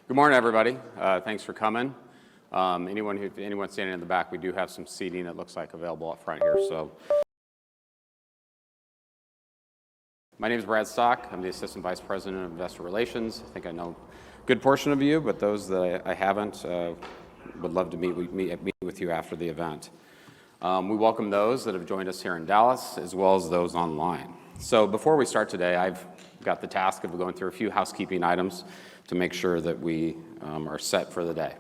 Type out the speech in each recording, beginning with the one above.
Good morning, everybody. Thanks for coming. Anyone standing in the back, we do have some seating, it looks like, available up front here. So, my name is Brad Stock. I'm the Assistant Vice President of Investor Relations. I think I know a good portion of you, but those that I haven't would love to meet with you after the event. We welcome those that have joined us here in Dallas, as well as those online. So before we start today, I've got the task of going through a few housekeeping items to make sure that we are set for the day.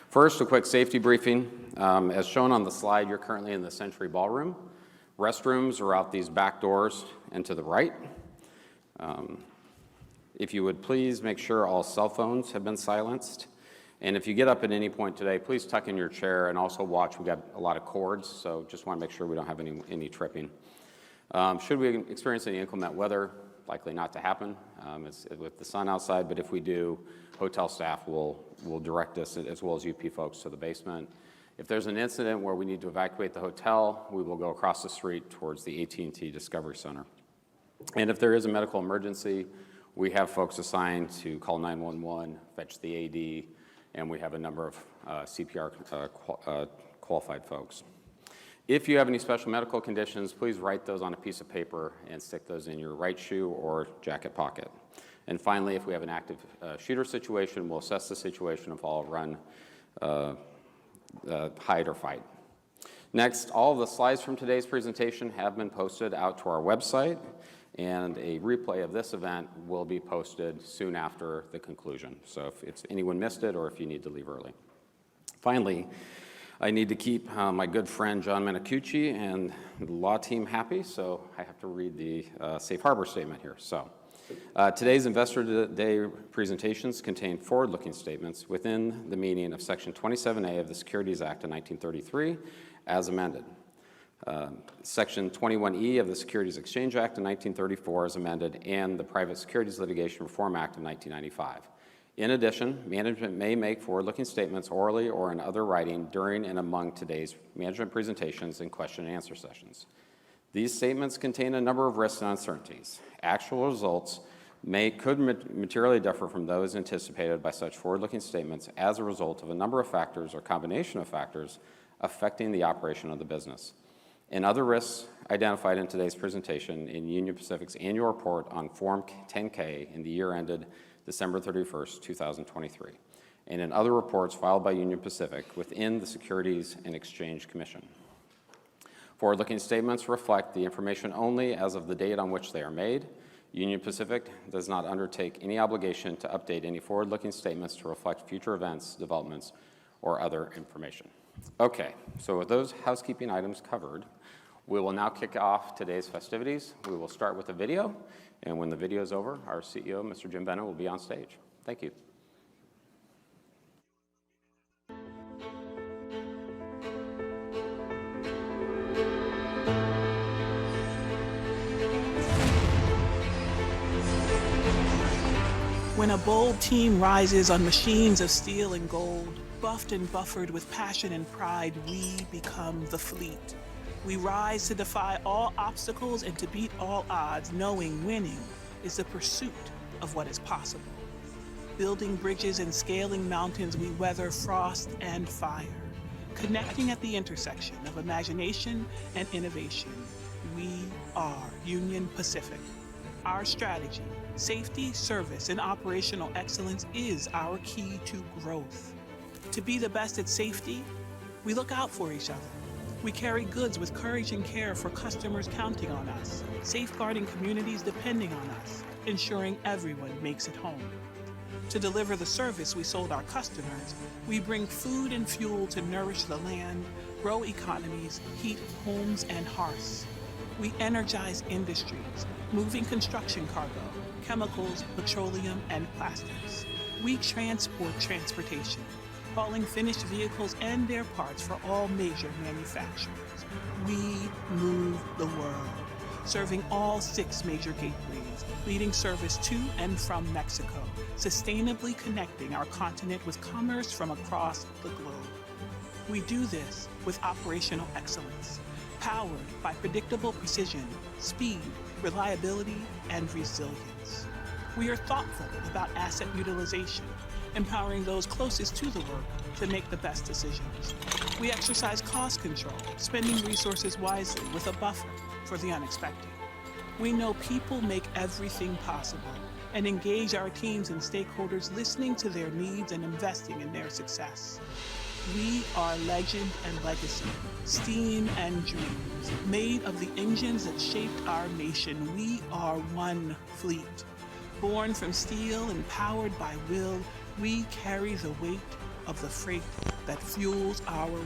First, a quick safety briefing. As shown on the slide, you're currently in the Century Ballroom. Restrooms are out these back doors and to the right. If you would please make sure all cell phones have been silenced. And if you get up at any point today, please tuck in your chair and also watch. We've got a lot of cords, so just want to make sure we don't have any tripping. Should we experience any inclement weather, likely not to happen with the sun outside, but if we do, hotel staff will direct us, as well as UP folks, to the basement. If there's an incident where we need to evacuate the hotel, we will go across the street towards the AT&T Discovery Center. And if there is a medical emergency, we have folks assigned to call 911, fetch the AD, and we have a number of CPR qualified folks. If you have any special medical conditions, please write those on a piece of paper and stick those in your right shoe or jacket pocket. And finally, if we have an active shooter situation, we'll assess the situation if all run, hide, or fight. Next, all of the slides from today's presentation have been posted out to our website, and a replay of this event will be posted soon after the conclusion. So if anyone missed it or if you need to leave early. Finally, I need to keep my good friend John Menicucci and the law team happy, so I have to read the safe harbor statement here. So today's Investor Day presentations contain forward-looking statements within the meaning of Section 27A of the Securities Act of 1933 as amended. Section 21E of the Securities Exchange Act of 1934 as amended, and the Private Securities Litigation Reform Act of 1995. In addition, management may make forward-looking statements orally or in other writing during and among today's management presentations and question and answer sessions. These statements contain a number of risks and uncertainties. Actual results could materially differ from those anticipated by such forward-looking statements as a result of a number of factors or combination of factors affecting the operation of the business. And other risks identified in today's presentation in Union Pacific's annual report on Form 10-K in the year ended December 31st, 2023, and in other reports filed by Union Pacific within the Securities and Exchange Commission. Forward-looking statements reflect the information only as of the date on which they are made. Union Pacific does not undertake any obligation to update any forward-looking statements to reflect future events, developments, or other information. Okay, so with those housekeeping items covered, we will now kick off today's festivities. We will start with a video, and when the video is over, our CEO, Mr. Jim Bennett, will be on stage. Thank you. When a bold team rises on machines of steel and gold, buffed and buffered with passion and pride, we become the fleet. We rise to defy all obstacles and to beat all odds, knowing winning is the pursuit of what is possible. Building bridges and scaling mountains, we weather frost and fire. Connecting at the intersection of imagination and innovation, we are Union Pacific. Our strategy, safety, service, and operational excellence is our key to growth. To be the best at safety, we look out for each other. We carry goods with courage and care for customers counting on us, safeguarding communities depending on us, ensuring everyone makes it home. To deliver the service we sold our customers, we bring food and fuel to nourish the land, grow economies, heat homes and hearths. We energize industries, moving construction cargo, chemicals, petroleum, and plastics. We transport transportation, hauling finished vehicles and their parts for all major manufacturers. We move the world, serving all 6 major gateways, leading service to and from Mexico, sustainably connecting our continent with commerce from across the globe. We do this with operational excellence, powered by predictable precision, speed, reliability, and resilience. We are thoughtful about asset utilization, empowering those closest to the work to make the best decisions. We exercise cost control, spending resources wisely with a buffer for the unexpected. We know people make everything possible and engage our teams and stakeholders listening to their needs and investing in their success. We are legend and legacy, steam and dreams, made of the engines that shaped our nation. We are one fleet. Born from steel and powered by will, we carry the weight of the freight that fuels our world.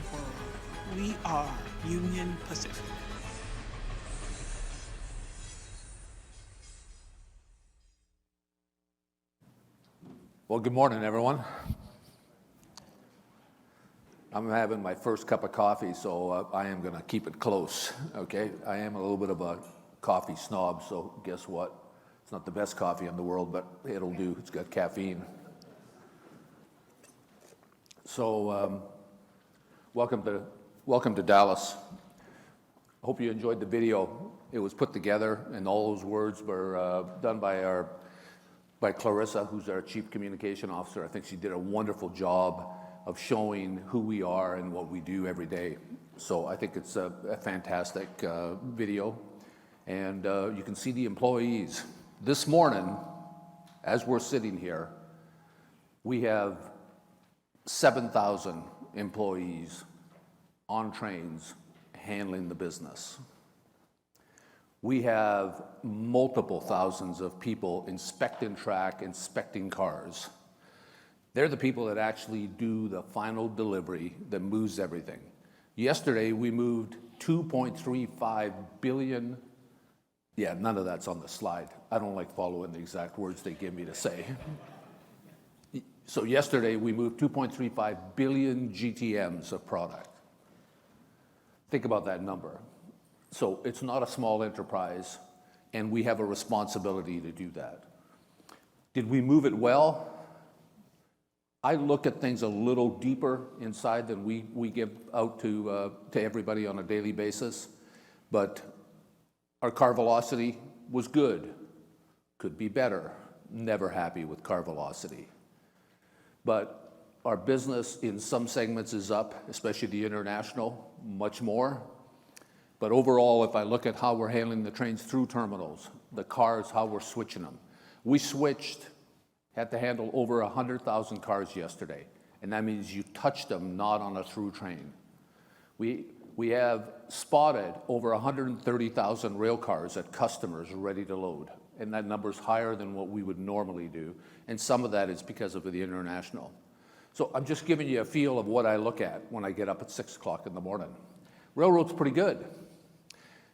We are Union Pacific. Well, good morning, everyone. I'm having my first cup of coffee, so I am going to keep it close, okay? I am a little bit of a coffee snob, so guess what? It's not the best coffee in the world, but it'll do. It's got caffeine. So, welcome to Dallas. Hope you enjoyed the video. It was put together, and all those words were done by Clarissa, who's our Chief Communication Officer. I think she did a wonderful job of showing who we are and what we do every day. So I think it's a fantastic video. And you can see the employees. This morning, as we're sitting here, we have 7,000 employees on trains handling the business. We have multiple thousands of people inspecting track, inspecting cars. They're the people that actually do the final delivery that moves everything. Yesterday, we moved 2.35 billion. Yeah, none of that's on the slide. I don't like following the exact words they give me to say. So yesterday, we moved 2.35 billion GTMs of product. Think about that number. So it's not a small enterprise, and we have a responsibility to do that. Did we move it well? I look at things a little deeper inside than we give out to everybody on a daily basis, but our car velocity was good. Could be better. Never happy with car velocity. But our business in some segments is up, especially the international, much more. But overall, if I look at how we're handling the trains through terminals, the cars, how we're switching them. We had to handle over 100,000 cars yesterday, and that means you touch them not on a through train. We have spotted over 130,000 rail cars at customers ready to load, and that number's higher than what we would normally do, and some of that is because of the international. So I'm just giving you a feel of what I look at when I get up at 6 o'clock in the morning. Railroad's pretty good.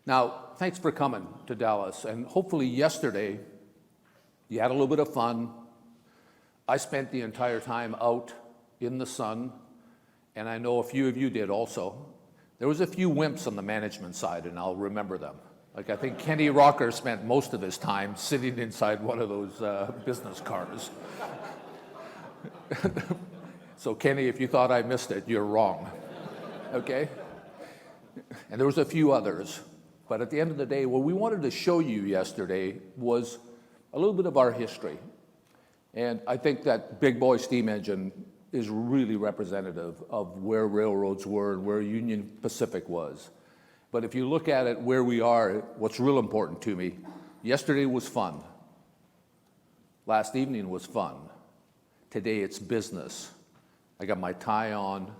Now, thanks for coming to Dallas, and hopefully yesterday you had a little bit of fun. I spent the entire time out in the sun, and I know a few of you did also. There was a few wimps on the management side, and I'll remember them. Like I think Kenny Rocker spent most of his time sitting inside one of those business cars. So Kenny, if you thought I missed it, you're wrong, okay? And there was a few others. But at the end of the day, what we wanted to show you yesterday was a little bit of our history. And I think that big boy steam engine is really representative of where railroads were and where Union Pacific was. But if you look at it where we are, what's real important to me, yesterday was fun. Last evening was fun. Today it's business. I got my tie on,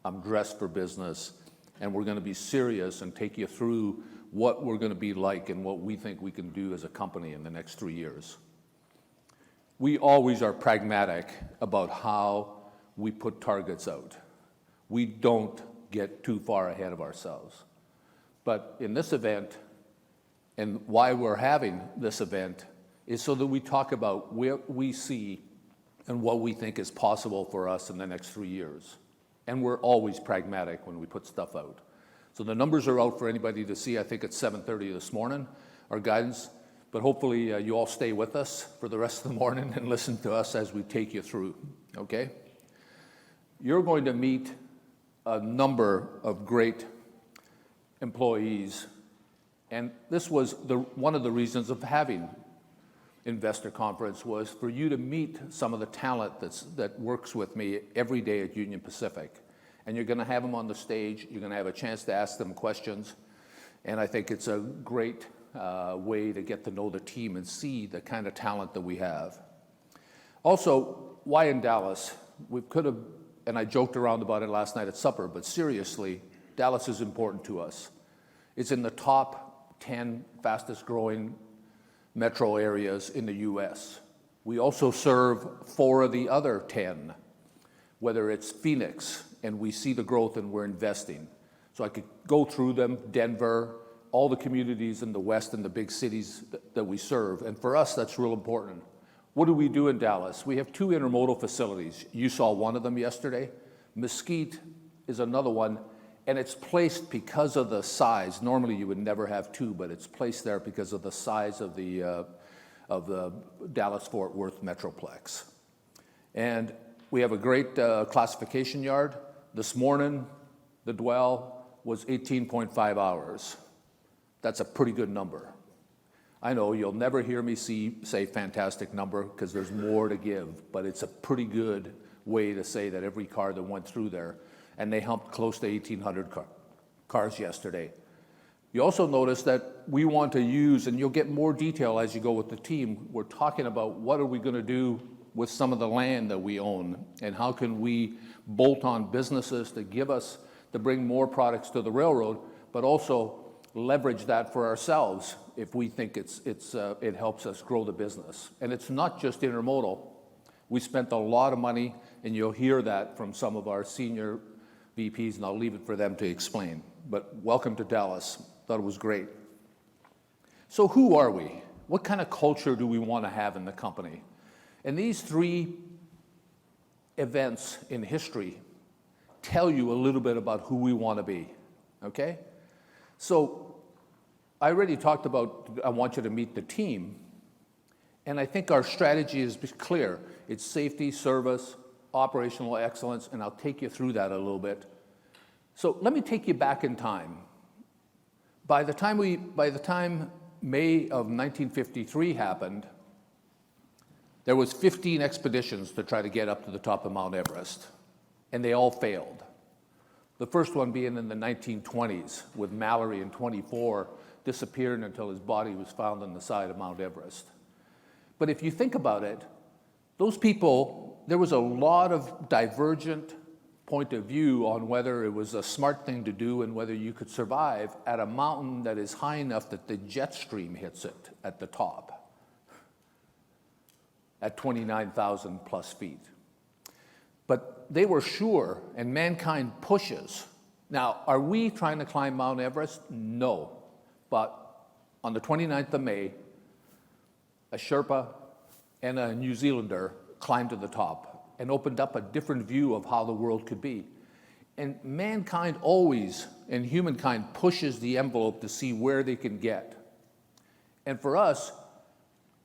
I'm dressed for business, and we're going to be serious and take you through what we're going to be like and what we think we can do as a company in the next 3 years. We always are pragmatic about how we put targets out. We don't get too far ahead of ourselves. But in this event, and why we're having this event, is so that we talk about what we see and what we think is possible for us in the next 3 years. And we're always pragmatic when we put stuff out. So the numbers are out for anybody to see. I think it's 7:30 this morning, our guidance. But hopefully you all stay with us for the rest of the morning and listen to us as we take you through, okay? You're going to meet a number of great employees, and this was one of the reasons of having investor conference was for you to meet some of the talent that works with me every day at Union Pacific. And you're going to have them on the stage. You're going to have a chance to ask them questions. And I think it's a great way to get to know the team and see the kind of talent that we have. Also, why in Dallas? We could have, and I joked around about it last night at supper, but seriously, Dallas is important to us. It's in the top 10 fastest growing metro areas in the US. We also serve 4 of the other 10, whether it's Phoenix, and we see the growth and we're investing. So I could go through them, Denver, all the communities in the West and the big cities that we serve. And for us, that's real important. What do we do in Dallas? We have 2 intermodal facilities. You saw one of them yesterday. Mesquite is another one, and it's placed because of the size. Normally you would never have 2, but it's placed there because of the size of the Dallas-Fort Worth Metroplex. And we have a great classification yard. This morning, the dwell was 18.5 hours. That's a pretty good number. I know you'll never hear me say fantastic number because there's more to give, but it's a pretty good way to say that every car that went through there, and they humped close to 1,800 cars yesterday. You also notice that we want to use, and you'll get more detail as you go with the team, we're talking about what are we going to do with some of the land that we own, and how can we bolt on businesses to bring more products to the railroad, but also leverage that for ourselves if we think it helps us grow the business. And it's not just intermodal. We spent a lot of money, and you'll hear that from some of our senior VPs, and I'll leave it for them to explain. But welcome to Dallas. Thought it was great. So who are we? What kind of culture do we want to have in the company? And these 3 events in history tell you a little bit about who we want to be, okay? So I already talked about, I want you to meet the team, and I think our strategy is clear. It's safety, service, operational excellence, and I'll take you through that a little bit. So let me take you back in time. By the time May of 1953 happened, there was 15 expeditions to try to get up to the top of Mount Everest, and they all failed. The first one being in the 1920s, with Mallory in 24 disappearing until his body was found on the side of Mount Everest. But if you think about it, those people, there was a lot of divergent point of view on whether it was a smart thing to do and whether you could survive at a mountain that is high enough that the jet stream hits it at the top, at 29,000 plus feet. But they were sure, and mankind pushes. Now, are we trying to climb Mount Everest? No. But on the 29th of May, a Sherpa and a New Zealander climbed to the top and opened up a different view of how the world could be. And mankind always, and humankind, pushes the envelope to see where they can get. And for us,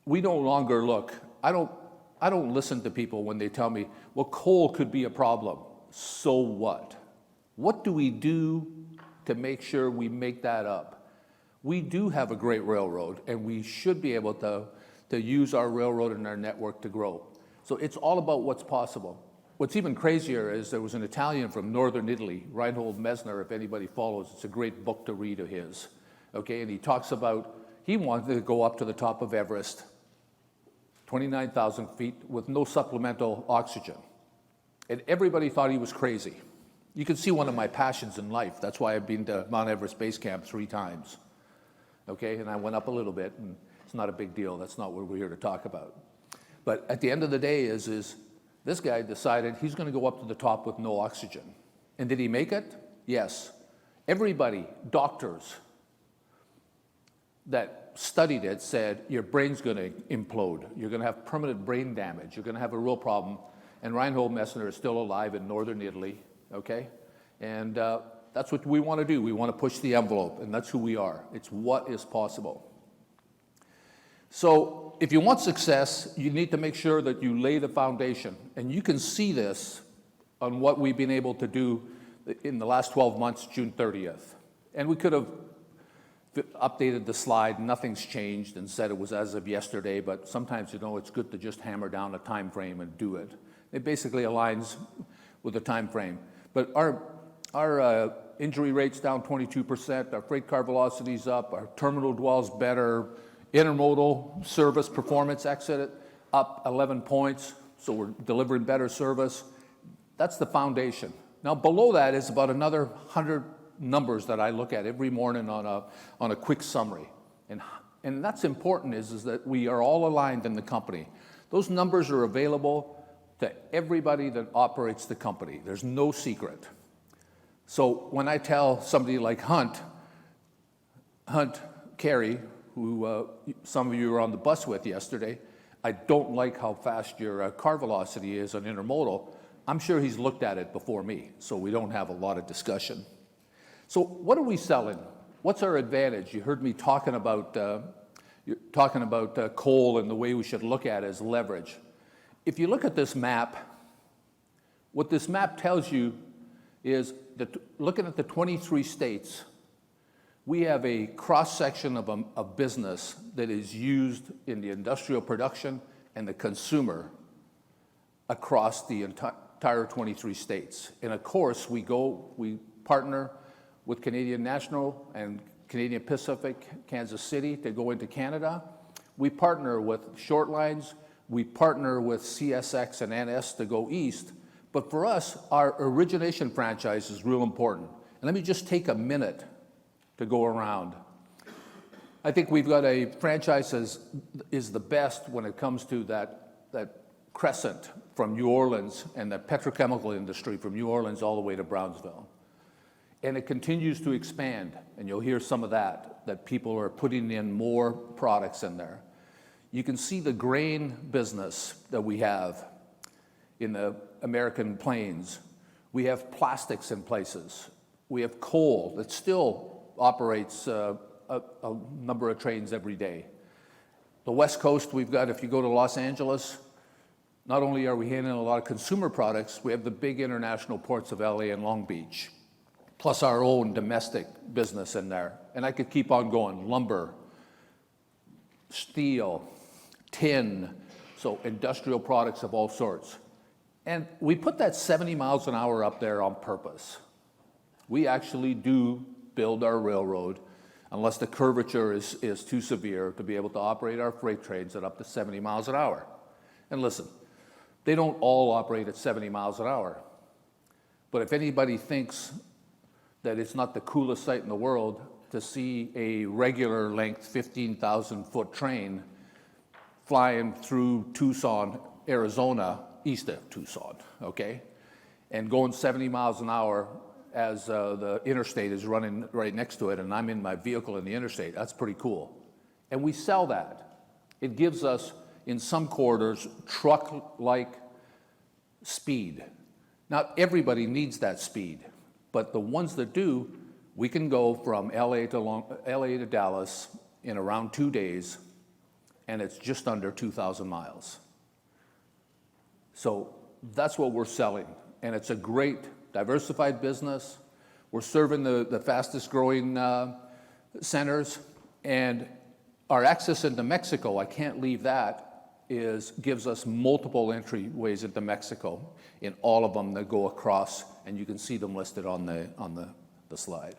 we no longer look. I don't listen to people when they tell me, well, coal could be a problem. So what? What do we do to make sure we make that up? We do have a great railroad, and we should be able to use our railroad and our network to grow. So it's all about what's possible. What's even crazier is there was an Italian from northern Italy, Reinhold Messner, if anybody follows, it's a great book to read of his. Okay, and he talks about, he wanted to go up to the top of Everest, 29,000 feet with no supplemental oxygen. And everybody thought he was crazy. You can see one of my passions in life. That's why I've been to Mount Everest Base Camp 3 times. Okay, and I went up a little bit, and it's not a big deal. That's not what we're here to talk about. But at the end of the day is this guy decided he's going to go up to the top with no oxygen. And did he make it? Yes. Everybody, doctors that studied it said, your brain's going to implode. You're going to have permanent brain damage. You're going to have a real problem. And Reinhold Messner is still alive in northern Italy, okay? And that's what we want to do. We want to push the envelope, and that's who we are. It's what is possible. So if you want success, you need to make sure that you lay the foundation. And you can see this on what we've been able to do in the last 12 months, June 30th. And we could have updated the slide, nothing's changed, and said it was as of yesterday, but sometimes, it's good to just hammer down a time frame and do it. It basically aligns with the time frame. But our injury rate's down 22%, our freight car velocity's up, our terminal dwell's better, intermodal service performance exit up 11 points, so we're delivering better service. That's the foundation. Now below that is about another 100 numbers that I look at every morning on a quick summary. And that's important is that we are all aligned in the company. Those numbers are available to everybody that operates the company. There's no secret. So when I tell somebody like Hunt Carey, who some of you were on the bus with yesterday, I don't like how fast your car velocity is on intermodal, I'm sure he's looked at it before me, so we don't have a lot of discussion. So what are we selling? What's our advantage? You heard me talking about coal and the way we should look at it as leverage. If you look at this map, what this map tells you is that looking at the 23 states, we have a cross-section of business that is used in the industrial production and the consumer across the entire 23 states. And of course, we partner with Canadian National and Canadian Pacific, Kansas City to go into Canada. We partner with short lines. We partner with CSX and NS to go east. But for us, our origination franchise is real important. And let me just take a minute to go around. I think we've got a franchise that is the best when it comes to that crescent from New Orleans and the petrochemical industry from New Orleans all the way to Brownsville. And it continues to expand, and you'll hear some of that people are putting in more products in there. You can see the grain business that we have in the American plains. We have plastics in places. We have coal that still operates a number of trains every day. The West Coast, we've got, if you go to Los Angeles, not only are we handling a lot of consumer products, we have the big international ports of LA and Long Beach, plus our own domestic business in there. And I could keep on going, lumber, steel, tin, so industrial products of all sorts. And we put that 70 miles an hour up there on purpose. We actually do build our railroad unless the curvature is too severe to be able to operate our freight trains at up to 70 miles an hour. And listen, they don't all operate at 70 miles an hour. But if anybody thinks that it's not the coolest sight in the world to see a regular length 15,000-foot train flying through Tucson, Arizona, east of Tucson, okay? And going 70 miles an hour as the interstate is running right next to it, and I'm in my vehicle in the interstate, that's pretty cool. And we sell that. It gives us, in some corridors, truck-like speed. Not everybody needs that speed, but the ones that do, we can go from LA to Dallas in around 2 days, and it's just under 2,000 miles. So that's what we're selling, and it's a great diversified business. We're serving the fastest growing centers, and our access into Mexico, I can't leave that, gives us multiple entryways into Mexico in all of them that go across, and you can see them listed on the slide.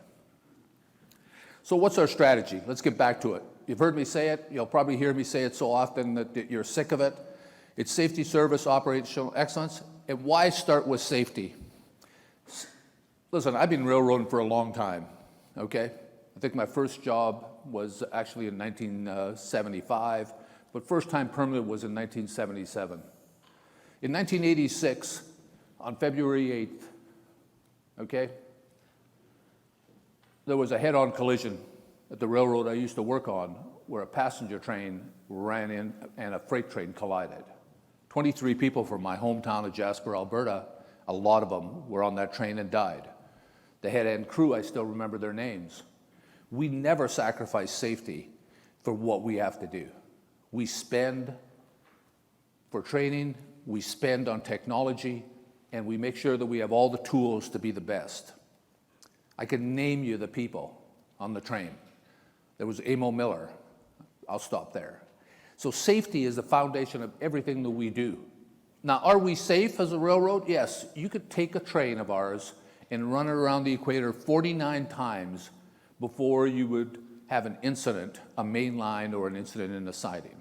So what's our strategy? Let's get back to it. You've heard me say it. You'll probably hear me say it so often that you're sick of it. It's safety, service, operational excellence. And why start with safety? Listen, I've been railroading for a long time, okay? I think my first job was actually in 1975, but first time permanent was in 1977. In 1986, on February 8th, okay, there was a head-on collision at the railroad I used to work on where a passenger train ran in and a freight train collided. 23 people from my hometown of Jasper, Alberta, a lot of them were on that train and died. The head-end crew, I still remember their names. We never sacrifice safety for what we have to do. We spend for training, we spend on technology, and we make sure that we have all the tools to be the best. I can name you the people on the train. There was Amo Miller. I'll stop there. So safety is the foundation of everything that we do. Now, are we safe as a railroad? Yes. You could take a train of ours and run it around the equator 49 times before you would have an incident, a main line or an incident in the siding.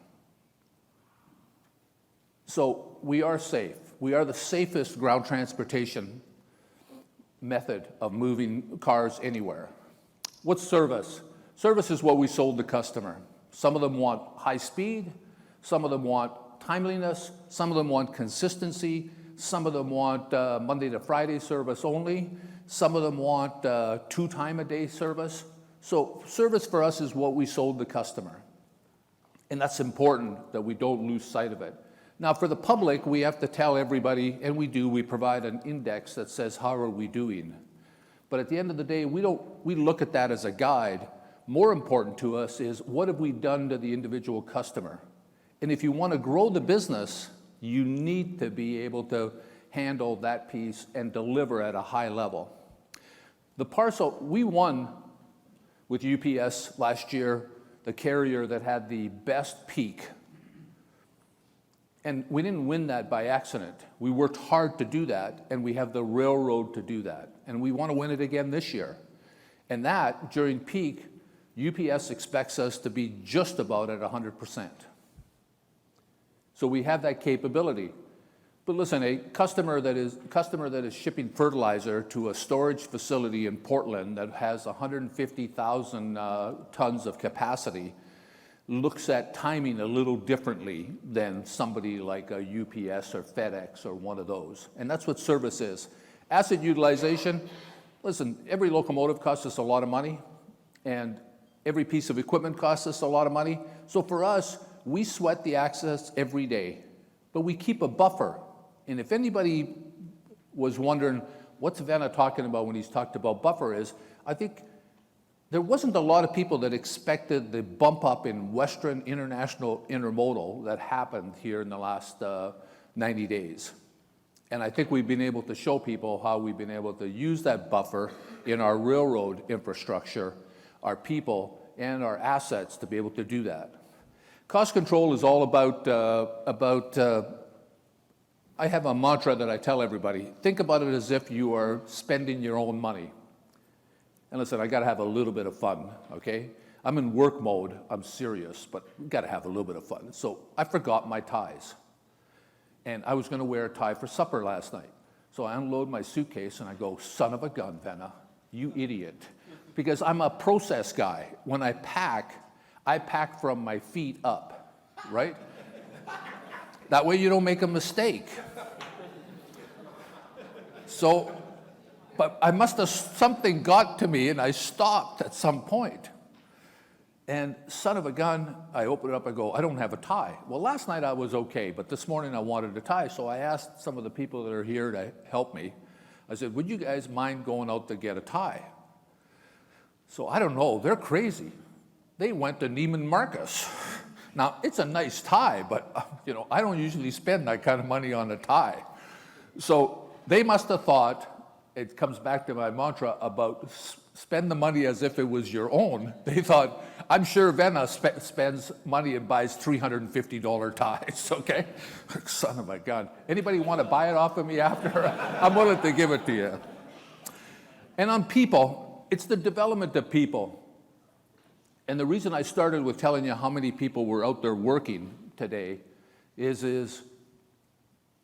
So we are safe. We are the safest ground transportation method of moving cars anywhere. What's service? Service is what we sold the customer. Some of them want high speed, some of them want timeliness, some of them want consistency, some of them want Monday to Friday service only, some of them want 2 time a day service. So service for us is what we sold the customer. And that's important that we don't lose sight of it. Now for the public, we have to tell everybody, and we do, we provide an index that says how are we doing. But at the end of the day, we look at that as a guide. More important to us is what have we done to the individual customer? And if you want to grow the business, you need to be able to handle that piece and deliver at a high level. The parcel, we won with UPS last year, the carrier that had the best peak. And we didn't win that by accident. We worked hard to do that, and we have the railroad to do that. And we want to win it again this year. And that, during peak, UPS expects us to be just about at 100%. So we have that capability. But listen, a customer that is shipping fertilizer to a storage facility in Portland that has 150,000 tons of capacity looks at timing a little differently than somebody like a UPS or FedEx or one of those. And that's what service is. Asset utilization, listen, every locomotive costs us a lot of money, and every piece of equipment costs us a lot of money. So for us, we sweat the assets every day, but we keep a buffer. And if anybody was wondering what's Venna talking about when he's talked about buffer is, I think there wasn't a lot of people that expected the bump up in Western International Intermodal that happened here in the last 90 days. And I think we've been able to show people how we've been able to use that buffer in our railroad infrastructure, our people, and our assets to be able to do that. Cost control is all about I have a mantra that I tell everybody. Think about it as if you are spending your own money. And listen, I gotta have a little bit of fun, okay? I'm in work mode, I'm serious, but we gotta have a little bit of fun. So I forgot my ties. And I was gonna wear a tie for supper last night. So I unload my suitcase and I go, son of a gun, Venna, you idiot. Because I'm a process guy. When I pack from my feet up, right? That way you don't make a mistake. So, but I must have, something got to me and I stopped at some point. And son of a gun, I open it up, I go, I don't have a tie. Well, last night I was okay, but this morning I wanted a tie, so I asked some of the people that are here to help me. I said, would you guys mind going out to get a tie? So I don't know, they're crazy. They went to Neiman Marcus. Now, it's a nice tie, but I don't usually spend that kind of money on a tie. So they must have thought, it comes back to my mantra about spend the money as if it was your own. They thought, I'm sure Venna spends money and buys $350 ties, okay? Son of a gun. Anybody want to buy it off of me after? I'm willing to give it to you. And on people, it's the development of people. And the reason I started with telling you how many people were out there working today is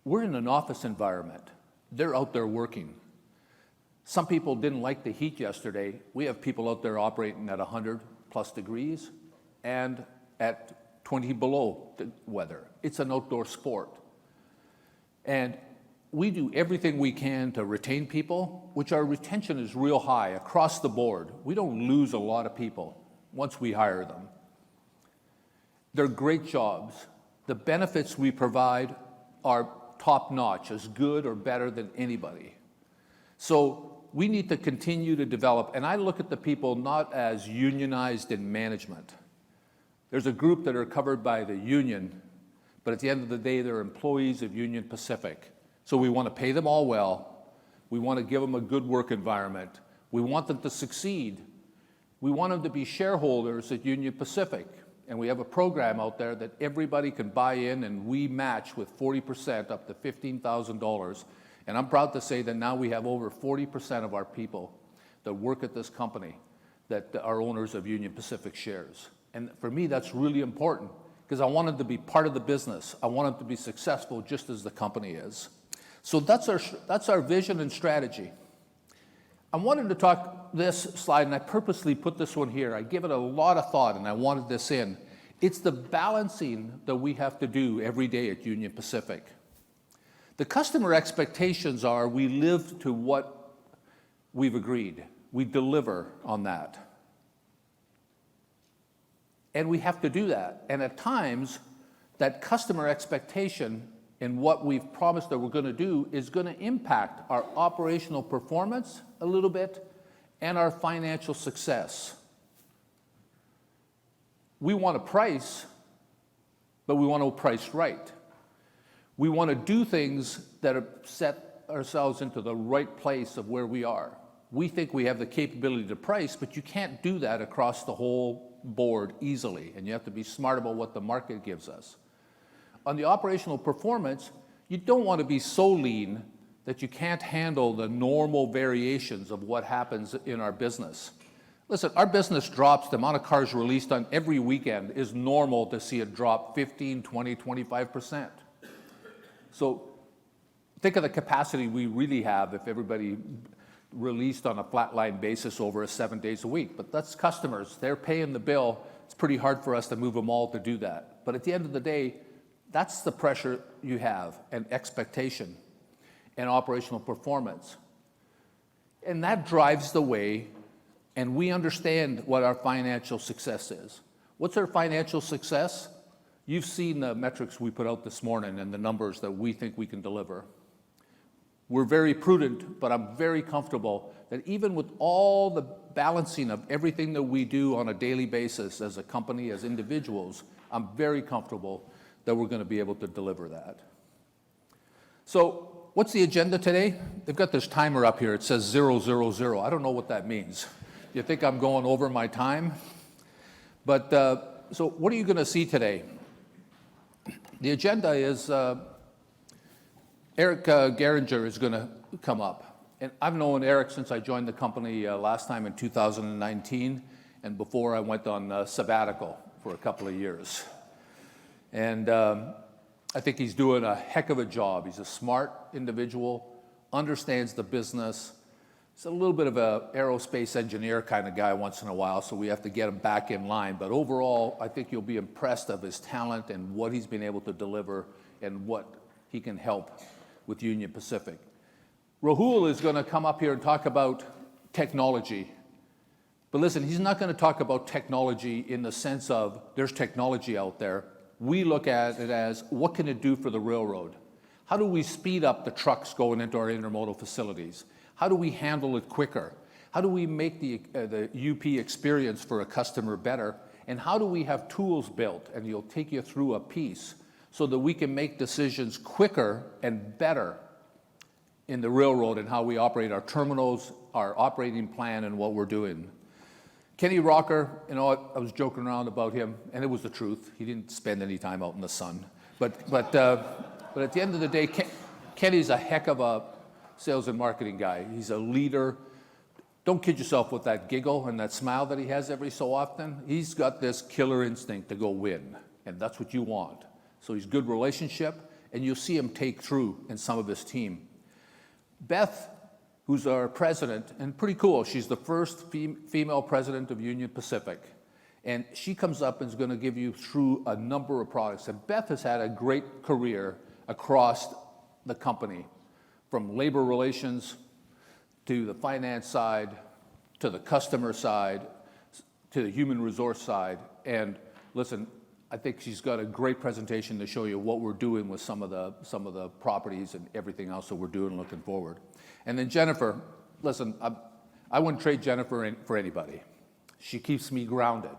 we're in an office environment. They're out there working. Some people didn't like the heat yesterday. We have people out there operating at 100 plus degrees and at 20 below the weather. It's an outdoor sport. And we do everything we can to retain people, which our retention is real high across the board. We don't lose a lot of people once we hire them. They're great jobs. The benefits we provide are top-notch, as good or better than anybody. So we need to continue to develop, and I look at the people not as unionized in management. There's a group that are covered by the union, but at the end of the day, they're employees of Union Pacific. So we want to pay them all well. We want to give them a good work environment. We want them to succeed. We want them to be shareholders at Union Pacific. And we have a program out there that everybody can buy in, and we match with 40% up to $15,000. And I'm proud to say that now we have over 40% of our people that work at this company that are owners of Union Pacific shares. And for me, that's really important because I want them to be part of the business. I want them to be successful just as the company is. So that's our vision and strategy. I wanted to talk this slide, and I purposely put this one here. I give it a lot of thought, and I wanted this in. It's the balancing that we have to do every day at Union Pacific. The customer expectations are we live to what we've agreed. We deliver on that. And we have to do that. And at times, that customer expectation and what we've promised that we're going to do is going to impact our operational performance a little bit and our financial success. We want to price, but we want to price right. We want to do things that are set ourselves into the right place of where we are. We think we have the capability to price, but you can't do that across the whole board easily, and you have to be smart about what the market gives us. On the operational performance, you don't want to be so lean that you can't handle the normal variations of what happens in our business. Listen, our business drops, the amount of cars released on every weekend is normal to see it drop 15, 20, 25%. So think of the capacity we really have if everybody released on a flatline basis over 7 days a week. But that's customers. They're paying the bill. It's pretty hard for us to move them all to do that. But at the end of the day, that's the pressure you have and expectation and operational performance. And that drives the way, and we understand what our financial success is. What's our financial success? You've seen the metrics we put out this morning and the numbers that we think we can deliver. We're very prudent, but I'm very comfortable that even with all the balancing of everything that we do on a daily basis as a company, as individuals, I'm very comfortable that we're going to be able to deliver that. So what's the agenda today? They've got this timer up here. It says 000. I don't know what that means. You think I'm going over my time? But so what are you going to see today? The agenda is Eric Geringer is going to come up. And I've known Eric since I joined the company last time in 2019, and before I went on sabbatical for a couple of years. And I think he's doing a heck of a job. He's a smart individual, understands the business. He's a little bit of an aerospace engineer kind of guy once in a while, so we have to get him back in line. But overall, I think you'll be impressed of his talent and what he's been able to deliver and what he can help with Union Pacific. Rahul is going to come up here and talk about technology. But listen, he's not going to talk about technology in the sense of there's technology out there. We look at it as what can it do for the railroad? How do we speed up the trucks going into our intermodal facilities? How do we handle it quicker? How do we make the UP experience for a customer better? And how do we have tools built? And he'll take you through a piece so that we can make decisions quicker and better in the railroad and how we operate our terminals, our operating plan, and what we're doing. Kenny Rocker, you know, I was joking around about him, and it was the truth. He didn't spend any time out in the sun. But at the end of the day, Kenny's a heck of a sales and marketing guy. He's a leader. Don't kid yourself with that giggle and that smile that he has every so often. He's got this killer instinct to go win, and that's what you want. So he's good relationship, and you'll see him take through in some of his team. Beth, who's our president, and pretty cool. She's the first female president of Union Pacific. And she comes up and is going to give you through a number of products. And Beth has had a great career across the company, from labor relations to the finance side, to the customer side, to the human resource side. And listen, I think she's got a great presentation to show you what we're doing with some of the properties and everything else that we're doing looking forward. And then Jennifer, listen, I wouldn't trade Jennifer for anybody. She keeps me grounded.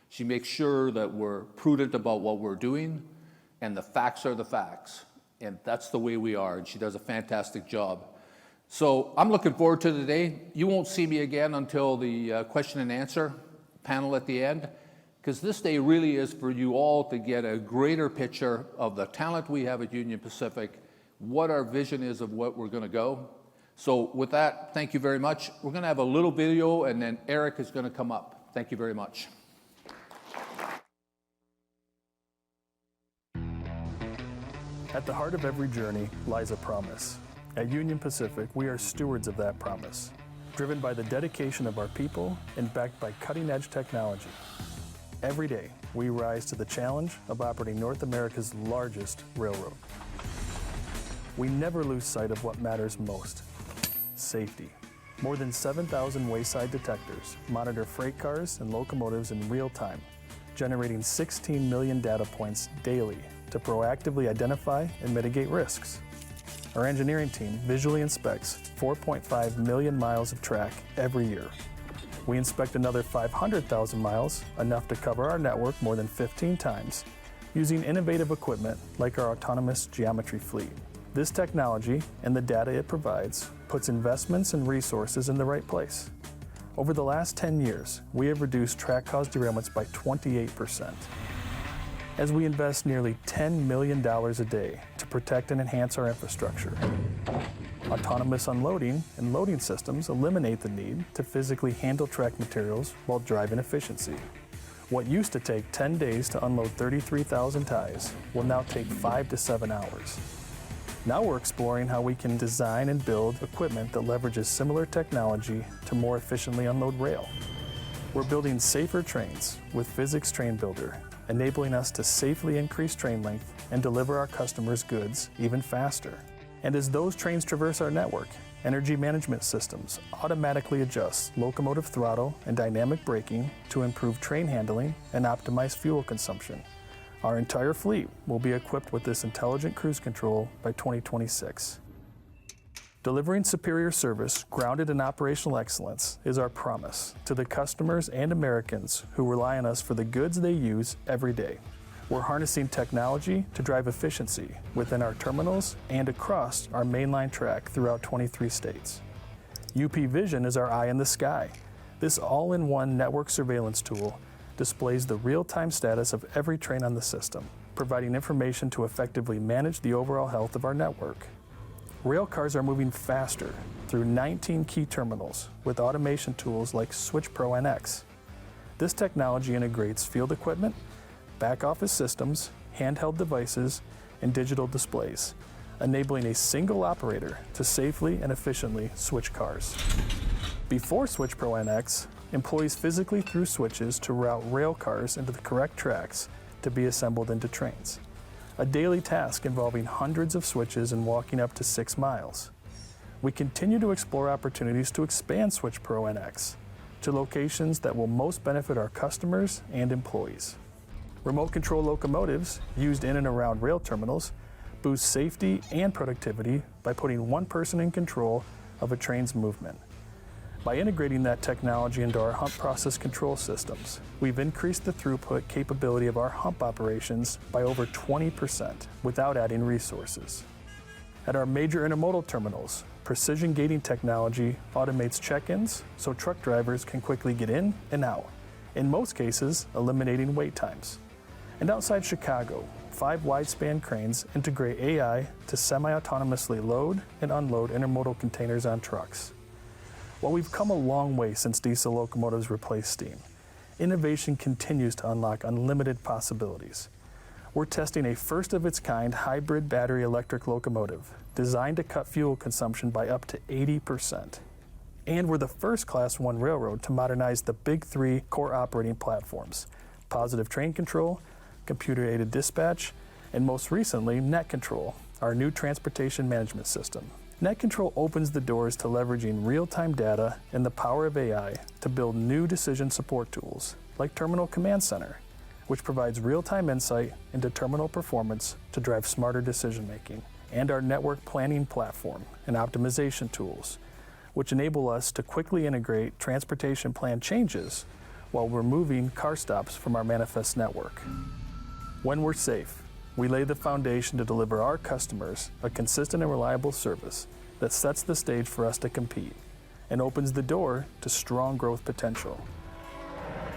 She makes sure that we're prudent about what we're doing, and the facts are the facts. And that's the way we are, and she does a fantastic job. So I'm looking forward to the day. You won't see me again until the question and answer panel at the end, because this day really is for you all to get a greater picture of the talent we have at Union Pacific, what our vision is of what we're going to go. So with that, thank you very much. We're going to have a little video, and then Eric is going to come up. Thank you very much. At the heart of every journey lies a promise. At Union Pacific, we are stewards of that promise, driven by the dedication of our people and backed by cutting-edge technology. Every day, we rise to the challenge of operating North America's largest railroad. We never lose sight of what matters most: safety. More than 7,000 wayside detectors monitor freight cars and locomotives in real time, generating 16 million data points daily to proactively identify and mitigate risks. Our engineering team visually inspects 4.5 million miles of track every year. We inspect another 500,000 miles, enough to cover our network more than 15 times, using innovative equipment like our autonomous geometry fleet. This technology and the data it provides puts investments and resources in the right place. Over the last 10 years, we have reduced track-caused derailments by 28%. As we invest nearly $10 million a day to protect and enhance our infrastructure. Autonomous unloading and loading systems eliminate the need to physically handle track materials while driving efficiency. What used to take 10 days to unload 33,000 ties will now take 5 to 7 hours. Now we're exploring how we can design and build equipment that leverages similar technology to more efficiently unload rail. We're building safer trains with Physics Train Builder, enabling us to safely increase train length and deliver our customers' goods even faster. And as those trains traverse our network, energy management systems automatically adjust locomotive throttle and dynamic braking to improve train handling and optimize fuel consumption. Our entire fleet will be equipped with this intelligent cruise control by 2026. Delivering superior service grounded in operational excellence is our promise to the customers and Americans who rely on us for the goods they use every day. We're harnessing technology to drive efficiency within our terminals and across our mainline track throughout 23 states. UP Vision is our eye in the sky. This all-in-one network surveillance tool displays the real-time status of every train on the system, providing information to effectively manage the overall health of our network. Rail cars are moving faster through 19 key terminals with automation tools like SwitchPro NX. This technology integrates field equipment, back office systems, handheld devices, and digital displays, enabling a single operator to safely and efficiently switch cars. Before SwitchPro NX, employees physically threw switches to route rail cars into the correct tracks to be assembled into trains, a daily task involving hundreds of switches and walking up to 6 miles. We continue to explore opportunities to expand SwitchPro NX to locations that will most benefit our customers and employees. Remote control locomotives used in and around rail terminals boost safety and productivity by putting one person in control of a train's movement. By integrating that technology into our hump process control systems, we've increased the throughput capability of our hump operations by over 20% without adding resources. At our major intermodal terminals, precision gating technology automates check-ins so truck drivers can quickly get in and out, in most cases eliminating wait times. And outside Chicago, 5 wide-span cranes integrate AI to semi-autonomously load and unload intermodal containers on trucks. While we've come a long way since diesel locomotives replaced steam, innovation continues to unlock unlimited possibilities. We're testing a first-of-its-kind hybrid battery electric locomotive designed to cut fuel consumption by up to 80%. And we're the first Class 1 railroad to modernize the big 3 core operating platforms: Positive Train Control, Computer-Aided Dispatch, and most recently, NetControl, our new transportation management system. NetControl opens the doors to leveraging real-time data and the power of AI to build new decision support tools, like Terminal Command Center, which provides real-time insight into terminal performance to drive smarter decision-making, and our network planning platform and optimization tools, which enable us to quickly integrate transportation plan changes while removing car stops from our manifest network. When we're safe, we lay the foundation to deliver our customers a consistent and reliable service that sets the stage for us to compete and opens the door to strong growth potential.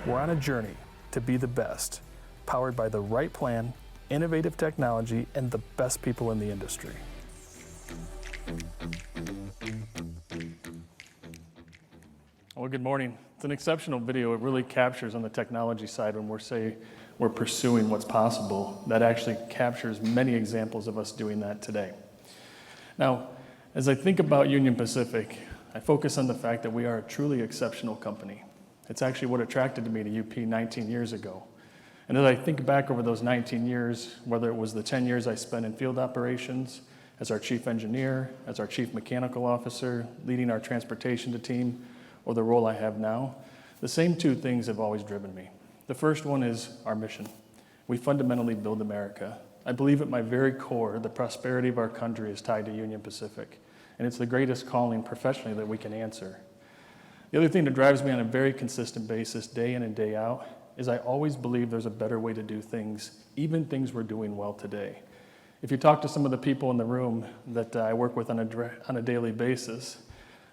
We're on a journey to be the best, powered by the right plan, innovative technology, and the best people in the industry. Well, good morning. It's an exceptional video. It really captures on the technology side when we're pursuing what's possible. That actually captures many examples of us doing that today. Now, as I think about Union Pacific, I focus on the fact that we are a truly exceptional company. It's actually what attracted me to UP 19 years ago. And as I think back over those 19 years, whether it was the 10 years I spent in field operations, as our chief engineer, as our chief mechanical officer, leading our transportation team, or the role I have now, the same two things have always driven me. The first one is our mission. We fundamentally build America. I believe at my very core, the prosperity of our country is tied to Union Pacific, and it's the greatest calling professionally that we can answer. The other thing that drives me on a very consistent basis, day in and day out, is I always believe there's a better way to do things, even things we're doing well today. If you talk to some of the people in the room that I work with on a daily basis,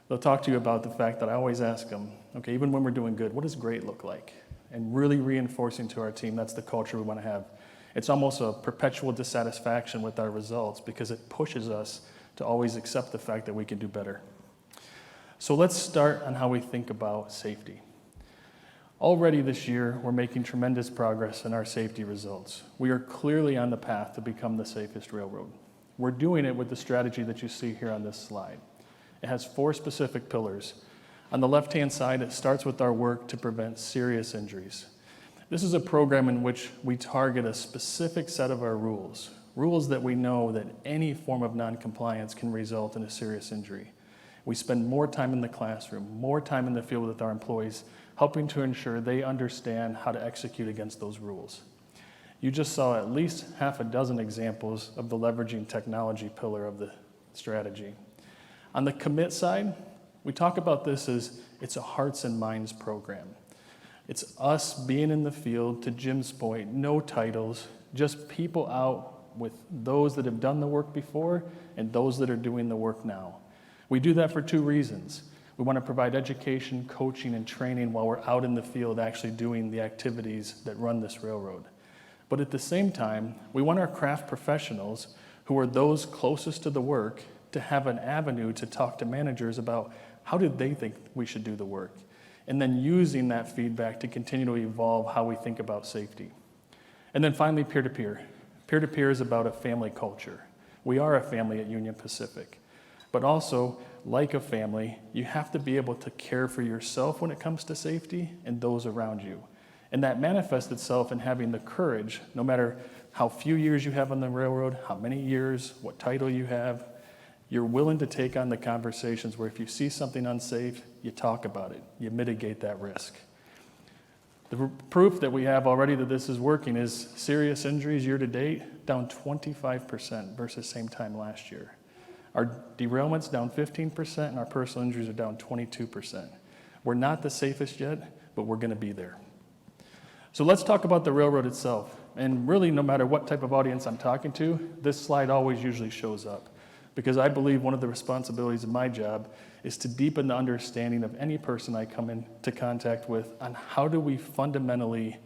they'll talk to you about the fact that I always ask them, okay, even when we're doing good, what does great look like? And really reinforcing to our team, that's the culture we want to have. It's almost a perpetual dissatisfaction with our results because it pushes us to always accept the fact that we can do better. So let's start on how we think about safety. Already this year, we're making tremendous progress in our safety results. We are clearly on the path to become the safest railroad. We're doing it with the strategy that you see here on this slide. It has 4 specific pillars. On the left-hand side, it starts with our work to prevent serious injuries. This is a program in which we target a specific set of our rules that we know that any form of non-compliance can result in a serious injury. We spend more time in the classroom, more time in the field with our employees, helping to ensure they understand how to execute against those rules. You just saw at least half a dozen examples of the leveraging technology pillar of the strategy. On the commit side, we talk about this as it's a hearts and minds program. It's us being in the field, to Jim's point, no titles, just people out with those that have done the work before and those that are doing the work now. We do that for 2 reasons. We want to provide education, coaching, and training while we're out in the field actually doing the activities that run this railroad. But at the same time, we want our craft professionals, who are those closest to the work, to have an avenue to talk to managers about how did they think we should do the work, and then using that feedback to continue to evolve how we think about safety. And then finally, peer-to-peer. Peer-to-peer is about a family culture. We are a family at Union Pacific, but also, like a family, you have to be able to care for yourself when it comes to safety and those around you. And that manifests itself in having the courage, no matter how few years you have on the railroad, how many years, what title you have, you're willing to take on the conversations where if you see something unsafe, you talk about it, you mitigate that risk. The proof that we have already that this is working is serious injuries year to date, down 25% versus same time last year. Our derailments down 15% and our personal injuries are down 22%. We're not the safest yet, but we're going to be there. So let's talk about the railroad itself. And really, no matter what type of audience I'm talking to, this slide always usually shows up. Because I believe one of the responsibilities of my job is to deepen the understanding of any person I come into contact with on how do we fundamentally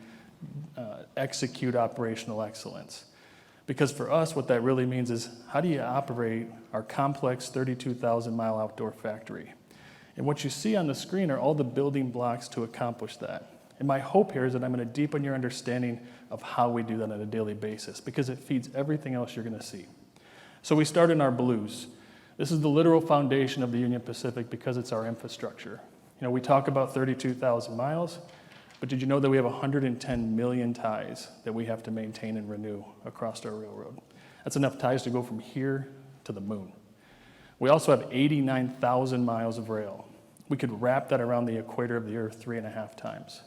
execute operational excellence. Because for us, what that really means is how do you operate our complex 32,000-mile outdoor factory? And what you see on the screen are all the building blocks to accomplish that. And my hope here is that I'm going to deepen your understanding of how we do that on a daily basis, because it feeds everything else you're going to see. So we start in our blues. This is the literal foundation of the Union Pacific because it's our infrastructure. You know, we talk about 32,000 miles, but did you know that we have 110 million ties that we have to maintain and renew across our railroad? That's enough ties to go from here to the moon. We also have 89,000 miles of rail. We could wrap that around the equator of the Earth 3.5 times.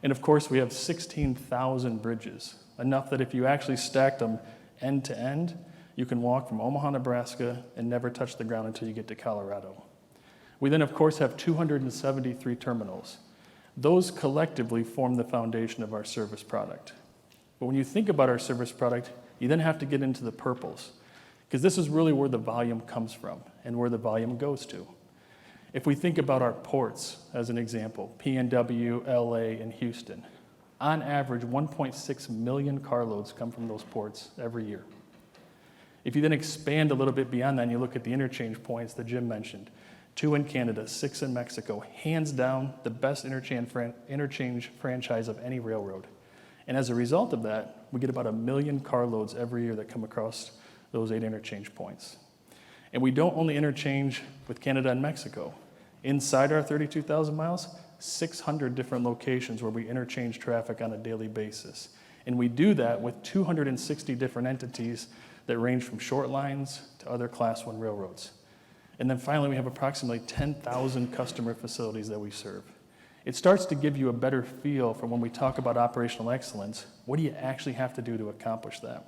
And of course, we have 16,000 bridges, enough that if you actually stacked them end to end, you can walk from Omaha, Nebraska, and never touch the ground until you get to Colorado. We then, of course, have 273 terminals. Those collectively form the foundation of our service product. But when you think about our service product, you then have to get into the purples. because this is really where the volume comes from and where the volume goes to. If we think about our ports as an example, PNW, LA, and Houston, on average, 1.6 million carloads come from those ports every year. If you then expand a little bit beyond that and you look at the interchange points that Jim mentioned, 2 in Canada, 6 in Mexico, hands down the best interchange franchise of any railroad. And as a result of that, we get about 1 million carloads every year that come across those 8 interchange points. And we don't only interchange with Canada and Mexico. Inside our 32,000 miles, 600 different locations where we interchange traffic on a daily basis. And we do that with 260 different entities that range from short lines to other Class 1 railroads. And then finally, we have approximately 10,000 customer facilities that we serve. It starts to give you a better feel for when we talk about operational excellence, what do you actually have to do to accomplish that?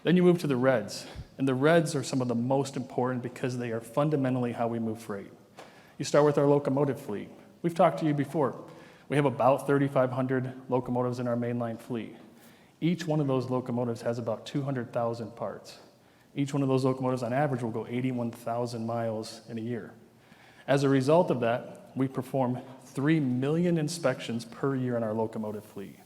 Then you move to the reds, and the reds are some of the most important because they are fundamentally how we move freight. You start with our locomotive fleet. We've talked to you before. We have about 3,500 locomotives in our mainline fleet. Each one of those locomotives has about 200,000 parts. Each one of those locomotives on average will go 81,000 miles in a year. As a result of that, we perform 3 million inspections per year in our locomotive fleet.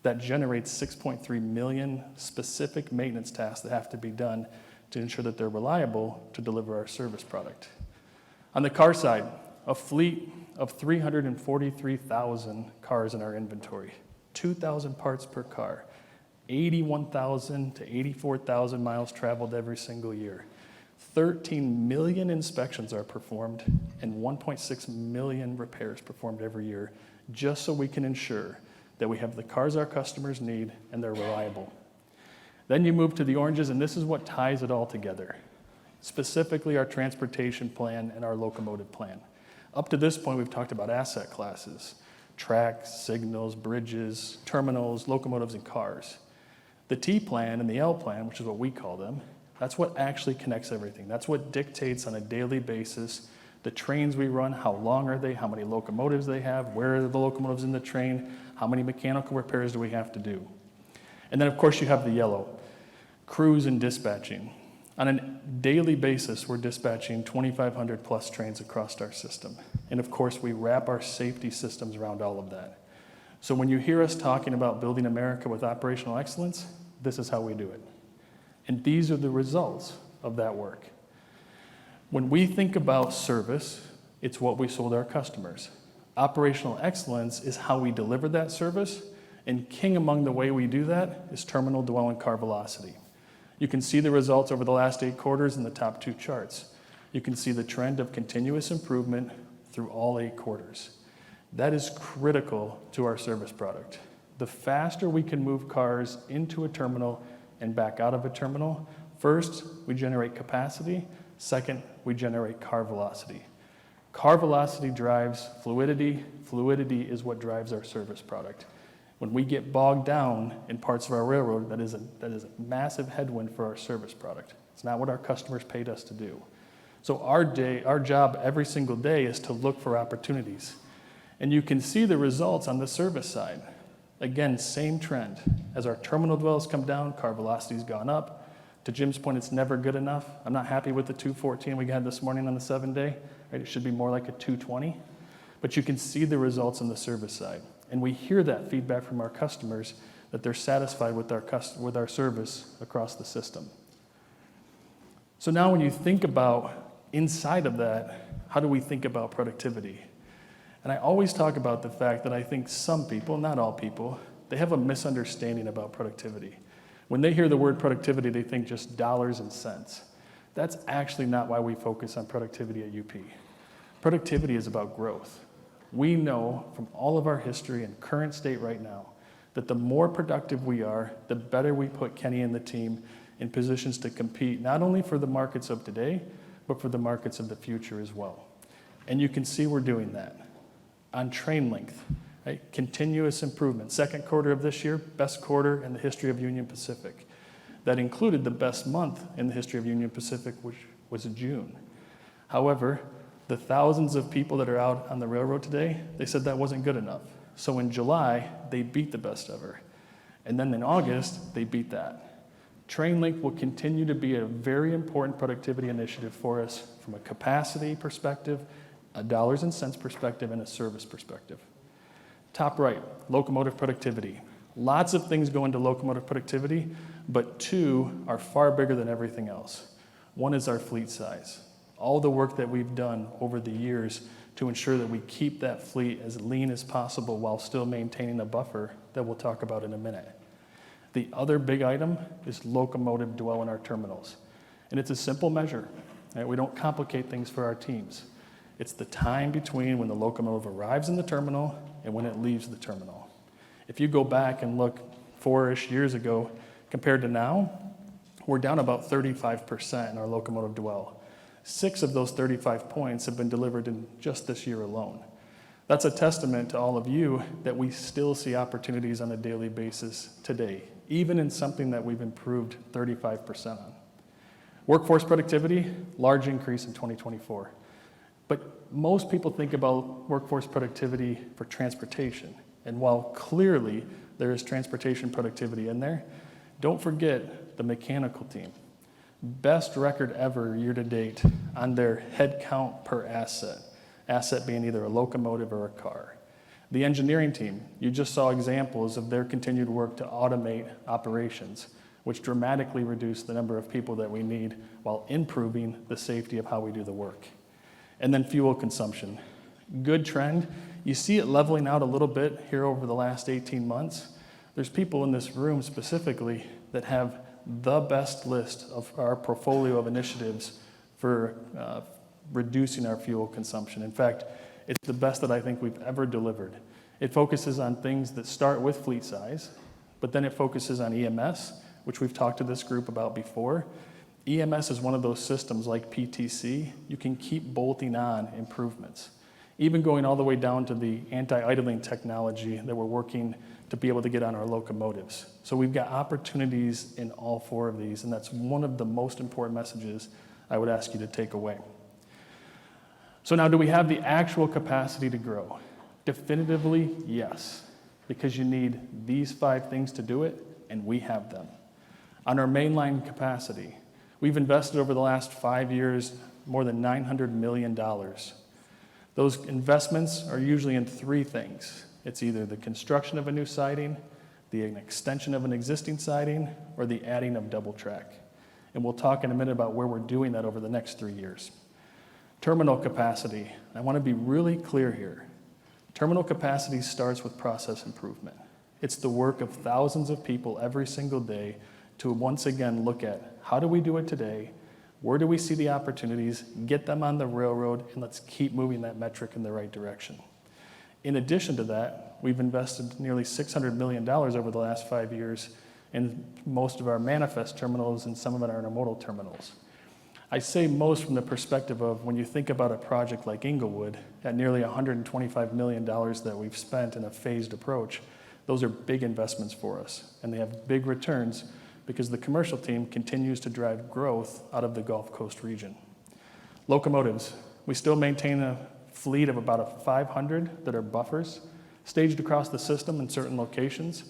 That generates 6.3 million specific maintenance tasks that have to be done to ensure that they're reliable to deliver our service product. On the car side, a fleet of 343,000 cars in our inventory, 2,000 parts per car, 81,000 to 84,000 miles traveled every single year. 13 million inspections are performed and 1.6 million repairs performed every year, just so we can ensure that we have the cars our customers need and they're reliable. Then you move to the oranges, and this is what ties it all together, specifically our transportation plan and our locomotive plan. Up to this point, we've talked about asset classes, tracks, signals, bridges, terminals, locomotives, and cars. The T plan and the L plan, which is what we call them, that's what actually connects everything. That's what dictates on a daily basis the trains we run, how long are they, how many locomotives they have, where are the locomotives in the train, how many mechanical repairs do we have to do. And then, of course, you have the yellow, crews and dispatching. On a daily basis, we're dispatching 2,500 plus trains across our system. And of course, we wrap our safety systems around all of that. So when you hear us talking about building America with operational excellence, this is how we do it. And these are the results of that work. When we think about service, it's what we sold our customers. Operational excellence is how we deliver that service, and king among the way we do that is terminal dwell and car velocity. You can see the results over the last 8 quarters in the top 2 charts. You can see the trend of continuous improvement through all 8 quarters. That is critical to our service product. The faster we can move cars into a terminal and back out of a terminal, first, we generate capacity. Second, we generate car velocity. Car velocity drives fluidity. Fluidity is what drives our service product. When we get bogged down in parts of our railroad, that is a massive headwind for our service product. It's not what our customers paid us to do. So our job every single day is to look for opportunities. And you can see the results on the service side. Again, same trend. As our terminal dwells come down, car velocity's gone up. To Jim's point, it's never good enough. I'm not happy with the 214 we had this morning on the 7-day. Right? It should be more like a 220. But you can see the results on the service side. And we hear that feedback from our customers that they're satisfied with our service across the system. So now when you think about inside of that, how do we think about productivity? And I always talk about the fact that I think some people, not all people, they have a misunderstanding about productivity. When they hear the word productivity, they think just dollars and cents. That's actually not why we focus on productivity at UP. Productivity is about growth. We know from all of our history and current state right now that the more productive we are, the better we put Kenny and the team in positions to compete, not only for the markets of today, but for the markets of the future as well. And you can see we're doing that. On train length, right? Continuous improvement. 2nd quarter of this year, best quarter in the history of Union Pacific. That included the best month in the history of Union Pacific, which was June. However, the thousands of people that are out on the railroad today, they said that wasn't good enough. So in July, they beat the best ever. And then in August, they beat that. TrainLink will continue to be a very important productivity initiative for us from a capacity perspective, a dollars and cents perspective, and a service perspective. Top right, locomotive productivity. Lots of things go into locomotive productivity, but two are far bigger than everything else. One is our fleet size. All the work that we've done over the years to ensure that we keep that fleet as lean as possible while still maintaining a buffer that we'll talk about in a minute. The other big item is locomotive dwell in our terminals. And it's a simple measure. Right? We don't complicate things for our teams. It's the time between when the locomotive arrives in the terminal and when it leaves the terminal. If you go back and look 4-ish years ago compared to now, we're down about 35% in our locomotive dwell. 6 of those 35 points have been delivered in just this year alone. That's a testament to all of you that we still see opportunities on a daily basis today, even in something that we've improved 35% on. Workforce productivity, large increase in 2024. But most people think about workforce productivity for transportation. And while clearly there is transportation productivity in there, don't forget the mechanical team. Best record ever year to date on their head count per asset being either a locomotive or a car. The engineering team, you just saw examples of their continued work to automate operations, which dramatically reduce the number of people that we need while improving the safety of how we do the work. And then fuel consumption. Good trend. You see it leveling out a little bit here over the last 18 months. There's people in this room specifically that have the best list of our portfolio of initiatives for reducing our fuel consumption. In fact, it's the best that I think we've ever delivered. It focuses on things that start with fleet size, but then it focuses on EMS, which we've talked to this group about before. EMS is one of those systems like PTC. You can keep bolting on improvements, even going all the way down to the anti-idling technology that we're working to be able to get on our locomotives. So we've got opportunities in all 4 of these, and that's one of the most important messages I would ask you to take away. So now, do we have the actual capacity to grow? Definitively, yes, because you need these 5 things to do it, and we have them. On our mainline capacity, we've invested over the last 5 years more than $900 million. Those investments are usually in 3 things. It's either the construction of a new siding, an extension of an existing siding, or the adding of double track. And we'll talk in a minute about where we're doing that over the next 3 years. Terminal capacity. I want to be really clear here. Terminal capacity starts with process improvement. It's the work of thousands of people every single day to once again look at how do we do it today, where do we see the opportunities, get them on the railroad, and let's keep moving that metric in the right direction. In addition to that, we've invested nearly $600 million over the last 5 years in most of our manifest terminals and some of our intermodal terminals. I say most from the perspective of when you think about a project like Inglewood at nearly $125 million that we've spent in a phased approach, those are big investments for us, and they have big returns because the commercial team continues to drive growth out of the Gulf Coast region. Locomotives. We still maintain a fleet of about 500 that are buffers, staged across the system in certain locations,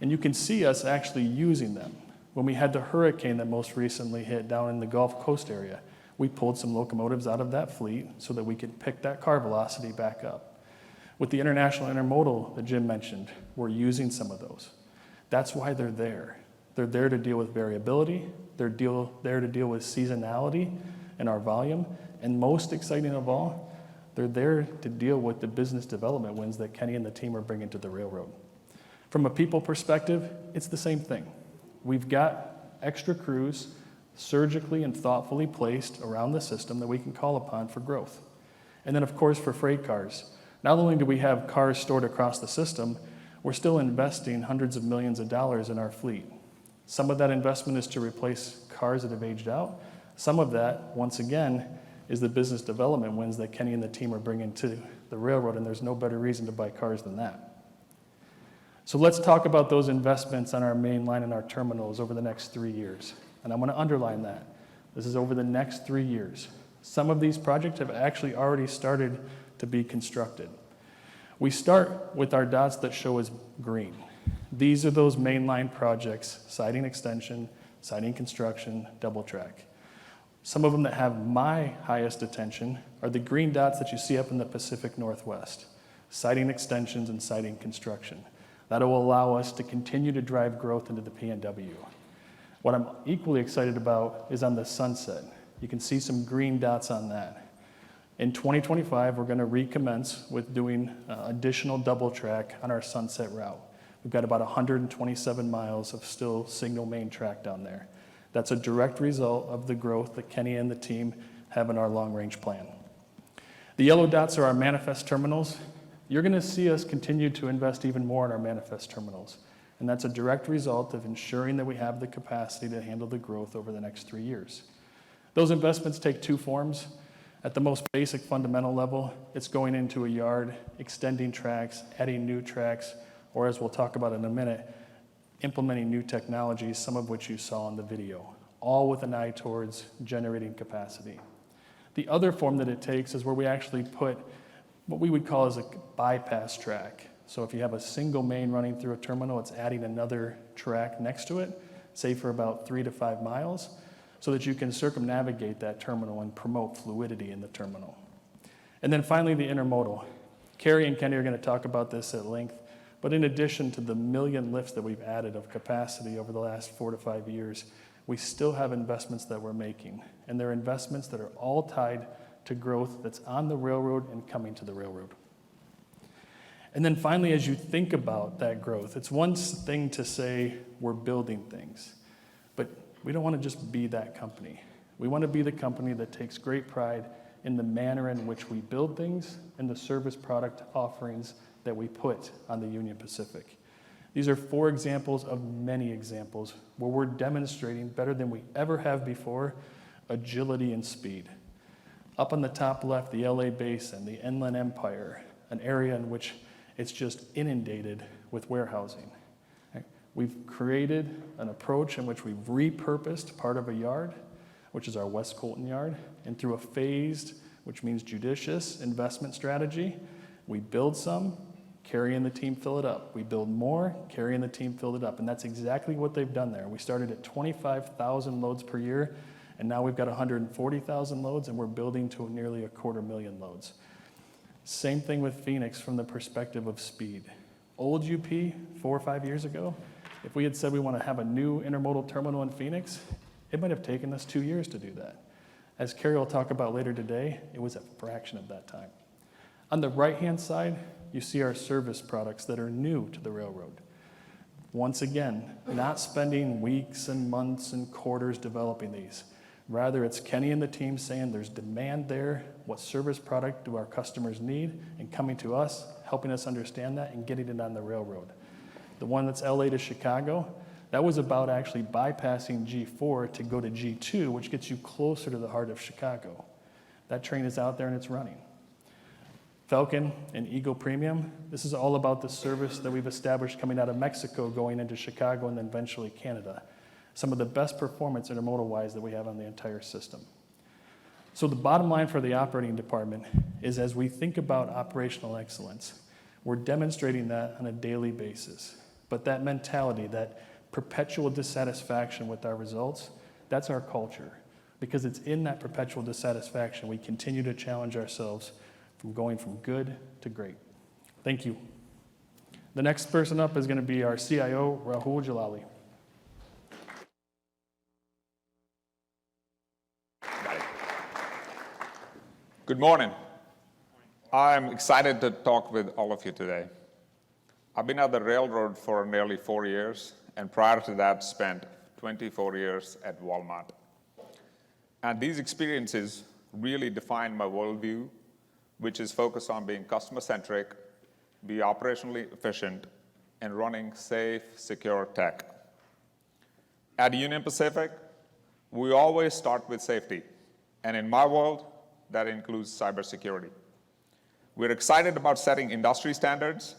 and you can see us actually using them. When we had the hurricane that most recently hit down in the Gulf Coast area, we pulled some locomotives out of that fleet so that we could pick that car velocity back up. With the international intermodal that Jim mentioned, we're using some of those. That's why they're there. They're there to deal with variability, they're there to deal with seasonality and our volume, and most exciting of all, they're there to deal with the business development wins that Kenny and the team are bringing to the railroad. From a people perspective, it's the same thing. We've got extra crews surgically and thoughtfully placed around the system that we can call upon for growth. And then, of course, for freight cars. Not only do we have cars stored across the system, we're still investing hundreds of millions of dollars in our fleet. Some of that investment is to replace cars that have aged out. Some of that, once again, is the business development wins that Kenny and the team are bringing to the railroad, and there's no better reason to buy cars than that. So let's talk about those investments on our main line and our terminals over the next 3 years. And I'm going to underline that. This is over the next 3 years. Some of these projects have actually already started to be constructed. We start with our dots that show as green. These are those mainline projects, siding extension, siding construction, double track. Some of them that have my highest attention are the green dots that you see up in the Pacific Northwest, siding extensions and siding construction. That will allow us to continue to drive growth into the PNW. What I'm equally excited about is on the Sunset. You can see some green dots on that. In 2025, we're going to recommence with doing additional double track on our Sunset route. We've got about 127 miles of still single main track down there. That's a direct result of the growth that Kenny and the team have in our long-range plan. The yellow dots are our manifest terminals. You're going to see us continue to invest even more in our manifest terminals, and that's a direct result of ensuring that we have the capacity to handle the growth over the next 3 years. Those investments take two forms. At the most basic fundamental level, it's going into a yard, extending tracks, adding new tracks, or as we'll talk about in a minute, implementing new technologies, some of which you saw in the video, all with an eye towards generating capacity. The other form that it takes is where we actually put what we would call as a bypass track. So if you have a single main running through a terminal, it's adding another track next to it, say for about 3 to 5 miles, so that you can circumnavigate that terminal and promote fluidity in the terminal. And then finally, the intermodal. Carrie and Kenny are going to talk about this at length, but in addition to the 1 million lifts that we've added of capacity over the last 4 to 5 years, we still have investments that we're making, and they're investments that are all tied to growth that's on the railroad and coming to the railroad. And then finally, as you think about that growth, it's one thing to say we're building things, but we don't want to just be that company. We want to be the company that takes great pride in the manner in which we build things and the service product offerings that we put on the Union Pacific. These are 4 examples of many examples where we're demonstrating better than we ever have before agility and speed. Up on the top left, the LA Basin, the Inland Empire, an area in which it's just inundated with warehousing. We've created an approach in which we've repurposed part of a yard, which is our West Colton yard, and through a phased, which means judicious investment strategy, we build some, Carrie and the team fill it up. We build more, Carrie and the team fill it up, and that's exactly what they've done there. We started at 25,000 loads per year, and now we've got 140,000 loads, and we're building to nearly 250,000 loads. Same thing with Phoenix from the perspective of speed. Old UP, 4 or 5 years ago, if we had said we want to have a new intermodal terminal in Phoenix, it might have taken us 2 years to do that. As Carrie will talk about later today, it was a fraction of that time. On the right-hand side, you see our service products that are new to the railroad. Once again, not spending weeks and months and quarters developing these. Rather, it's Kenny and the team saying there's demand there, what service product do our customers need, and coming to us, helping us understand that and getting it on the railroad. The one that's LA to Chicago, that was about actually bypassing G4 to go to G2, which gets you closer to the heart of Chicago. That train is out there and it's running. Falcon and Eagle Premium, this is all about the service that we've established coming out of Mexico, going into Chicago and then eventually Canada. Some of the best performance intermodal-wise that we have on the entire system. So the bottom line for the operating department is as we think about operational excellence, we're demonstrating that on a daily basis. But that mentality, that perpetual dissatisfaction with our results, that's our culture. Because it's in that perpetual dissatisfaction we continue to challenge ourselves from going from good to great. Thank you. The next person up is going to be our CIO, Rahul Jalali. Good morning. I'm excited to talk with all of you today. I've been at the railroad for nearly 4 years, and prior to that, spent 24 years at Walmart. And these experiences really define my worldview, which is focused on being customer-centric, be operationally efficient, and running safe, secure tech. At Union Pacific, we always start with safety, and in my world, that includes cybersecurity. We're excited about setting industry standards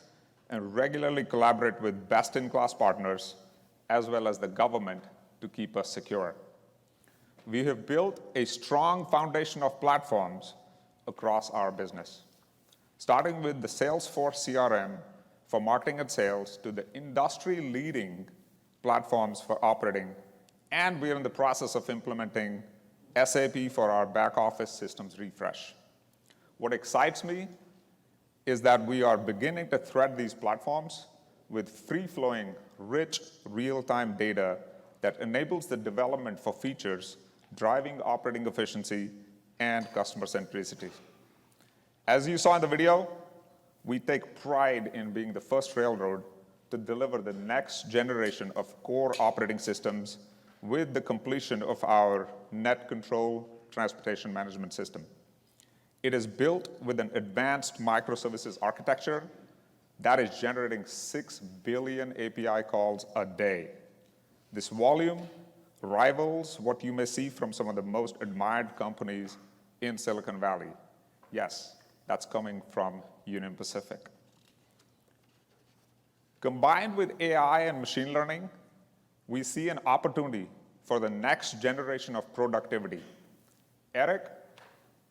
and regularly collaborate with best-in-class partners, as well as the government, to keep us secure. We have built a strong foundation of platforms across our business, starting with the Salesforce CRM for marketing and sales to the industry-leading platforms for operating and we are in the process of implementing SAP for our back office systems refresh. What excites me is that we are beginning to thread these platforms with free-flowing, rich, real-time data that enables the development for features driving operating efficiency and customer centricity. As you saw in the video, we take pride in being the first railroad to deliver the next generation of core operating systems with the completion of our net control transportation management system. It is built with an advanced microservices architecture that is generating 6 billion API calls a day. This volume rivals what you may see from some of the most admired companies in Silicon Valley. Yes, that's coming from Union Pacific. Combined with AI and machine learning, we see an opportunity for the next generation of productivity. Eric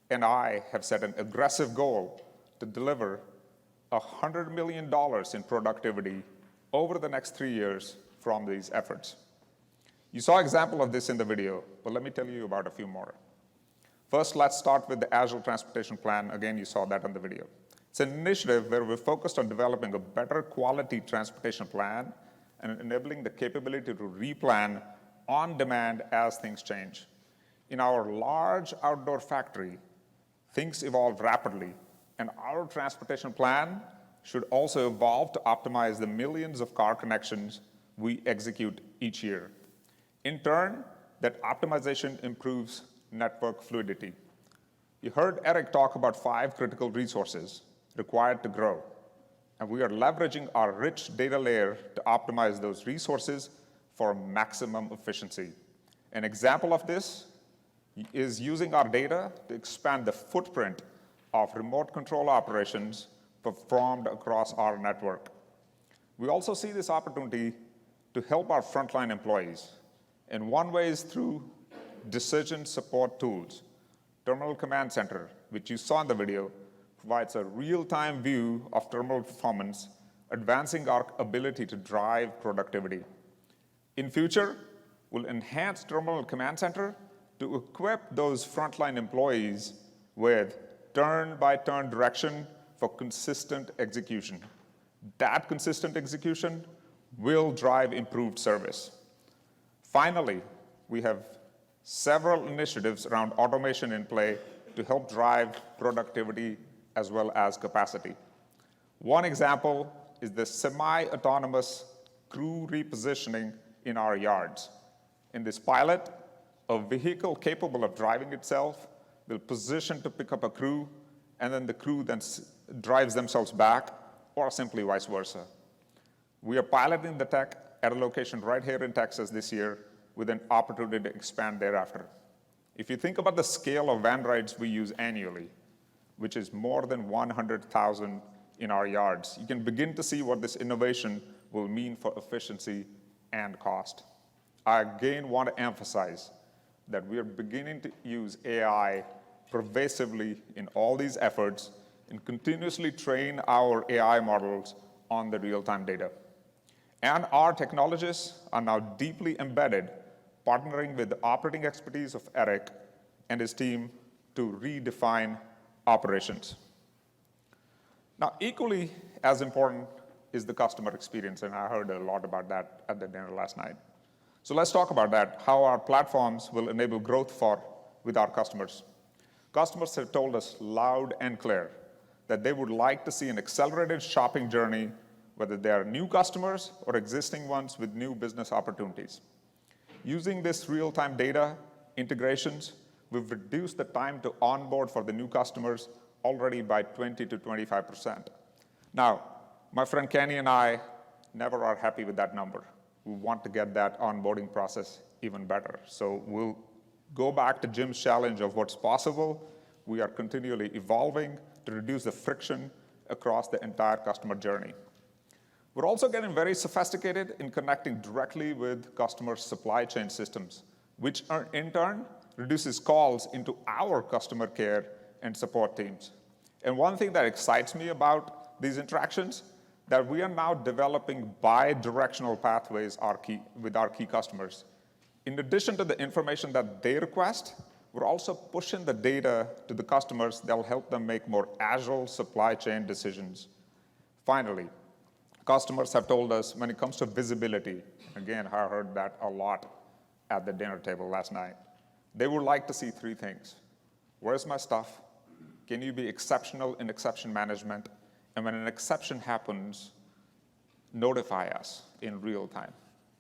and I have set an aggressive goal to deliver $100 million in productivity over the next 3 years from these efforts. You saw an example of this in the video, but let me tell you about a few more. First, let's start with the Agile Transportation Plan. Again, you saw that on the video. It's an initiative where we're focused on developing a better quality transportation plan and enabling the capability to replan on demand as things change. In our large outdoor factory, things evolve rapidly, and our transportation plan should also evolve to optimize the millions of car connections we execute each year. In turn, that optimization improves network fluidity. You heard Eric talk about 5 critical resources required to grow, and we are leveraging our rich data layer to optimize those resources for maximum efficiency. An example of this is using our data to expand the footprint of remote control operations performed across our network. We also see this opportunity to help our frontline employees. And one way is through decision support tools. Terminal Command Center, which you saw in the video, provides a real-time view of terminal performance, advancing our ability to drive productivity. In future, we'll enhance Terminal Command Center to equip those frontline employees with turn-by-turn direction for consistent execution. That consistent execution will drive improved service. Finally, we have several initiatives around automation in play to help drive productivity as well as capacity. One example is the semi-autonomous crew repositioning in our yards. In this pilot, a vehicle capable of driving itself will position to pick up a crew, and then the crew then drives themselves back, or simply vice versa. We are piloting the tech at a location right here in Texas this year with an opportunity to expand thereafter. If you think about the scale of van rides we use annually, which is more than 100,000 in our yards, you can begin to see what this innovation will mean for efficiency and cost. I again want to emphasize that we are beginning to use AI pervasively in all these efforts and continuously train our AI models on the real-time data. And our technologists are now deeply embedded, partnering with the operating expertise of Eric and his team to redefine operations. Now, equally as important is the customer experience, and I heard a lot about that at the dinner last night. So let's talk about that, how our platforms will enable growth with our customers. Customers have told us loud and clear that they would like to see an accelerated shopping journey, whether they are new customers or existing ones with new business opportunities. Using this real-time data integrations, we've reduced the time to onboard for the new customers already by 20 to 25%. Now, my friend Kenny and I never are happy with that number. We want to get that onboarding process even better. So we'll go back to Jim's challenge of what's possible. We are continually evolving to reduce the friction across the entire customer journey. We're also getting very sophisticated in connecting directly with customer supply chain systems, which in turn reduces calls into our customer care and support teams. And one thing that excites me about these interactions, that we are now developing bi-directional pathways with our key customers. In addition to the information that they request, we're also pushing the data to the customers that'll help them make more agile supply chain decisions. Finally, customers have told us when it comes to visibility, again, I heard that a lot at the dinner table last night, they would like to see three things. Where's my stuff? Can you be exceptional in exception management? And when an exception happens, notify us in real time.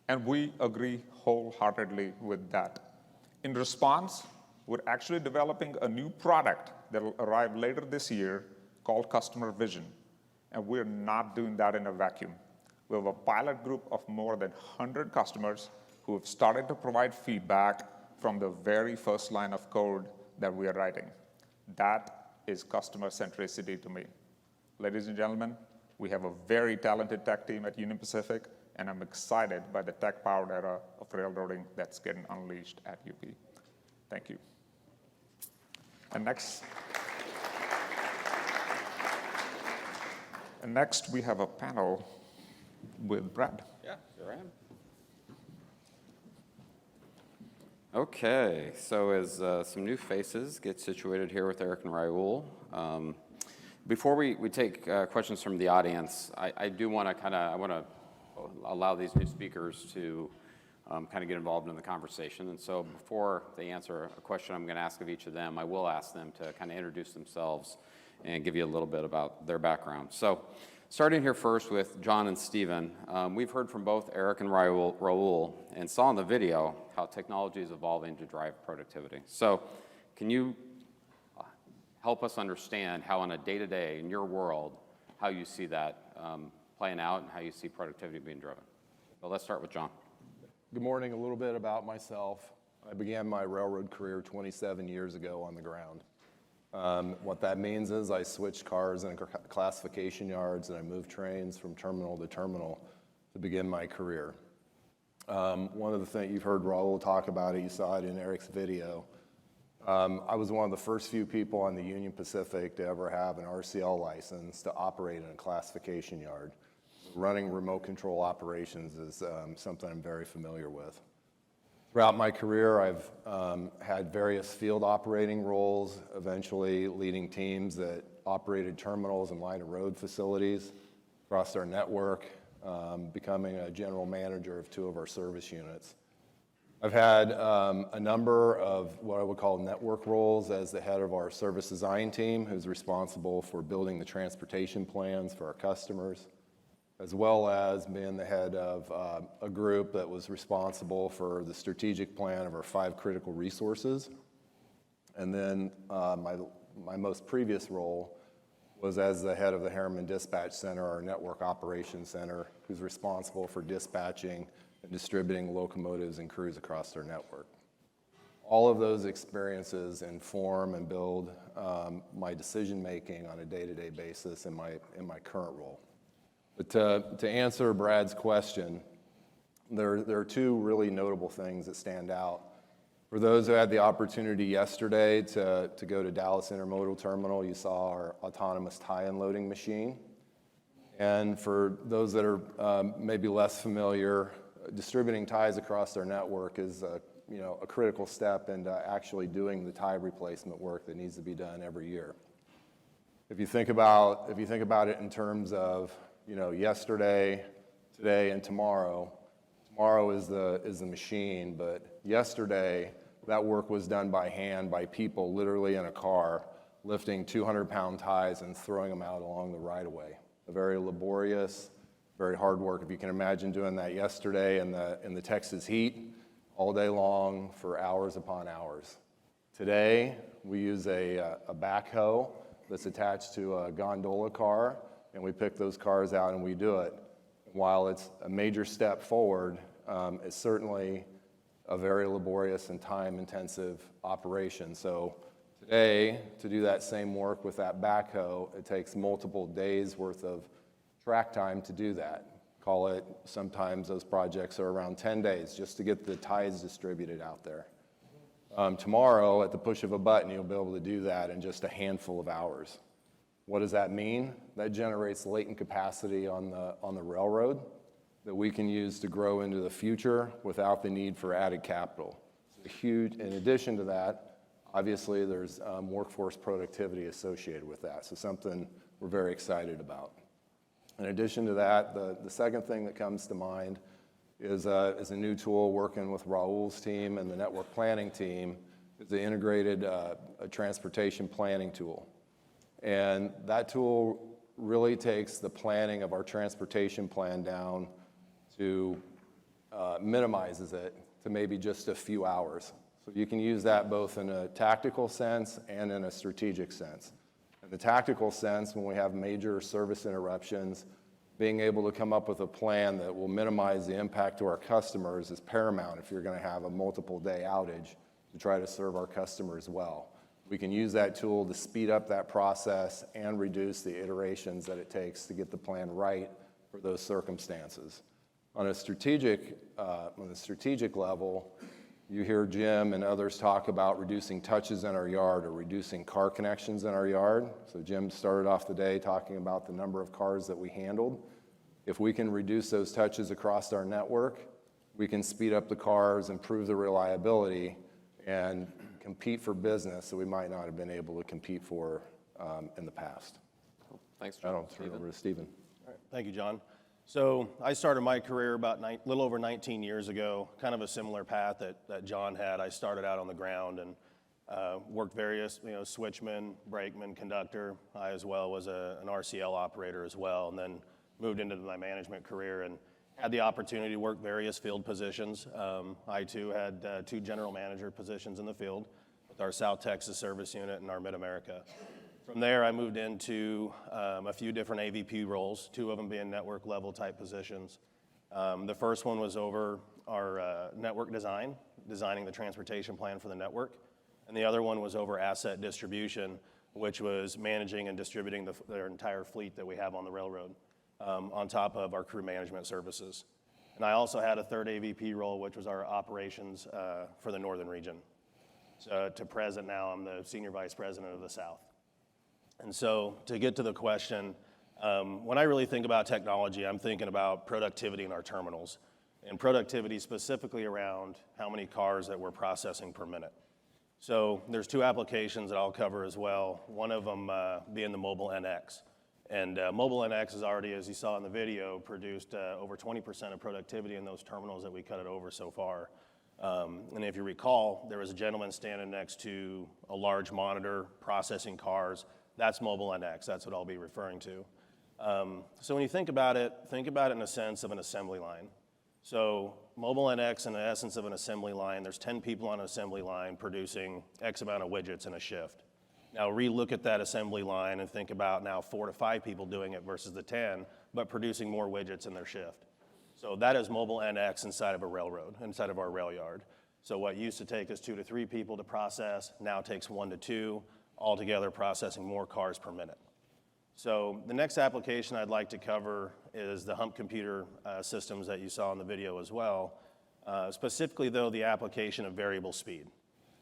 And we agree wholeheartedly with that. In response, we're actually developing a new product that will arrive later this year called Customer Vision. And we're not doing that in a vacuum. We have a pilot group of more than 100 customers who have started to provide feedback from the very first line of code that we are writing. That is customer centricity to me. Ladies and gentlemen, we have a very talented tech team at Union Pacific, and I'm excited by the tech-powered era of railroading that's getting unleashed at UP. Thank you. And next we have a panel with Brad. Yeah, sure am. Okay, so as some new faces get situated here with Eric and Raul, before we take questions from the audience, I do want to allow these new speakers to kind of get involved in the conversation. And so before they answer a question I'm going to ask of each of them, I will ask them to kind of introduce themselves and give you a little bit about their background. So starting here first with John and Stephen, we've heard from both Eric and Raul and saw in the video how technology is evolving to drive productivity. So can you help us understand how on a day-to-day in your world, how you see that playing out and how you see productivity being driven? Well, let's start with John. Good morning. A little bit about myself. I began my railroad career 27 years ago on the ground. What that means is I switched cars and classification yards, and I moved trains from terminal to terminal to begin my career. One of the things you've heard Raul talk about it, you saw it in Eric's video. I was one of the first few people on the Union Pacific to ever have an RCL license to operate in a classification yard. Running remote control operations is something I'm very familiar with. Throughout my career, I've had various field operating roles, eventually leading teams that operated terminals and line of road facilities across our network, becoming a general manager of 2 of our service units. I've had a number of what I would call network roles as the head of our service design team, who's responsible for building the transportation plans for our customers, as well as being the head of a group that was responsible for the strategic plan of our 5 critical resources. And then my most previous role was as the head of the Harriman Dispatch Center, our network operations center, who's responsible for dispatching and distributing locomotives and crews across our network. All of those experiences inform and build my decision-making on a day-to-day basis in my current role. But to answer Brad's question, there are 2 really notable things that stand out. For those who had the opportunity yesterday to go to Dallas Intermodal Terminal, you saw our autonomous tie unloading machine. And for those that are maybe less familiar, distributing ties across our network is a critical step into actually doing the tie replacement work that needs to be done every year. If you think about it in terms of yesterday, today, and tomorrow. Tomorrow is the machine, but yesterday that work was done by hand by people literally in a car, lifting 200-pound ties and throwing them out along the right-of-way. A very laborious, very hard work. If you can imagine doing that yesterday in the Texas heat, all day long for hours upon hours. Today, we use a backhoe that's attached to a gondola car, and we pick those cars out and we do it. While it's a major step forward, it's certainly a very laborious and time-intensive operation. So today, to do that same work with that backhoe, it takes multiple days worth of track time to do that. Call it, sometimes those projects are around 10 days just to get the ties distributed out there. Tomorrow, at the push of a button, you'll be able to do that in just a handful of hours. What does that mean? That generates latent capacity on the railroad. that we can use to grow into the future without the need for added capital. It's a huge, in addition to that, obviously there's workforce productivity associated with that, so something we're very excited about. In addition to that, the second thing that comes to mind is a new tool working with Raul's team and the network planning team. Is the integrated transportation planning tool. And that tool really takes the planning of our transportation plan down to, minimizes it to maybe just a few hours. So you can use that both in a tactical sense and in a strategic sense. In the tactical sense, when we have major service interruptions, being able to come up with a plan that will minimize the impact to our customers is paramount if you're going to have a multiple day outage to try to serve our customers well. We can use that tool to speed up that process and reduce the iterations that it takes to get the plan right for those circumstances. On a strategic level, you hear Jim and others talk about reducing touches in our yard or reducing car connections in our yard. So Jim started off the day talking about the number of cars that we handled. If we can reduce those touches across our network, we can speed up the cars, improve the reliability, and compete for business that we might not have been able to compete for in the past. Thanks, I John. don't turn it over to Stephen. All right, thank you, John. So I started my career about a little over 19 years ago, kind of a similar path that John had. I started out on the ground and worked various, switchman, brakeman, conductor. I as well was an RCL operator as well, and then moved into my management career and had the opportunity to work various field positions. I too had 2 general manager positions in the field with our South Texas service unit and our Mid-America. From there, I moved into a few different AVP roles, 2 of them being network level type positions. The first one was over our network designing the transportation plan for the network. And the other one was over asset distribution, which was managing and distributing their entire fleet that we have on the railroad, on top of our crew management services. And I also had a third AVP role, which was our operations for the northern region. So to present now, I'm the Senior Vice President of the South. And so to get to the question, when I really think about technology, I'm thinking about productivity in our terminals, and productivity specifically around how many cars that we're processing per minute. So there's 2 applications that I'll cover as well, one of them being the Mobile NX. And Mobile NX has already, as you saw in the video, produced over 20% of productivity in those terminals that we cut it over so far. And if you recall, there was a gentleman standing next to a large monitor processing cars. That's Mobile NX, that's what I'll be referring to. So when you think about it in a sense of an assembly line. So Mobile NX, in the essence of an assembly line, there's 10 people on an assembly line producing X amount of widgets in a shift. Now relook at that assembly line and think about now 4 to 5 people doing it versus the 10, but producing more widgets in their shift. So that is Mobile NX inside of a railroad, inside of our rail yard. So what used to take us 2 to 3 people to process now takes 1 to 2, altogether processing more cars per minute. So the next application I'd like to cover is the hump computer systems that you saw in the video as well, specifically though the application of variable speed.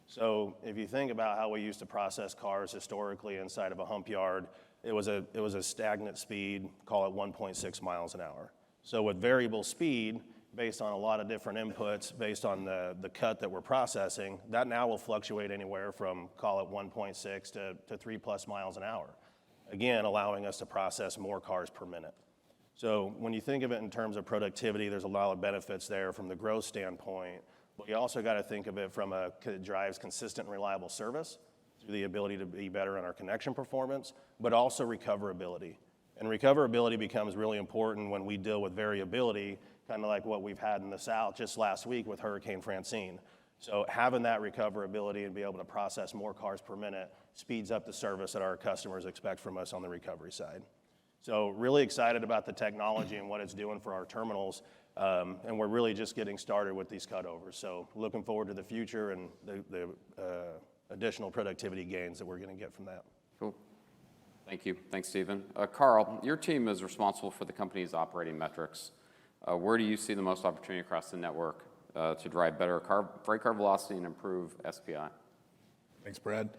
So if you think about how we used to process cars historically inside of a hump yard, it was a stagnant speed, call it 1.6 miles an hour. So with variable speed, based on a lot of different inputs, based on the cut that we're processing, that now will fluctuate anywhere from, call it 1.6 to 3+ miles an hour. Again, allowing us to process more cars per minute. So when you think of it in terms of productivity, there's a lot of benefits there from the growth standpoint, but you also got to think of it from it drives consistent and reliable service through the ability to be better in our connection performance, but also recoverability. And recoverability becomes really important when we deal with variability, kind of like what we've had in the South just last week with Hurricane Francine. So having that recoverability and be able to process more cars per minute speeds up the service that our customers expect from us on the recovery side. So really excited about the technology and what it's doing for our terminals, and we're really just getting started with these cutovers. So looking forward to the future and the additional productivity gains that we're going to get from that. Cool. Thank you. Thanks, Stephen. Carl, your team is responsible for the company's operating metrics. Where do you see the most opportunity across the network to drive better freight car velocity and improve SPI? Thanks, Brad.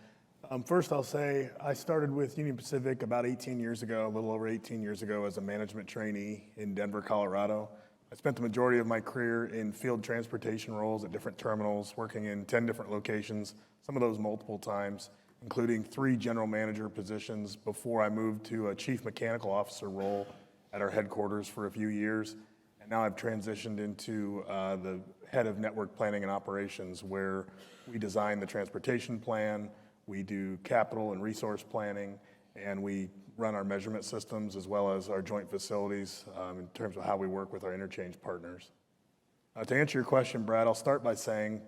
First, I'll say I started with Union Pacific about 18 years ago, a little over 18 years ago, as a management trainee in Denver, Colorado. I spent the majority of my career in field transportation roles at different terminals, working in 10 different locations, some of those multiple times, including 3 general manager positions before I moved to a chief mechanical officer role at our headquarters for a few years. And now I've transitioned into the head of network planning and operations, where we design the transportation plan, we do capital and resource planning, and we run our measurement systems as well as our joint facilities in terms of how we work with our interchange partners. To answer your question, Brad, I'll start by saying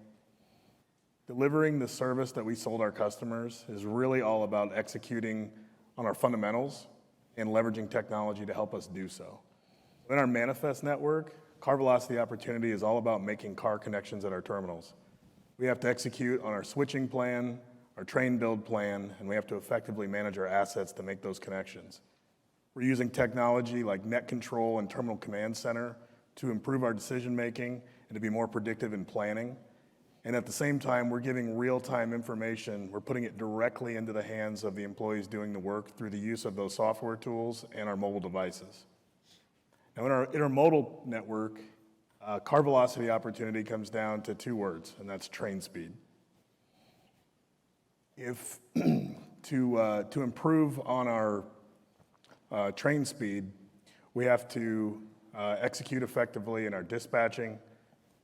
delivering the service that we sold our customers is really all about executing on our fundamentals and leveraging technology to help us do so. In our manifest network, car velocity opportunity is all about making car connections at our terminals. We have to execute on our switching plan, our train build plan, and we have to effectively manage our assets to make those connections. We're using technology like net control and terminal command center to improve our decision making and to be more predictive in planning. And at the same time, we're giving real-time information. We're putting it directly into the hands of the employees doing the work through the use of those software tools and our mobile devices. Now, in our intermodal network, car velocity opportunity comes down to 2 words, and that's train speed. If to improve on our train speed, we have to execute effectively in our dispatching.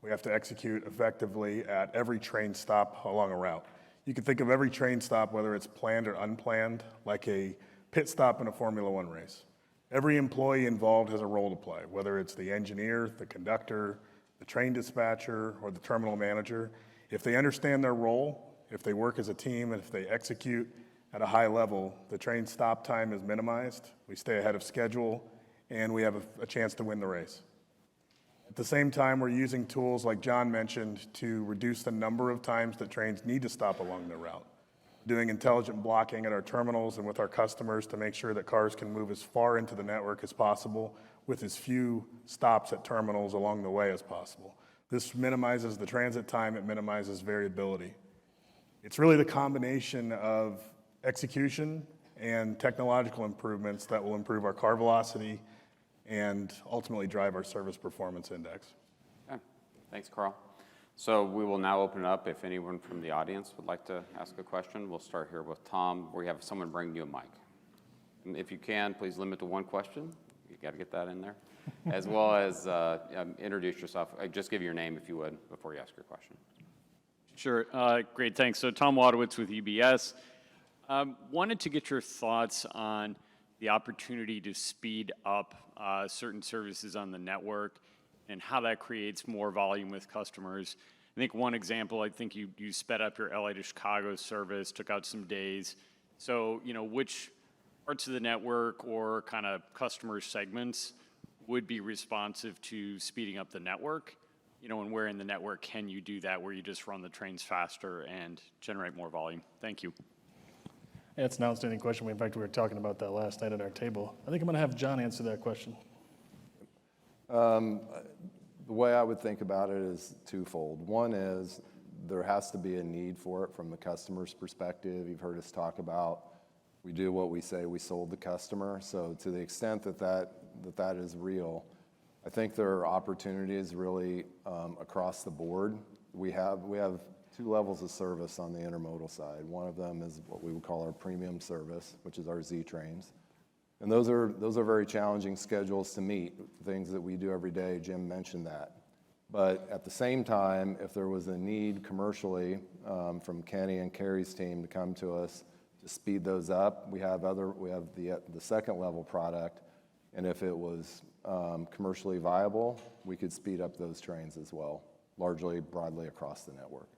We have to execute effectively at every train stop along a route. You can think of every train stop, whether it's planned or unplanned, like a pit stop in a Formula One race. Every employee involved has a role to play, whether it's the engineer, the conductor, the train dispatcher, or the terminal manager. If they understand their role, if they work as a team, and if they execute at a high level, the train stop time is minimized, we stay ahead of schedule, and we have a chance to win the race. At the same time, we're using tools like John mentioned to reduce the number of times that trains need to stop along their route. Doing intelligent blocking at our terminals and with our customers to make sure that cars can move as far into the network as possible with as few stops at terminals along the way as possible. This minimizes the transit time, it minimizes variability. It's really the combination of execution and technological improvements that will improve our car velocity and ultimately drive our service performance index. Okay. Thanks, Carl. So we will now open it up if anyone from the audience would like to ask a question. We'll start here with Tom, where you have someone bring you a mic. And if you can, please limit to 1 question. You got to get that in there. As well as introduce yourself. Just give your name, if you would, before you ask your question. Sure. Great, thanks. So Tom Wadowitz with UBS. Wanted to get your thoughts on the opportunity to speed up certain services on the network and how that creates more volume with customers. I think one example, I think you sped up your LA to Chicago service, took out some days. So, which parts of the network or kind of customer segments would be responsive to speeding up the network? And where in the network can you do that, where you just run the trains faster and generate more volume? Thank you. Yeah, it's an outstanding question. In fact, we were talking about that last night at our table. I think I'm going to have John answer that question. The way I would think about it is twofold. One is there has to be a need for it from the customer's perspective. You've heard us talk about we do what we say we sold the customer. So to the extent that is real, I think there are opportunities really across the board. We have 2 levels of service on the intermodal side. One of them is what we would call our premium service, which is our Z trains. And those are very challenging schedules to meet, things that we do every day. Jim mentioned that. But at the same time, if there was a need commercially from Kenny and Carrie's team to come to us to speed those up, we have the second level product, and if it was commercially viable, we could speed up those trains as well, largely broadly across the network.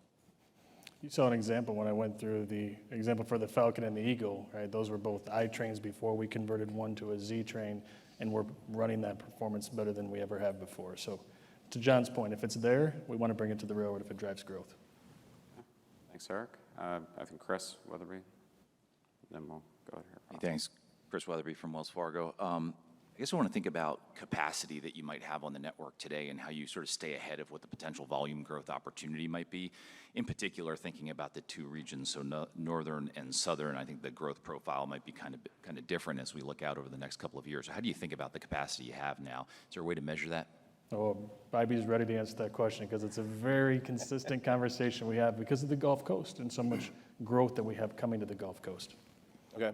You saw an example when I went through the example for the Falcon and the Eagle, right? Those were both I trains before. We converted one to a Z train, and we're running that performance better than we ever have before. So to John's point, if it's there, we want to bring it to the railroad if it drives growth. Thanks, Eric. I think Chris Weatherby. Then we'll go ahead here. Thanks. Chris Weatherby from Wells Fargo. I guess I want to think about capacity that you might have on the network today and how you sort of stay ahead of what the potential volume growth opportunity might be. In particular, thinking about the 2 regions, so northern and southern, I think the growth profile might be kind of different as we look out over the next couple of years. So how do you think about the capacity you have now? Is there a way to measure that? Oh, Bobby's ready to answer that question because it's a very consistent conversation we have because of the Gulf Coast and so much growth that we have coming to the Gulf Coast. Okay.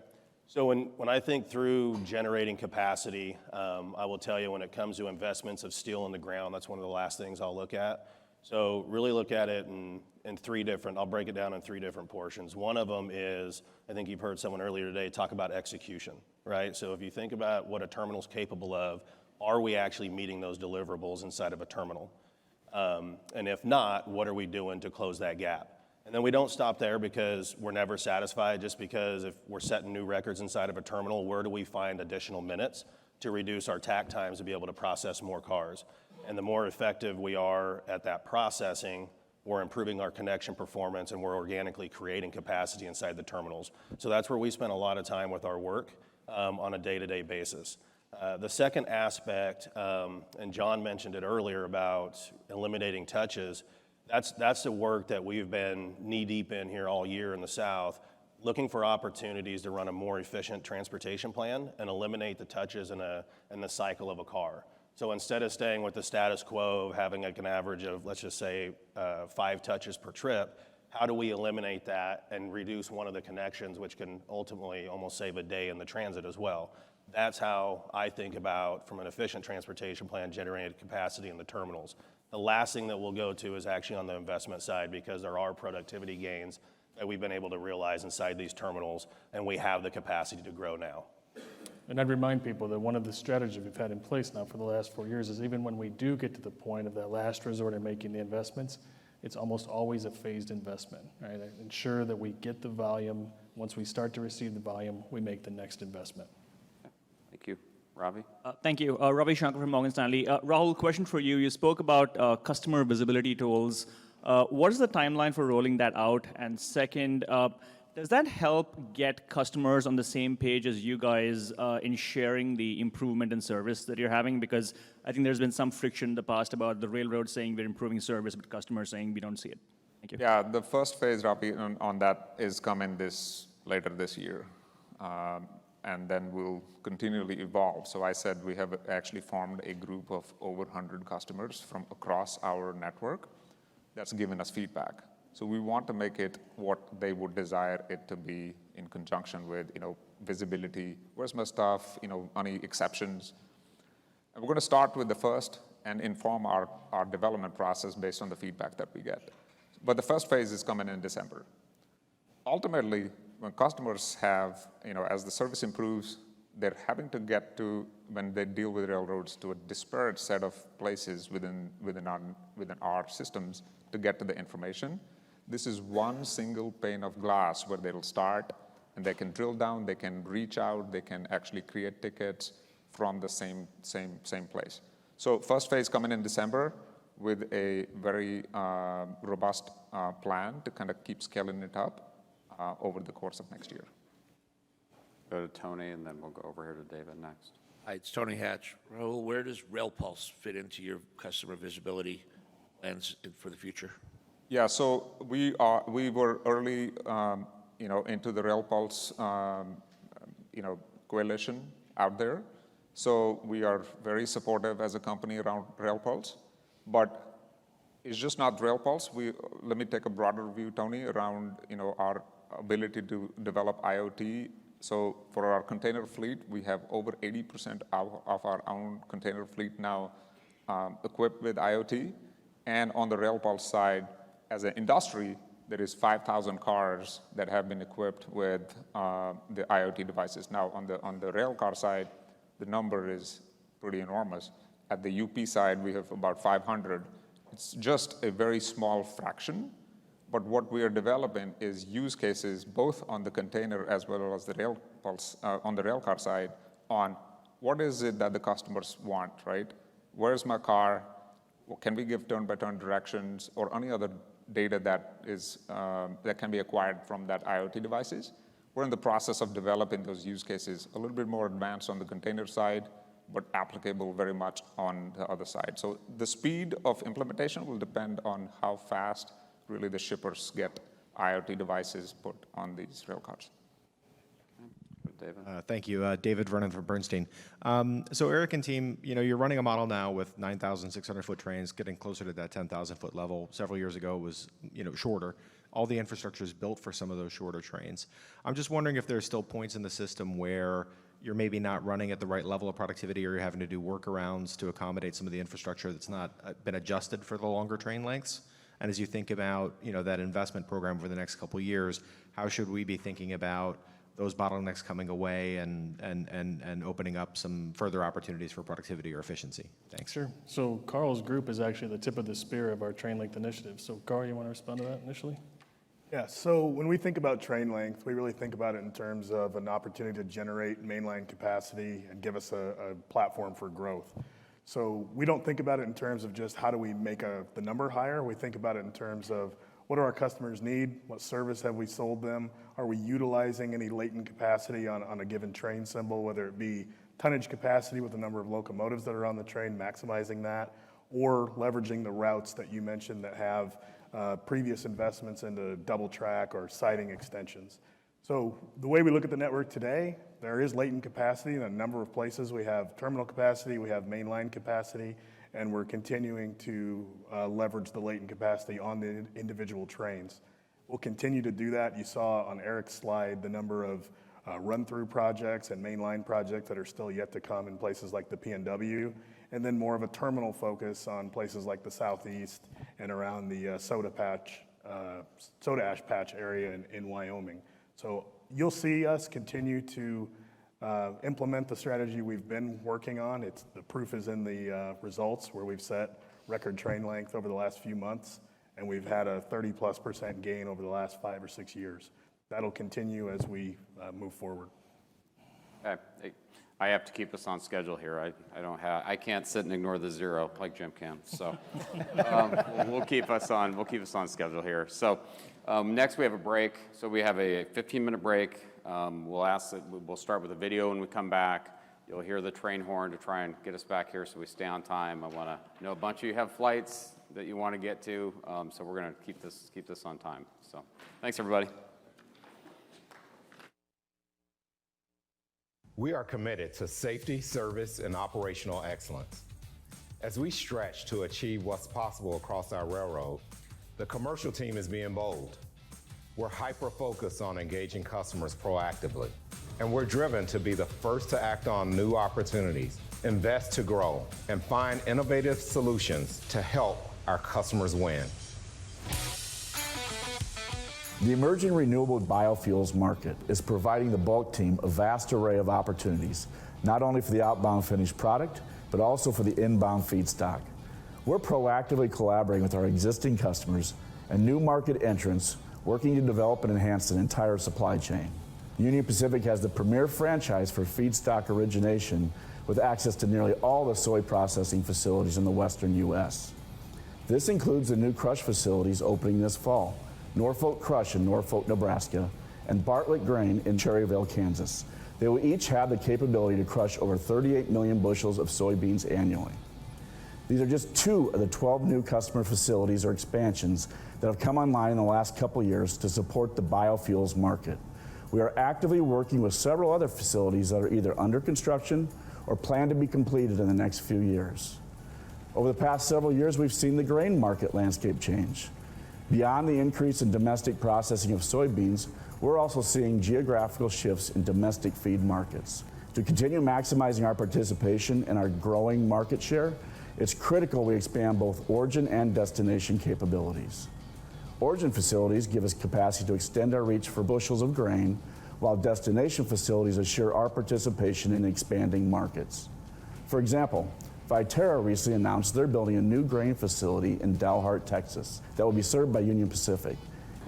So when I think through generating capacity, I will tell you when it comes to investments of steel in the ground, that's one of the last things I'll look at. So really look at it in I'll break it down in three different portions. One of them is, I think you've heard someone earlier today talk about execution, right? So if you think about what a terminal's capable of, are we actually meeting those deliverables inside of a terminal? And if not, what are we doing to close that gap? And then we don't stop there because we're never satisfied, just because if we're setting new records inside of a terminal, where do we find additional minutes to reduce our tack times to be able to process more cars? And the more effective we are at that processing, we're improving our connection performance and we're organically creating capacity inside the terminals. So that's where we spend a lot of time with our work on a day-to-day basis. The second aspect, and John mentioned it earlier about eliminating touches, that's the work that we've been knee-deep in here all year in the South, looking for opportunities to run a more efficient transportation plan and eliminate the touches in the cycle of a car. So instead of staying with the status quo of having like an average of, let's just say, 5 touches per trip, how do we eliminate that and reduce one of the connections, which can ultimately almost save a day in the transit as well? That's how I think about, from an efficient transportation plan, generating capacity in the terminals. The last thing that we'll go to is actually on the investment side, because there are productivity gains that we've been able to realize inside these terminals, and we have the capacity to grow now. And I'd remind people that one of the strategies we've had in place now for the last 4 years is even when we do get to the point of that last resort in making the investments, it's almost always a phased investment, right? Ensure that we get the volume. Once we start to receive the volume, we make the next investment. Thank you. Ravi? Thank you. Ravi Shankar from Morgan Stanley. Rahul, question for you. You spoke about customer visibility tools. What is the timeline for rolling that out? And second, does that help get customers on the same page as you guys in sharing the improvement in service that you're having? Because I think there's been some friction in the past about the railroad saying we're improving service, but customers saying we don't see it. Thank you. Yeah, the first phase, Ravi, on that is coming later this year. And then we'll continually evolve. So I said we have actually formed a group of over 100 customers from across our network that's given us feedback. So we want to make it what they would desire it to be in conjunction with, visibility, where's my stuff, any exceptions. And we're going to start with the first and inform our development process based on the feedback that we get. But the first phase is coming in December. Ultimately, when customers have, as the service improves, they're having to get to, when they deal with railroads, to a disparate set of places within our systems to get to the information. This is one single pane of glass where they'll start, and they can drill down, they can reach out, they can actually create tickets from the same place. So first phase coming in December with a very robust plan to kind of keep scaling it up over the course of next year. Go to Tony, and then we'll go over here to David next. Hi, it's Tony Hatch. Rahul, where does RailPulse fit into your customer visibility plans for the future? Yeah, so we were early, into the RailPulse, coalition out there. So we are very supportive as a company around RailPulse, but it's just not RailPulse. Let me take a broader view, Tony, around, our ability to develop IoT. So for our container fleet, we have over 80% of our own container fleet now equipped with IoT. And on the RailPulse side, as an industry, there is 5,000 cars that have been equipped with the IoT devices. Now, on the rail car side, the number is pretty enormous. At the UP side, we have about 500. It's just a very small fraction. But what we are developing is use cases both on the container as well as the RailPulse, on the rail car side, on what is it that the customers want, right? Where's my car? Can we give turn-by-turn directions or any other data that can be acquired from that IoT devices? We're in the process of developing those use cases, a little bit more advanced on the container side, but applicable very much on the other side. So the speed of implementation will depend on how fast really the shippers get IoT devices put on these rail cars. Okay. David. Thank you. David Vernon from Bernstein. So Eric and team, you're running a model now with 9,600-foot trains, getting closer to that 10,000-foot level. Several years ago it was, shorter. All the infrastructure is built for some of those shorter trains. I'm just wondering if there's still points in the system where you're maybe not running at the right level of productivity, or you're having to do workarounds to accommodate some of the infrastructure that's not been adjusted for the longer train lengths. And as you think about, that investment program over the next couple of years, how should we be thinking about those bottlenecks coming away and opening up some further opportunities for productivity or efficiency? Thanks. Sure. So Carl's group is actually the tip of the spear of our train length initiative. So Carl, you want to respond to that initially? Yeah, so when we think about train length, we really think about it in terms of an opportunity to generate mainline capacity and give us a platform for growth. So we don't think about it in terms of just how do we make the number higher. We think about it in terms of what do our customers need? What service have we sold them? Are we utilizing any latent capacity on a given train symbol, whether it be tonnage capacity with the number of locomotives that are on the train, maximizing that, or leveraging the routes that you mentioned that have previous investments into double track or siding extensions. So the way we look at the network today, there is latent capacity in a number of places. We have terminal capacity, we have mainline capacity, and we're continuing to leverage the latent capacity on the individual trains. We'll continue to do that. You saw on Eric's slide the number of run-through projects and mainline projects that are still yet to come in places like the PNW, and then more of a terminal focus on places like the Southeast and around the soda ash patch area in Wyoming. So you'll see us continue to implement the strategy we've been working on. The proof is in the results, where we've set record train length over the last few months, and we've had a 30+% gain over the last 5 or 6 years. That'll continue as we move forward. Okay. I have to keep us on schedule here. I can't sit and ignore the zero like Jim can. So we'll keep us on schedule here. So next we have a break. So we have a 15-minute break. We'll start with a video when we come back. You'll hear the train horn to try and get us back here so we stay on time. I want to know a bunch of you have flights that you want to get to, so we're going to keep this on time. So thanks, everybody. We are committed to safety, service, and operational excellence. As we stretch to achieve what's possible across our railroad, the commercial team is being bold. We're hyper-focused on engaging customers proactively, and we're driven to be the first to act on new opportunities, invest to grow, and find innovative solutions to help our customers win. The emerging renewable biofuels market is providing the bulk team a vast array of opportunities, not only for the outbound finished product, but also for the inbound feedstock. We're proactively collaborating with our existing customers and new market entrants, working to develop and enhance an entire supply chain. Union Pacific has the premier franchise for feedstock origination, with access to nearly all the soy processing facilities in the western U.S. This includes the new crush facilities opening this fall: Norfolk Crush in Norfolk, Nebraska, and Bartlett Grain in Cherryville, Kansas. They will each have the capability to crush over 38 million bushels of soybeans annually. These are just 2 of the 12 new customer facilities or expansions that have come online in the last couple years to support the biofuels market. We are actively working with several other facilities that are either under construction or plan to be completed in the next few years. Over the past several years, we've seen the grain market landscape change. Beyond the increase in domestic processing of soybeans, we're also seeing geographical shifts in domestic feed markets. To continue maximizing our participation in our growing market share, it's critical we expand both origin and destination capabilities. Origin facilities give us capacity to extend our reach for bushels of grain, while destination facilities assure our participation in expanding markets. For example, Viterra recently announced they're building a new grain facility in Dalhart, Texas, that will be served by Union Pacific.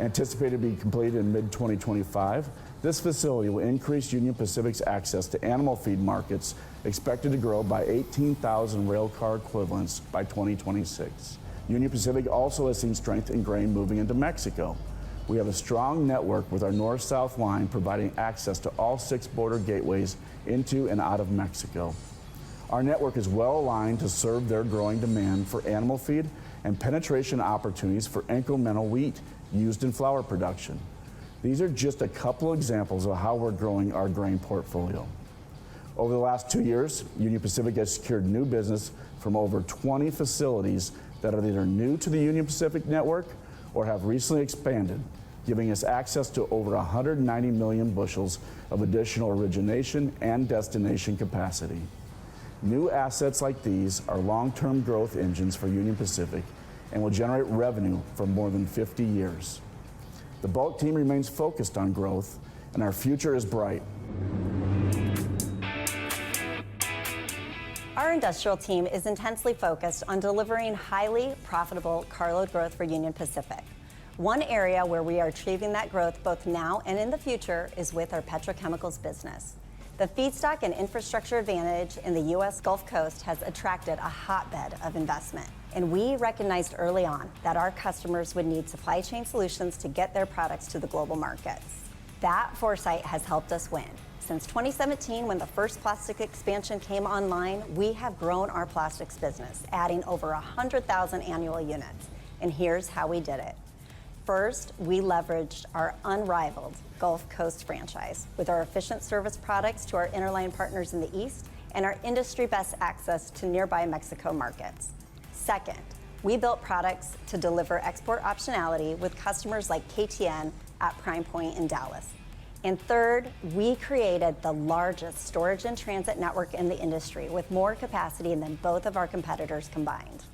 Anticipated to be completed in mid-2025, this facility will increase Union Pacific's access to animal feed markets, expected to grow by 18,000 rail car equivalents by 2026. Union Pacific also has seen strength in grain moving into Mexico. We have a strong network with our north-south line providing access to all 6 border gateways into and out of Mexico. Our network is well aligned to serve their growing demand for animal feed and penetration opportunities for incremental wheat used in flour production. These are just a couple examples of how we're growing our grain portfolio. Over the last 2 years, Union Pacific has secured new business from over 20 facilities that are either new to the Union Pacific network or have recently expanded, giving us access to over 190 million bushels of additional origination and destination capacity. New assets like these are long-term growth engines for Union Pacific and will generate revenue for more than 50 years. The bulk team remains focused on growth, and our future is bright. Our industrial team is intensely focused on delivering highly profitable carload growth for Union Pacific. One area where we are achieving that growth both now and in the future is with our petrochemicals business. The feedstock and infrastructure advantage in the U.S. Gulf Coast has attracted a hotbed of investment, and we recognized early on that our customers would need supply chain solutions to get their products to the global markets. That foresight has helped us win. Since 2017, when the first plastic expansion came online, we have grown our plastics business, adding over 100,000 annual units. And here's how we did it. First, we leveraged our unrivaled Gulf Coast franchise with our efficient service products to our interline partners in the East and our industry-best access to nearby Mexico markets. Second, we built products to deliver export optionality with customers like KTN at Prime Point in Dallas. And third, we created the largest storage and transit network in the industry with more capacity than both of our competitors combined.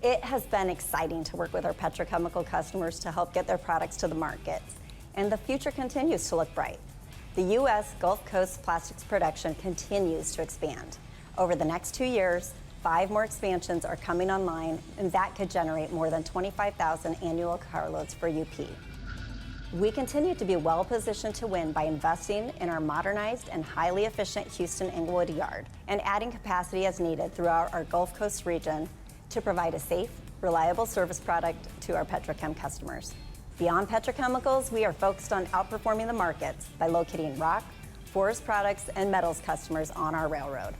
It has been exciting to work with our petrochemical customers to help get their products to the markets, and the future continues to look bright. The U.S. Gulf Coast plastics production continues to expand. Over the next 2 years, 5 more expansions are coming online, and that could generate more than 25,000 annual carloads for UP. We continue to be well positioned to win by investing in our modernized and highly efficient Houston Englewood yard and adding capacity as needed throughout our Gulf Coast region to provide a safe, reliable service product to our petrochem customers. Beyond petrochemicals, we are focused on outperforming the markets by locating rock, forest products, and metals customers on our railroad.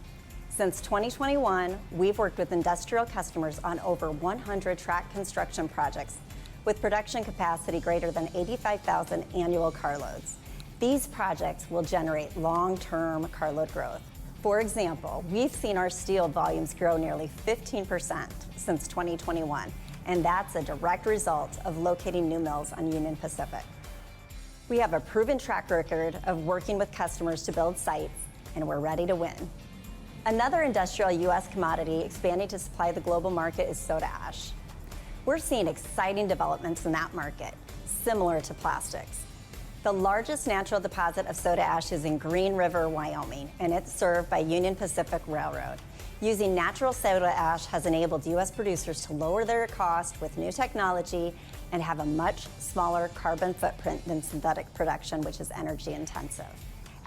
Since 2021, we've worked with industrial customers on over 100 track construction projects with production capacity greater than 85,000 annual carloads. These projects will generate long-term carload growth. For example, we've seen our steel volumes grow nearly 15% since 2021, and that's a direct result of locating new mills on Union Pacific. We have a proven track record of working with customers to build sites, and we're ready to win. Another industrial U.S. commodity expanding to supply the global market is soda ash. We're seeing exciting developments in that market, similar to plastics. The largest natural deposit of soda ash is in Green River, Wyoming, and it's served by Union Pacific Railroad. Using natural soda ash has enabled U.S. producers to lower their cost with new technology and have a much smaller carbon footprint than synthetic production, which is energy intensive.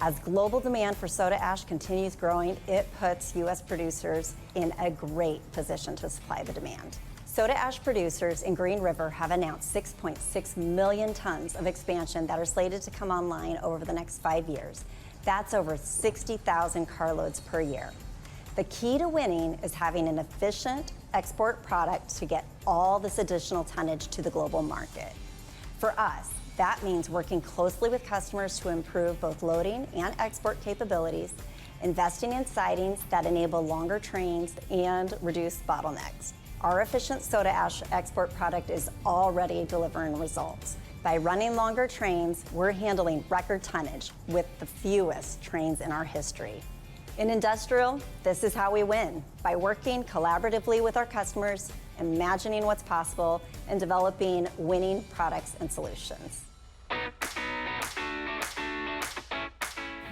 As global demand for soda ash continues growing, it puts U.S. producers in a great position to supply the demand. Soda ash producers in Green River have announced 6.6 million tons of expansion that are slated to come online over the next 5 years. That's over 60,000 carloads per year. The key to winning is having an efficient export product to get all this additional tonnage to the global market. For us, that means working closely with customers to improve both loading and export capabilities, investing in sidings that enable longer trains and reduce bottlenecks. Our efficient soda ash export product is already delivering results. By running longer trains, we're handling record tonnage with the fewest trains in our history. In industrial, this is how we win, by working collaboratively with our customers, imagining what's possible, and developing winning products and solutions.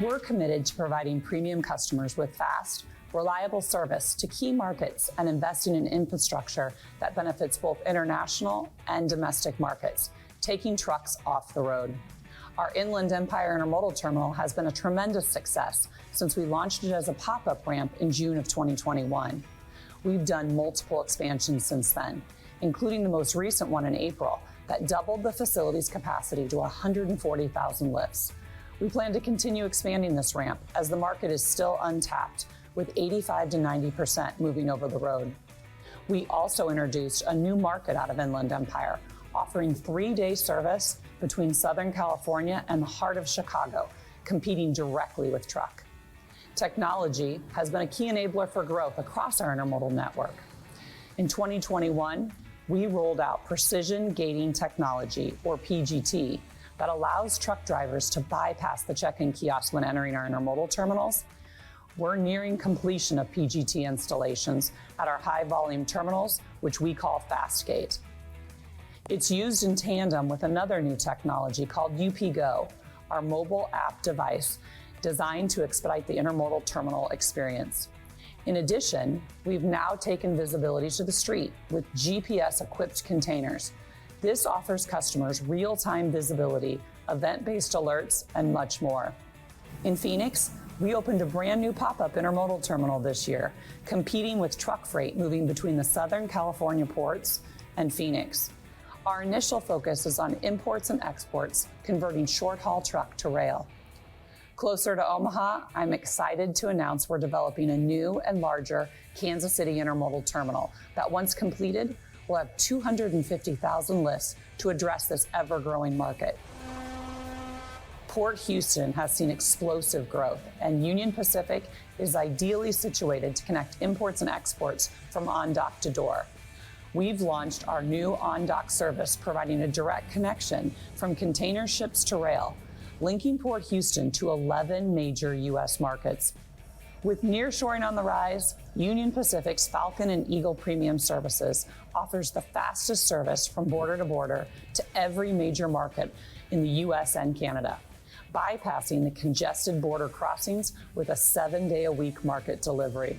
We're committed to providing premium customers with fast, reliable service to key markets and investing in infrastructure that benefits both international and domestic markets, taking trucks off the road. Our Inland Empire Intermodal Terminal has been a tremendous success since we launched it as a pop-up ramp in June of 2021. We've done multiple expansions since then, including the most recent one in April that doubled the facility's capacity to 140,000 lifts. We plan to continue expanding this ramp as the market is still untapped, with 85 to 90% moving over the road. We also introduced a new market out of Inland Empire, offering 3-day service between Southern California and the heart of Chicago, competing directly with truck. Technology has been a key enabler for growth across our intermodal network. In 2021, we rolled out precision gating technology, or PGT, that allows truck drivers to bypass the check-in kiosk when entering our intermodal terminals. We're nearing completion of PGT installations at our high-volume terminals, which we call FastGate. It's used in tandem with another new technology called UP Go, our mobile app device designed to expedite the intermodal terminal experience. In addition, we've now taken visibility to the street with GPS-equipped containers. This offers customers real-time visibility, event-based alerts, and much more. In Phoenix, we opened a brand new pop-up intermodal terminal this year, competing with truck freight moving between the Southern California ports and Phoenix. Our initial focus is on imports and exports, converting short-haul truck to rail. Closer to Omaha, I'm excited to announce we're developing a new and larger Kansas City intermodal terminal that, once completed, will have 250,000 lifts to address this ever-growing market. Port Houston has seen explosive growth, and Union Pacific is ideally situated to connect imports and exports from on-dock to door. We've launched our new on-dock service, providing a direct connection from container ships to rail, linking Port Houston to 11 major U.S. markets. With nearshoring on the rise, Union Pacific's Falcon and Eagle Premium Services offers the fastest service from border to border to every major market in the U.S. and Canada, bypassing the congested border crossings with a 7-day-a-week market delivery.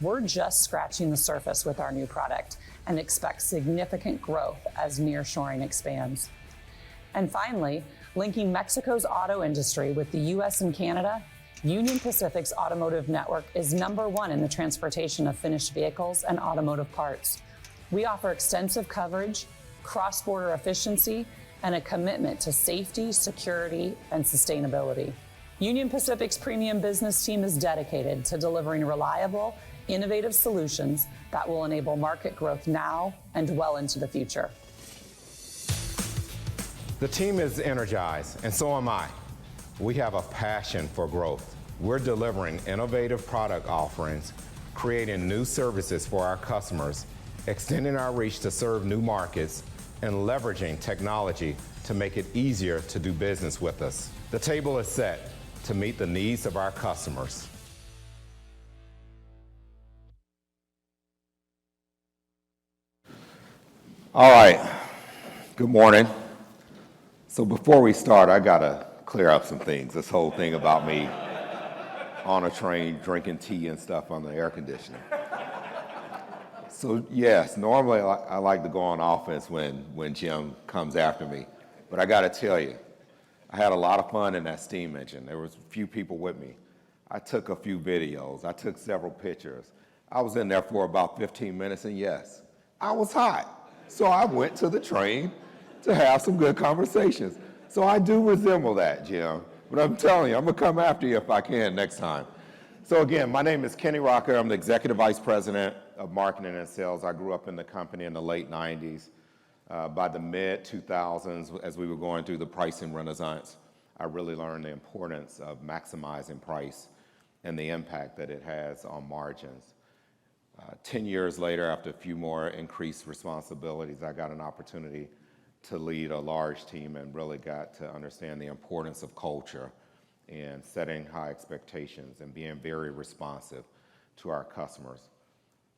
We're just scratching the surface with our new product and expect significant growth as nearshoring expands. And finally, linking Mexico's auto industry with the U.S. and Canada, Union Pacific's automotive network is #1 in the transportation of finished vehicles and automotive parts. We offer extensive coverage, cross-border efficiency, and a commitment to safety, security, and sustainability. Union Pacific's premium business team is dedicated to delivering reliable, innovative solutions that will enable market growth now and well into the future. The team is energized, and so am I. We have a passion for growth. We're delivering innovative product offerings, creating new services for our customers, extending our reach to serve new markets, and leveraging technology to make it easier to do business with us. The table is set to meet the needs of our customers. All right, good morning. So before we start, I gotta clear up some things. This whole thing about me on a train drinking tea and stuff on the air conditioner. So yes, normally I like to go on offense when Jim comes after me, but I gotta tell you, I had a lot of fun in that steam engine. There was a few people with me. I took a few videos. I took several pictures. I was in there for about 15 minutes, and yes, I was hot. So I went to the train to have some good conversations. So I do resemble that, Jim. But I'm telling you, I'm gonna come after you if I can next time. So again, my name is Kenny Rocker. I'm the Executive Vice President of Marketing and Sales. I grew up in the company in the late 90s. By the mid-2000s, as we were going through the pricing renaissance, I really learned the importance of maximizing price and the impact that it has on margins. 10 years later, after a few more increased responsibilities, I got an opportunity to lead a large team and really got to understand the importance of culture and setting high expectations and being very responsive to our customers.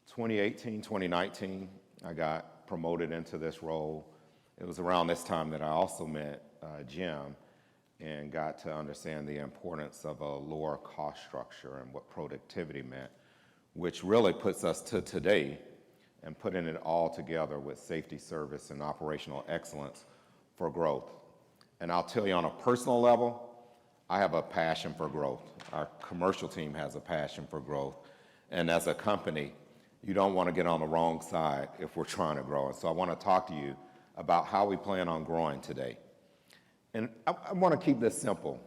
2018, 2019, I got promoted into this role. It was around this time that I also met Jim and got to understand the importance of a lower cost structure and what productivity meant, which really puts us to today and putting it all together with safety, service, and operational excellence for growth. And I'll tell you, on a personal level, I have a passion for growth. Our commercial team has a passion for growth. And as a company, you don't want to get on the wrong side if we're trying to grow. And so I want to talk to you about how we plan on growing today. And I want to keep this simple.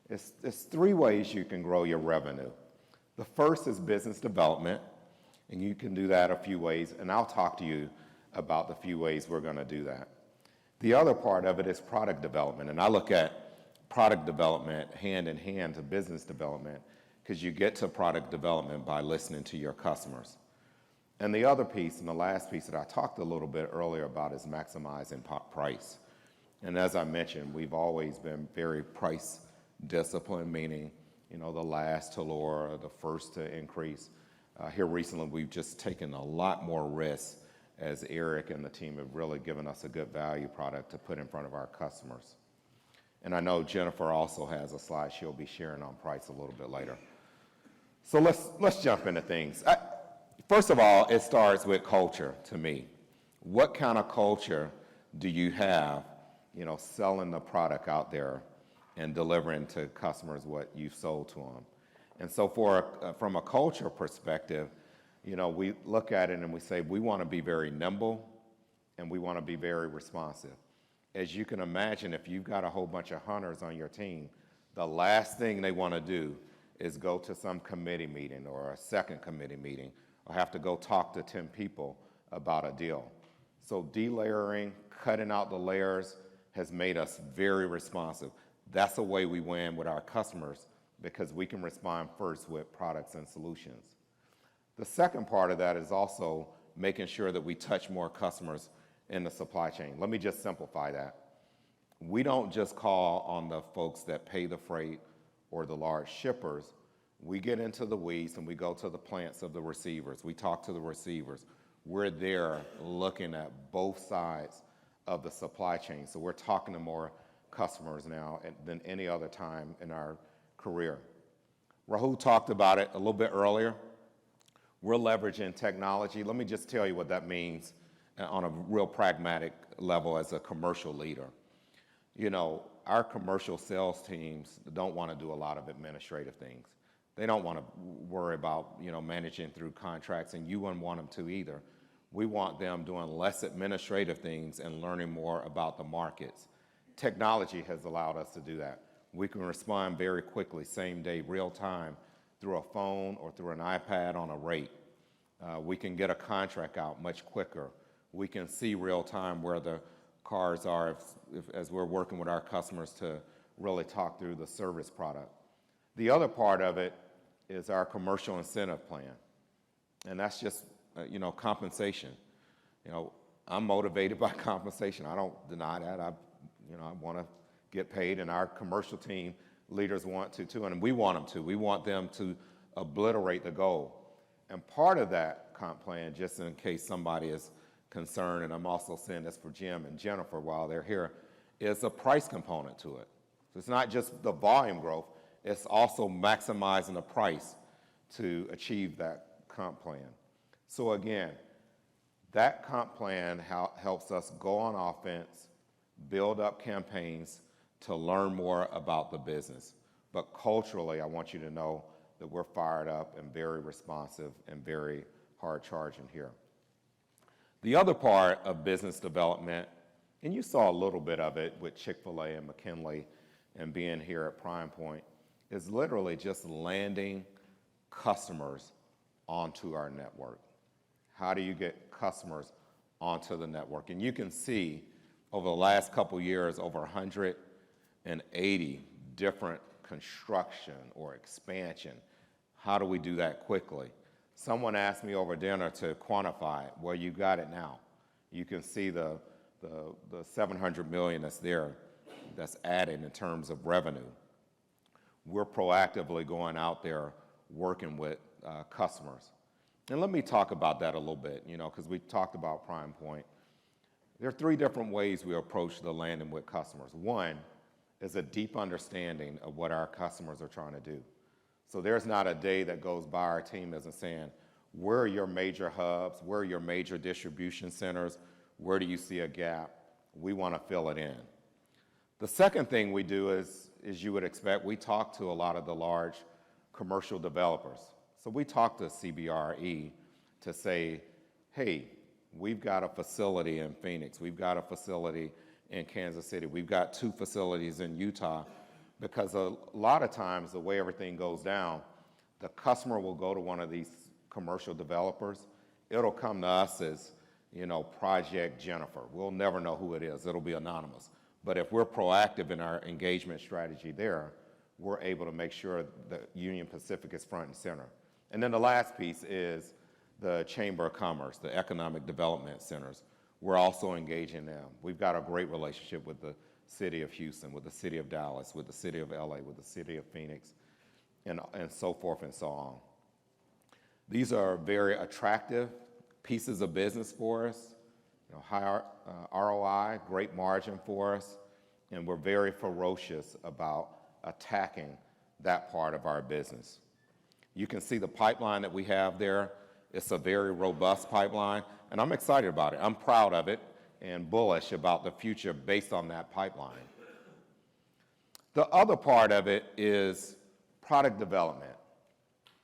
There's 3 ways you can grow your revenue. The first is business development, and you can do that a few ways, and I'll talk to you about the few ways we're going to do that. The other part of it is product development, and I look at product development hand in hand to business development, because you get to product development by listening to your customers. And the other piece, and the last piece that I talked a little bit earlier about, is maximizing price. And as I mentioned, we've always been very price disciplined, meaning, the last to lower, the first to increase. Here recently, we've just taken a lot more risks as Eric and the team have really given us a good value product to put in front of our customers. And I know Jennifer also has a slide she'll be sharing on price a little bit later. So let's jump into things. First of all, it starts with culture to me. What kind of culture do you have, selling the product out there and delivering to customers what you've sold to them? And so from a culture perspective, we look at it and we say we want to be very nimble and we want to be very responsive. As you can imagine, if you've got a whole bunch of hunters on your team, the last thing they want to do is go to some committee meeting or a second committee meeting or have to go talk to 10 people about a deal. So delayering, cutting out the layers has made us very responsive. That's the way we win with our customers, because we can respond first with products and solutions. The second part of that is also making sure that we touch more customers in the supply chain. Let me just simplify that. We don't just call on the folks that pay the freight or the large shippers. We get into the weeds and we go to the plants of the receivers. We talk to the receivers. We're there looking at both sides of the supply chain. So we're talking to more customers now than any other time in our career. Rahul talked about it a little bit earlier. We're leveraging technology. Let me just tell you what that means on a real pragmatic level as a commercial leader. Our commercial sales teams don't want to do a lot of administrative things. They don't want to worry about, managing through contracts, and you wouldn't want them to either. We want them doing less administrative things and learning more about the markets. Technology has allowed us to do that. We can respond very quickly, same day, real time, through a phone or through an iPad on a rate. We can get a contract out much quicker. We can see real time where the cars are as we're working with our customers to really talk through the service product. The other part of it is our commercial incentive plan, and that's just compensation. I'm motivated by compensation. I don't deny that. I want to get paid, and our commercial team leaders want to too, and we want them to. We want them to obliterate the goal. And part of that comp plan, just in case somebody is concerned, and I'm also saying this for Jim and Jennifer while they're here, is a price component to it. So it's not just the volume growth, it's also maximizing the price to achieve that comp plan. So again, that comp plan helps us go on offense, build up campaigns to learn more about the business. But culturally, I want you to know that we're fired up and very responsive and very hard charging here. The other part of business development, and you saw a little bit of it with Chick-fil-A and McKinley and being here at Prime Point, is literally just landing customers onto our network. How do you get customers onto the network? And you can see over the last couple years, over 180 different construction or expansion. How do we do that quickly? Someone asked me over dinner to quantify it. Well, you got it now. You can see the $700 million that's there, that's added in terms of revenue. We're proactively going out there working with customers. And let me talk about that a little bit, because we talked about Prime Point. There are 3 different ways we approach the landing with customers. One is a deep understanding of what our customers are trying to do. So there's not a day that goes by our team isn't saying, where are your major hubs? Where are your major distribution centers? Where do you see a gap? We want to fill it in. The second thing we do is, as you would expect, we talk to a lot of the large commercial developers. So we talk to CBRE to say, hey, we've got a facility in Phoenix. We've got a facility in Kansas City. We've got 2 facilities in Utah. Because a lot of times, the way everything goes down, the customer will go to one of these commercial developers. It'll come to us as, Project Jennifer. We'll never know who it is. It'll be anonymous. But if we're proactive in our engagement strategy there, we're able to make sure that Union Pacific is front and center. And then the last piece is the Chamber of Commerce, the Economic Development Centers. We're also engaging them. We've got a great relationship with the City of Houston, with the City of Dallas, with the City of LA, with the City of Phoenix, and so forth and so on. These are very attractive pieces of business for us, high ROI, great margin for us, and we're very ferocious about attacking that part of our business. You can see the pipeline that we have there. It's a very robust pipeline, and I'm excited about it. I'm proud of it and bullish about the future based on that pipeline. The other part of it is product development.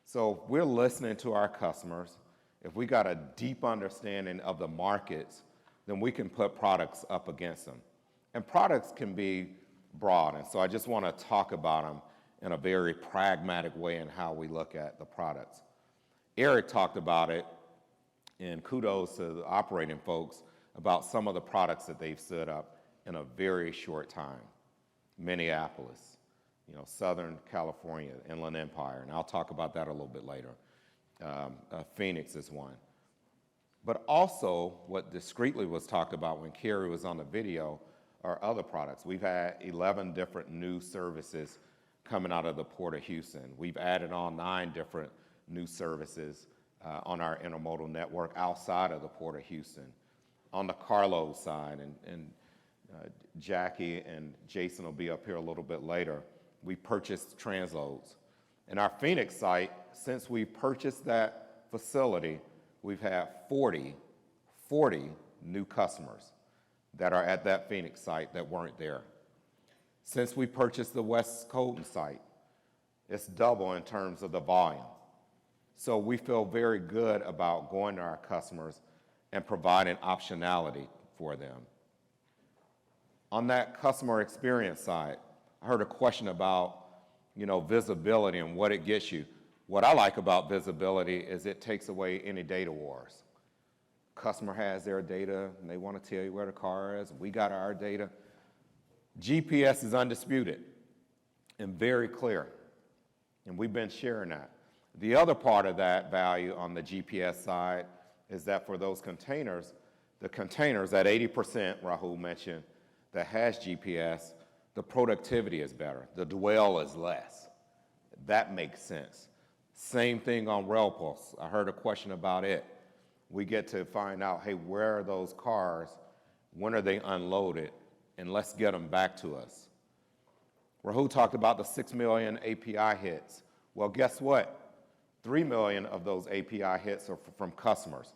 So we're listening to our customers. If we got a deep understanding of the markets, then we can put products up against them. And products can be broad, and so I just want to talk about them in a very pragmatic way in how we look at the products. Eric talked about it, and kudos to the operating folks about some of the products that they've stood up in a very short time. Minneapolis, Southern California, Inland Empire, and I'll talk about that a little bit later. Phoenix is one. But also, what discreetly was talked about when Carrie was on the video are other products. We've had 11 different new services coming out of the Port of Houston. We've added on 9 different new services on our intermodal network outside of the Port of Houston. On the carload side, and Jackie and Jason will be up here a little bit later, we purchased transloads. In our Phoenix site, since we purchased that facility, we've had 40 new customers that are at that Phoenix site that weren't there. Since we purchased the West Colton site, it's double in terms of the volume. So we feel very good about going to our customers and providing optionality for them. On that customer experience side, I heard a question about, visibility and what it gets you. What I like about visibility is it takes away any data wars. Customer has their data and they want to tell you where the car is. We got our data. GPS is undisputed and very clear, and we've been sharing that. The other part of that value on the GPS side is that for those containers, the containers, that 80% Rahul mentioned that has GPS, the productivity is better. The dwell is less. That makes sense. Same thing on RailPulse. I heard a question about it. We get to find out, hey, where are those cars? When are they unloaded? And let's get them back to us. Rahul talked about the 6 million API hits. Well, guess what? 3 million of those API hits are from customers.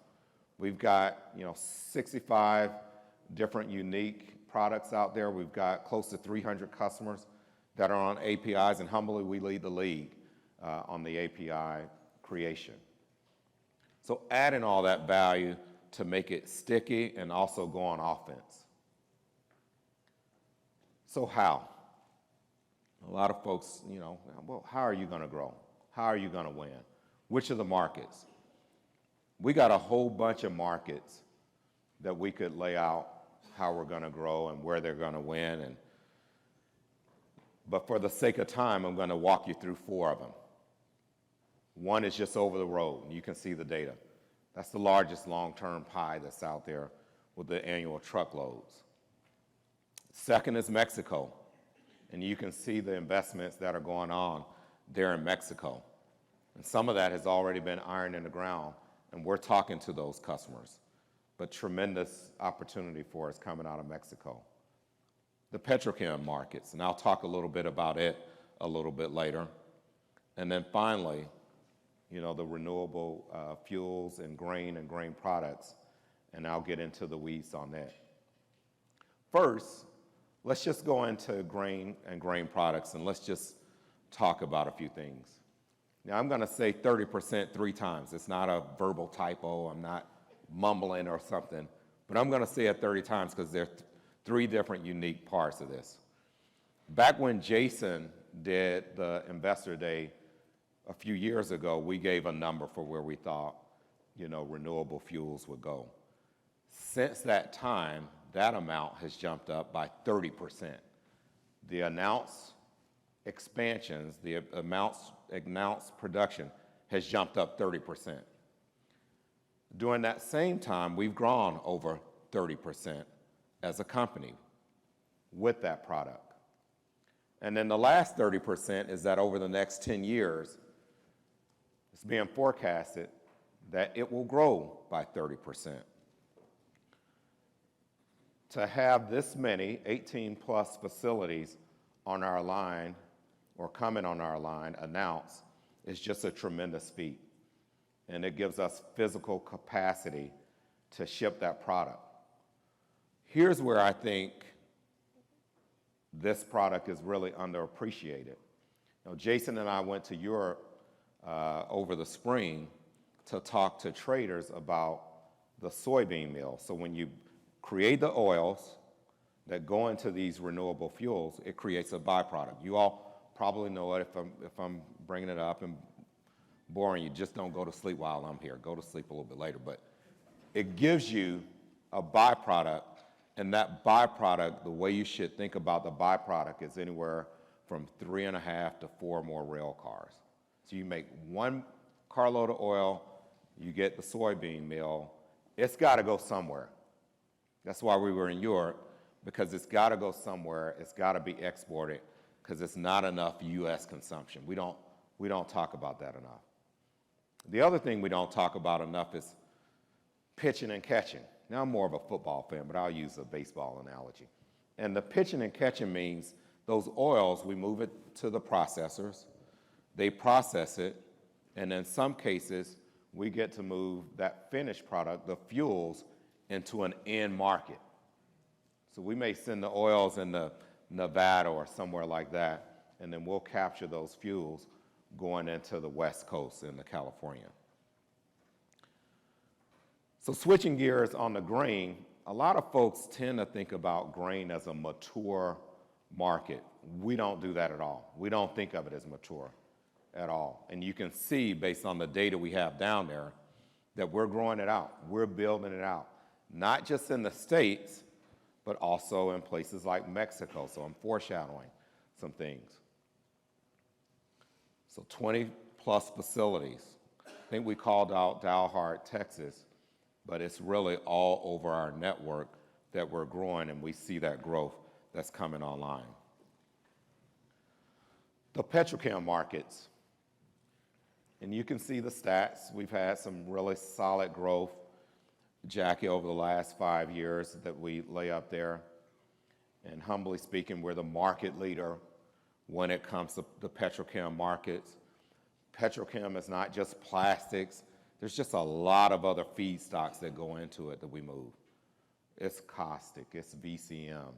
We've got 65 different unique products out there. We've got close to 300 customers that are on APIs, and humbly we lead the league on the API creation. So adding all that value to make it sticky and also go on offense. So how? A lot of folks, well, how are you going to grow? How are you going to win? Which of the markets? We got a whole bunch of markets that we could lay out how we're going to grow and where they're going to win. But for the sake of time, I'm going to walk you through 4 of them. One is just over the road, and you can see the data. That's the largest long-term pie that's out there with the annual truckloads. Second is Mexico, and you can see the investments that are going on there in Mexico. And some of that has already been ironed in the ground, and we're talking to those customers. But tremendous opportunity for us coming out of Mexico. The petrochem markets, and I'll talk a little bit about it a little bit later. And then finally, the renewable fuels and grain products, and I'll get into the weeds on that. First, let's just go into grain and grain products, and let's just talk about a few things. Now, I'm going to say 30% 3 times. It's not a verbal typo. I'm not mumbling or something, but I'm going to say it 30 times because there are 3 different unique parts of this. Back when Jason did the Investor Day a few years ago, we gave a number for where we thought, renewable fuels would go. Since that time, that amount has jumped up by 30%. The announced expansions, the announced production has jumped up 30%. During that same time, we've grown over 30% as a company with that product. And then the last 30% is that over the next 10 years, it's being forecasted that it will grow by 30%. To have this many 18-plus facilities on our line or coming on our line announced is just a tremendous feat. And it gives us physical capacity to ship that product. Here's where I think this product is really underappreciated. Jason and I went to Europe over the spring to talk to traders about the soybean meal. So when you create the oils that go into these renewable fuels, it creates a byproduct. You all probably know it. If I'm bringing it up and boring you, just don't go to sleep while I'm here. Go to sleep a little bit later. But it gives you a byproduct, and that byproduct, the way you should think about the byproduct is anywhere from 3.5 to 4 more rail cars. So you make 1 carload of oil, you get the soybean meal. It's got to go somewhere. That's why we were in Europe, because it's got to go somewhere. It's got to be exported, because it's not enough U.S. consumption. We don't talk about that enough. The other thing we don't talk about enough is pitching and catching. Now, I'm more of a football fan, but I'll use a baseball analogy. And the pitching and catching means those oils, we move it to the processors, they process it, and in some cases, we get to move that finished product, the fuels, into an end market. So we may send the oils into Nevada or somewhere like that, and then we'll capture those fuels going into the West Coast into California. So switching gears on the grain, a lot of folks tend to think about grain as a mature market. We don't do that at all. We don't think of it as mature at all. And you can see, based on the data we have down there, that we're growing it out. We're building it out, not just in the States, but also in places like Mexico. So I'm foreshadowing some things. So 20-plus facilities. I think we called out Dalhart, Texas, but it's really all over our network that we're growing, and we see that growth that's coming online. The petrochem markets, and you can see the stats. We've had some really solid growth, Jackie, over the last 5 years that we lay up there. And humbly speaking, we're the market leader when it comes to the petrochem markets. Petrochem is not just plastics. There's just a lot of other feedstocks that go into it that we move. It's caustic, it's VCM.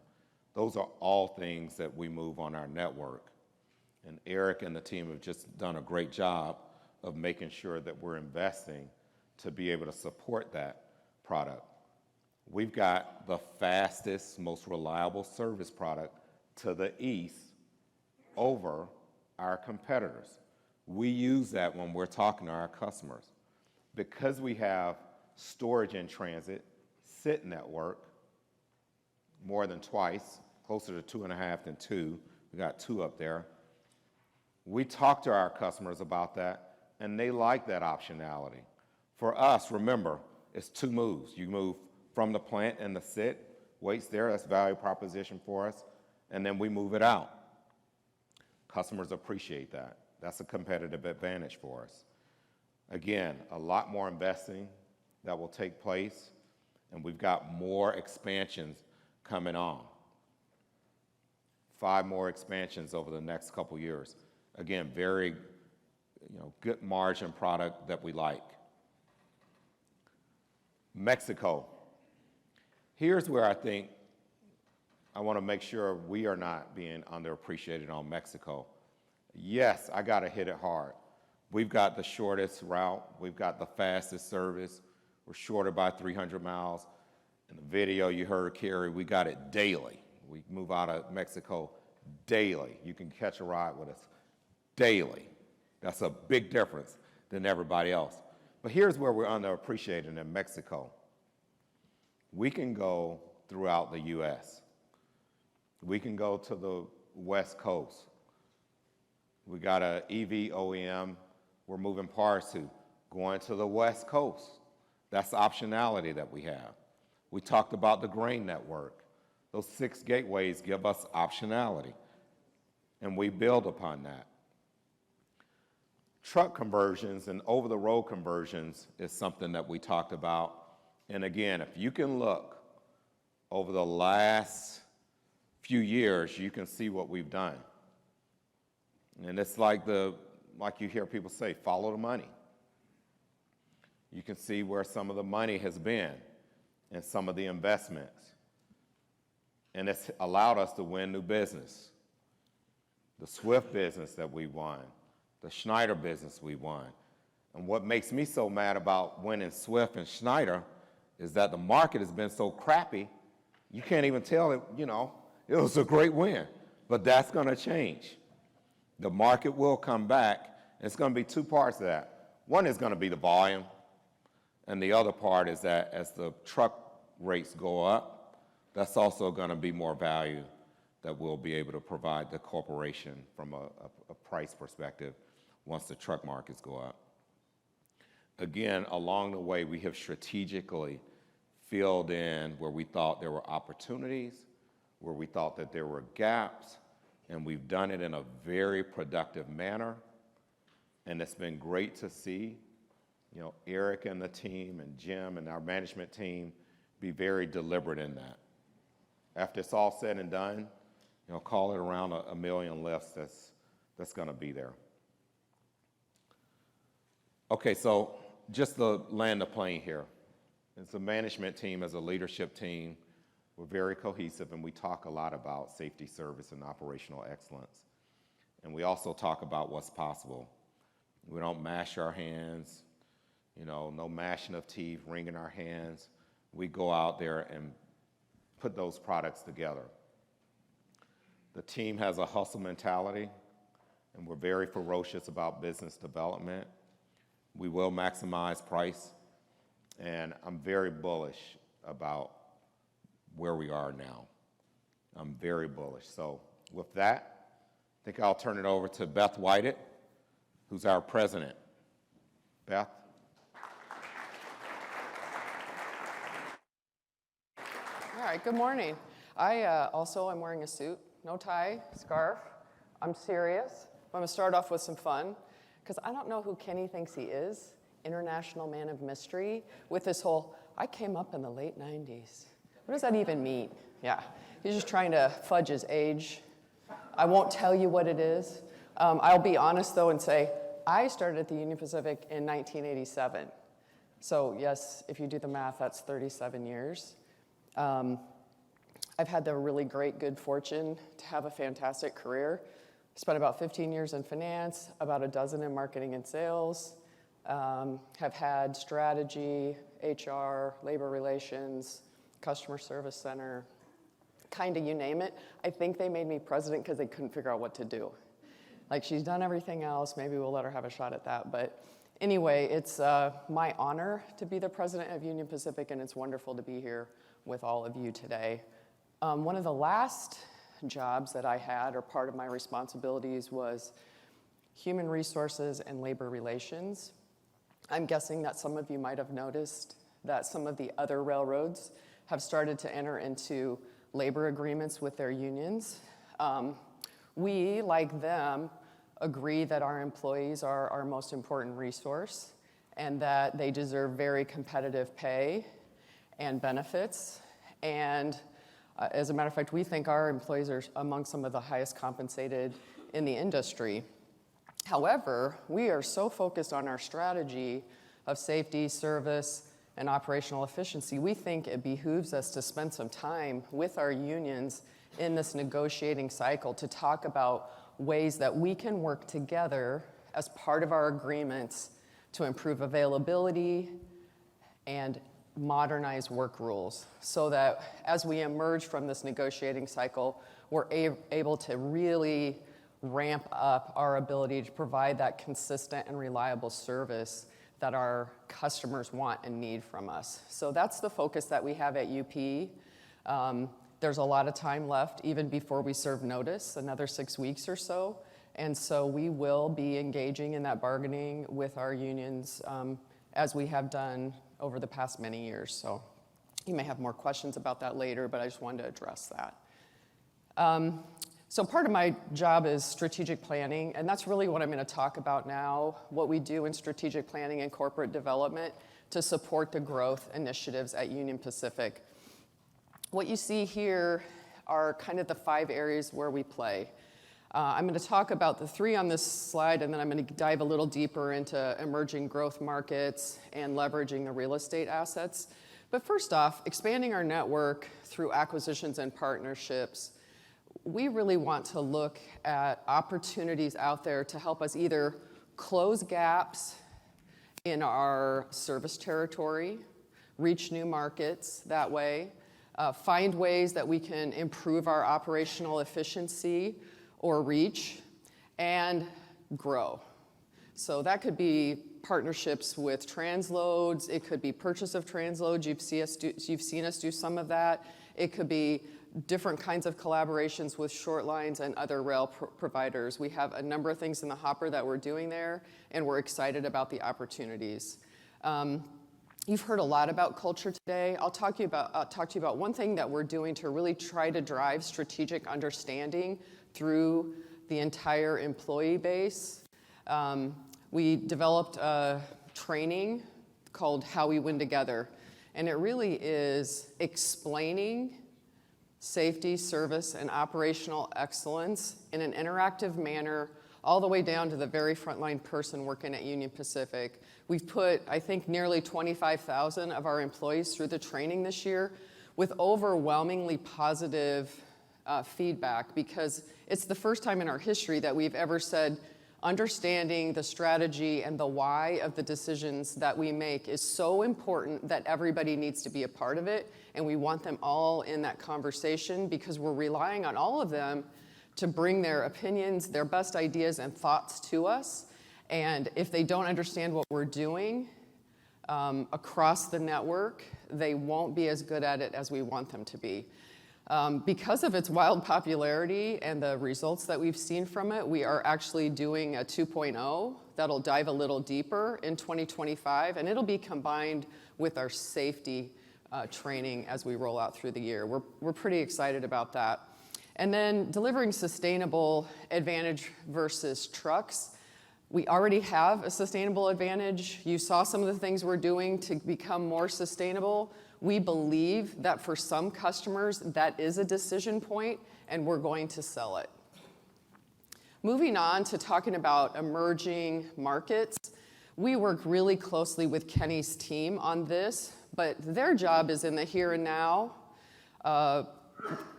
Those are all things that we move on our network. And Eric and the team have just done a great job of making sure that we're investing to be able to support that product. We've got the fastest, most reliable service product to the east over our competitors. We use that when we're talking to our customers. Because we have storage in transit, sit network, more than twice, closer to 2.5 than 2. We got 2 up there. We talk to our customers about that, and they like that optionality. For us, remember, it's 2 moves. You move from the plant and the sit, waits there, that's value proposition for us, and then we move it out. Customers appreciate that. That's a competitive advantage for us. Again, a lot more investing that will take place, and we've got more expansions coming on. 5 more expansions over the next couple years. Again, very good margin product that we like. Mexico. Here's where I think I want to make sure we are not being underappreciated on Mexico. Yes, I got to hit it hard. We've got the shortest route. We've got the fastest service. We're shorter by 300 miles. In the video you heard, Carrie, we got it daily. We move out of Mexico daily. You can catch a ride with us daily. That's a big difference than everybody else. But here's where we're underappreciated in Mexico. we can go throughout the U.S. We can go to the West Coast. We got a EV OEM we're moving parts to, going to the West Coast. That's the optionality that we have. We talked about the grain network. Those 6 gateways give us optionality, and we build upon that. Truck conversions and over-the-road conversions is something that we talked about. And again, if you can look over the last few years, you can see what we've done. And it's like you hear people say, follow the money. You can see where some of the money has been and some of the investments. And it's allowed us to win new business. The Swift business that we won, the Schneider business we won. And what makes me so mad about winning Swift and Schneider is that the market has been so crappy, you can't even tell it, it was a great win. But that's going to change. The market will come back. It's going to be 2 parts of that. One is going to be the volume, and the other part is that as the truck rates go up, that's also going to be more value that we'll be able to provide the corporation from a price perspective once the truck markets go up. Again, along the way, we have strategically filled in where we thought there were opportunities, where we thought that there were gaps, and we've done it in a very productive manner. And it's been great to see, Eric and the team and Jim and our management team be very deliberate in that. After it's all said and done, call it around a million lifts that's going to be there. Okay, so just to land the plane here. As a management team, as a leadership team, we're very cohesive, and we talk a lot about safety, service, and operational excellence. And we also talk about what's possible. We don't mash our hands, no mashing of teeth, wringing our hands. We go out there and put those products together. The team has a hustle mentality, and we're very ferocious about business development. We will maximize price, and I'm very bullish about where we are now. I'm very bullish. So with that, I think I'll turn it over to Beth Whited, who's our president. Beth? All right, good morning. I'm wearing a suit, no tie, scarf. I'm serious. I'm going to start off with some fun, because I don't know who Kenny thinks he is, international man of mystery, with this whole, I came up in the late 90s. What does that even mean? Yeah, he's just trying to fudge his age. I won't tell you what it is. I'll be honest, though, and say, I started at the Union Pacific in 1987. So yes, if you do the math, that's 37 years. I've had the really good fortune to have a fantastic career. Spent about 15 years in finance, about a dozen in marketing and sales. Have had strategy, HR, labor relations, customer service center, kind of you name it. I think they made me president because they couldn't figure out what to do. Like, she's done everything else, maybe we'll let her have a shot at that. But anyway, it's my honor to be the president of Union Pacific, and it's wonderful to be here with all of you today. One of the last jobs that I had, or part of my responsibilities, was human resources and labor relations. I'm guessing that some of you might have noticed that some of the other railroads have started to enter into labor agreements with their unions. We, like them, agree that our employees are our most important resource and that they deserve very competitive pay and benefits. And as a matter of fact, we think our employees are among some of the highest compensated in the industry. However, we are so focused on our strategy of safety, service, and operational efficiency, we think it behooves us to spend some time with our unions in this negotiating cycle to talk about ways that we can work together as part of our agreements to improve availability and modernize work rules, so that as we emerge from this negotiating cycle, we're able to really ramp up our ability to provide that consistent and reliable service that our customers want and need from us. So that's the focus that we have at UP. There's a lot of time left, even before we serve notice, another 6 weeks or so. And so we will be engaging in that bargaining with our unions as we have done over the past many years. So you may have more questions about that later, but I just wanted to address that. So part of my job is strategic planning, and that's really what I'm going to talk about now, what we do in strategic planning and corporate development to support the growth initiatives at Union Pacific. What you see here are kind of the 5 areas where we play. I'm going to talk about the 3 on this slide, and then I'm going to dive a little deeper into emerging growth markets and leveraging the real estate assets. But first off, expanding our network through acquisitions and partnerships. We really want to look at opportunities out there to help us either close gaps in our service territory, reach new markets that way, find ways that we can improve our operational efficiency or reach, and grow. So that could be partnerships with transloads. It could be purchase of transloads. You've seen us do some of that. It could be different kinds of collaborations with short lines and other rail providers. We have a number of things in the hopper that we're doing there, and we're excited about the opportunities. You've heard a lot about culture today. I'll talk to you about one thing that we're doing to really try to drive strategic understanding through the entire employee base. We developed a training called How We Win Together, and it really is explaining safety, service, and operational excellence in an interactive manner all the way down to the very frontline person working at Union Pacific. We've put, I think, nearly 25,000 of our employees through the training this year with overwhelmingly positive feedback, because it's the first time in our history that we've ever said understanding the strategy and the why of the decisions that we make is so important that everybody needs to be a part of it, and we want them all in that conversation because we're relying on all of them to bring their opinions, their best ideas and thoughts to us. And if they don't understand what we're doing across the network, they won't be as good at it as we want them to be. Because of its wild popularity and the results that we've seen from it, we are actually doing a 2.0 that'll dive a little deeper in 2025, and it'll be combined with our safety training as we roll out through the year. We're pretty excited about that. And then delivering sustainable advantage versus trucks. We already have a sustainable advantage. You saw some of the things we're doing to become more sustainable. We believe that for some customers, that is a decision point, and we're going to sell it. Moving on to talking about emerging markets, we work really closely with Kenny's team on this, but their job is in the here and now.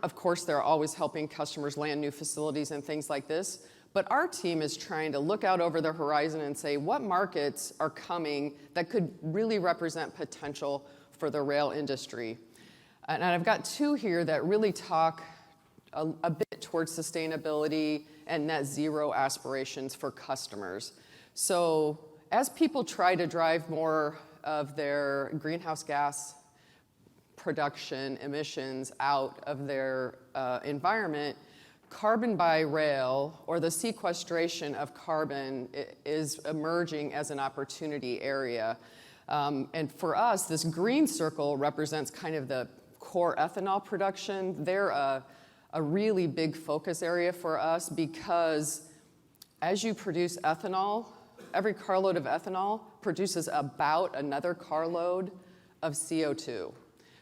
Of course, they're always helping customers land new facilities and things like this, but our team is trying to look out over the horizon and say, what markets are coming that could really represent potential for the rail industry? And I've got 2 here that really talk a bit towards sustainability and net zero aspirations for customers. So as people try to drive more of their greenhouse gas production emissions out of their environment, carbon by rail, or the sequestration of carbon, is emerging as an opportunity area. And for us, this green circle represents kind of the core ethanol production. They're a really big focus area for us because as you produce ethanol, every carload of ethanol produces about another carload of CO2.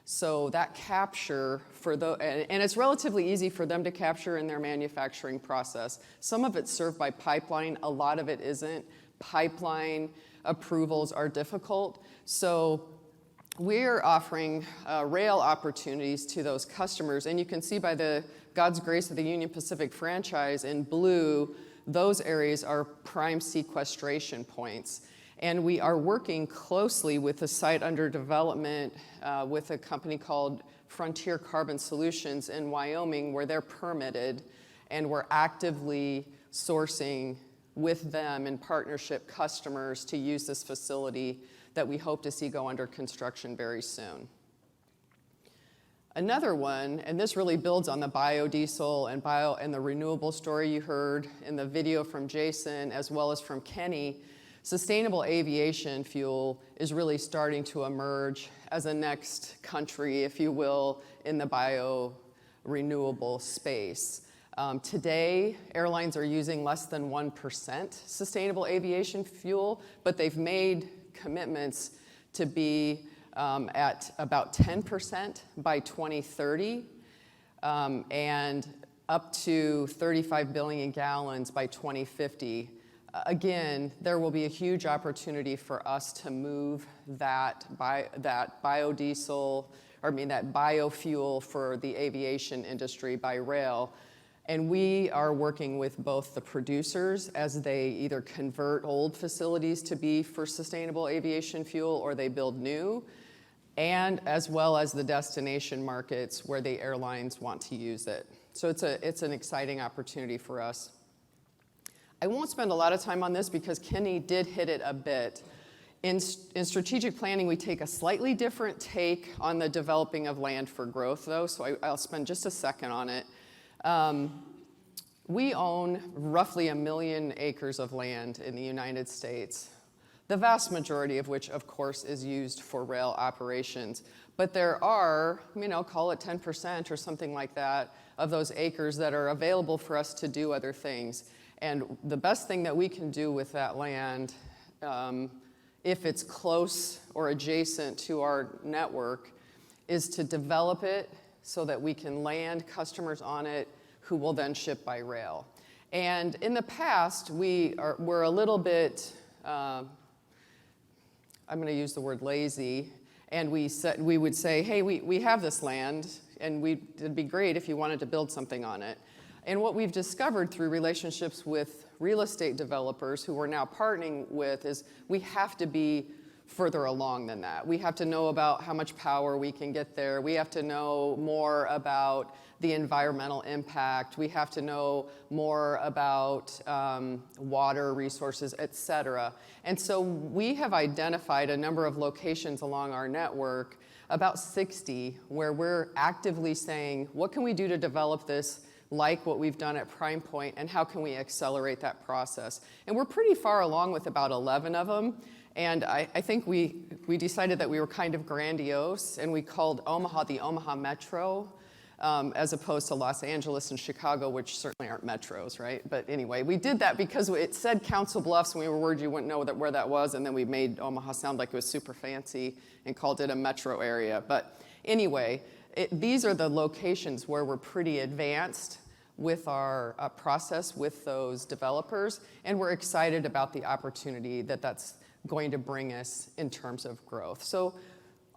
So that capture and it's relatively easy for them to capture in their manufacturing process. Some of it's served by pipeline, a lot of it isn't. Pipeline approvals are difficult. So we're offering rail opportunities to those customers. And you can see by the God's grace of the Union Pacific franchise in blue, those areas are prime sequestration points. And we are working closely with the site under development with a company called Frontier Carbon Solutions in Wyoming, where they're permitted, and we're actively sourcing with them in partnership customers to use this facility that we hope to see go under construction very soon. Another one, and this really builds on the biodiesel and the renewable story you heard in the video from Jason as well as from Kenny, sustainable aviation fuel is really starting to emerge as a next country, if you will, in the bio-renewable space. Today, airlines are using less than 1% sustainable aviation fuel, but they've made commitments to be at about 10% by 2030 and up to 35 billion gallons by 2050. Again, there will be a huge opportunity for us to move that biofuel for the aviation industry by rail. And we are working with both the producers as they either convert old facilities to be for sustainable aviation fuel or they build new, and as well as the destination markets where the airlines want to use it. So it's an exciting opportunity for us. I won't spend a lot of time on this because Kenny did hit it a bit. In strategic planning, we take a slightly different take on the developing of land for growth, though, so I'll spend just a second on it. We own roughly 1 million acres of land in the United States, the vast majority of which, of course, is used for rail operations. But there are, call it 10% or something like that, of those acres that are available for us to do other things. And the best thing that we can do with that land, if it's close or adjacent to our network, is to develop it so that we can land customers on it who will then ship by rail. And in the past, we're a little bit, I'm going to use the word lazy, and we would say, hey, we have this land, and it'd be great if you wanted to build something on it. And what we've discovered through relationships with real estate developers who we're now partnering with is we have to be further along than that. We have to know about how much power we can get there. We have to know more about the environmental impact. We have to know more about water resources, et cetera. And so we have identified a number of locations along our network, about 60, where we're actively saying, what can we do to develop this like what we've done at Prime Point, and how can we accelerate that process? And we're pretty far along with about 11 of them. And I think we decided that we were kind of grandiose, and we called Omaha the Omaha Metro, as opposed to Los Angeles and Chicago, which certainly aren't metros, right? But anyway, we did that because it said Council Bluffs, and we were worried you wouldn't know where that was, and then we made Omaha sound like it was super fancy and called it a metro area. But anyway, these are the locations where we're pretty advanced with our process with those developers, and we're excited about the opportunity that's going to bring us in terms of growth. So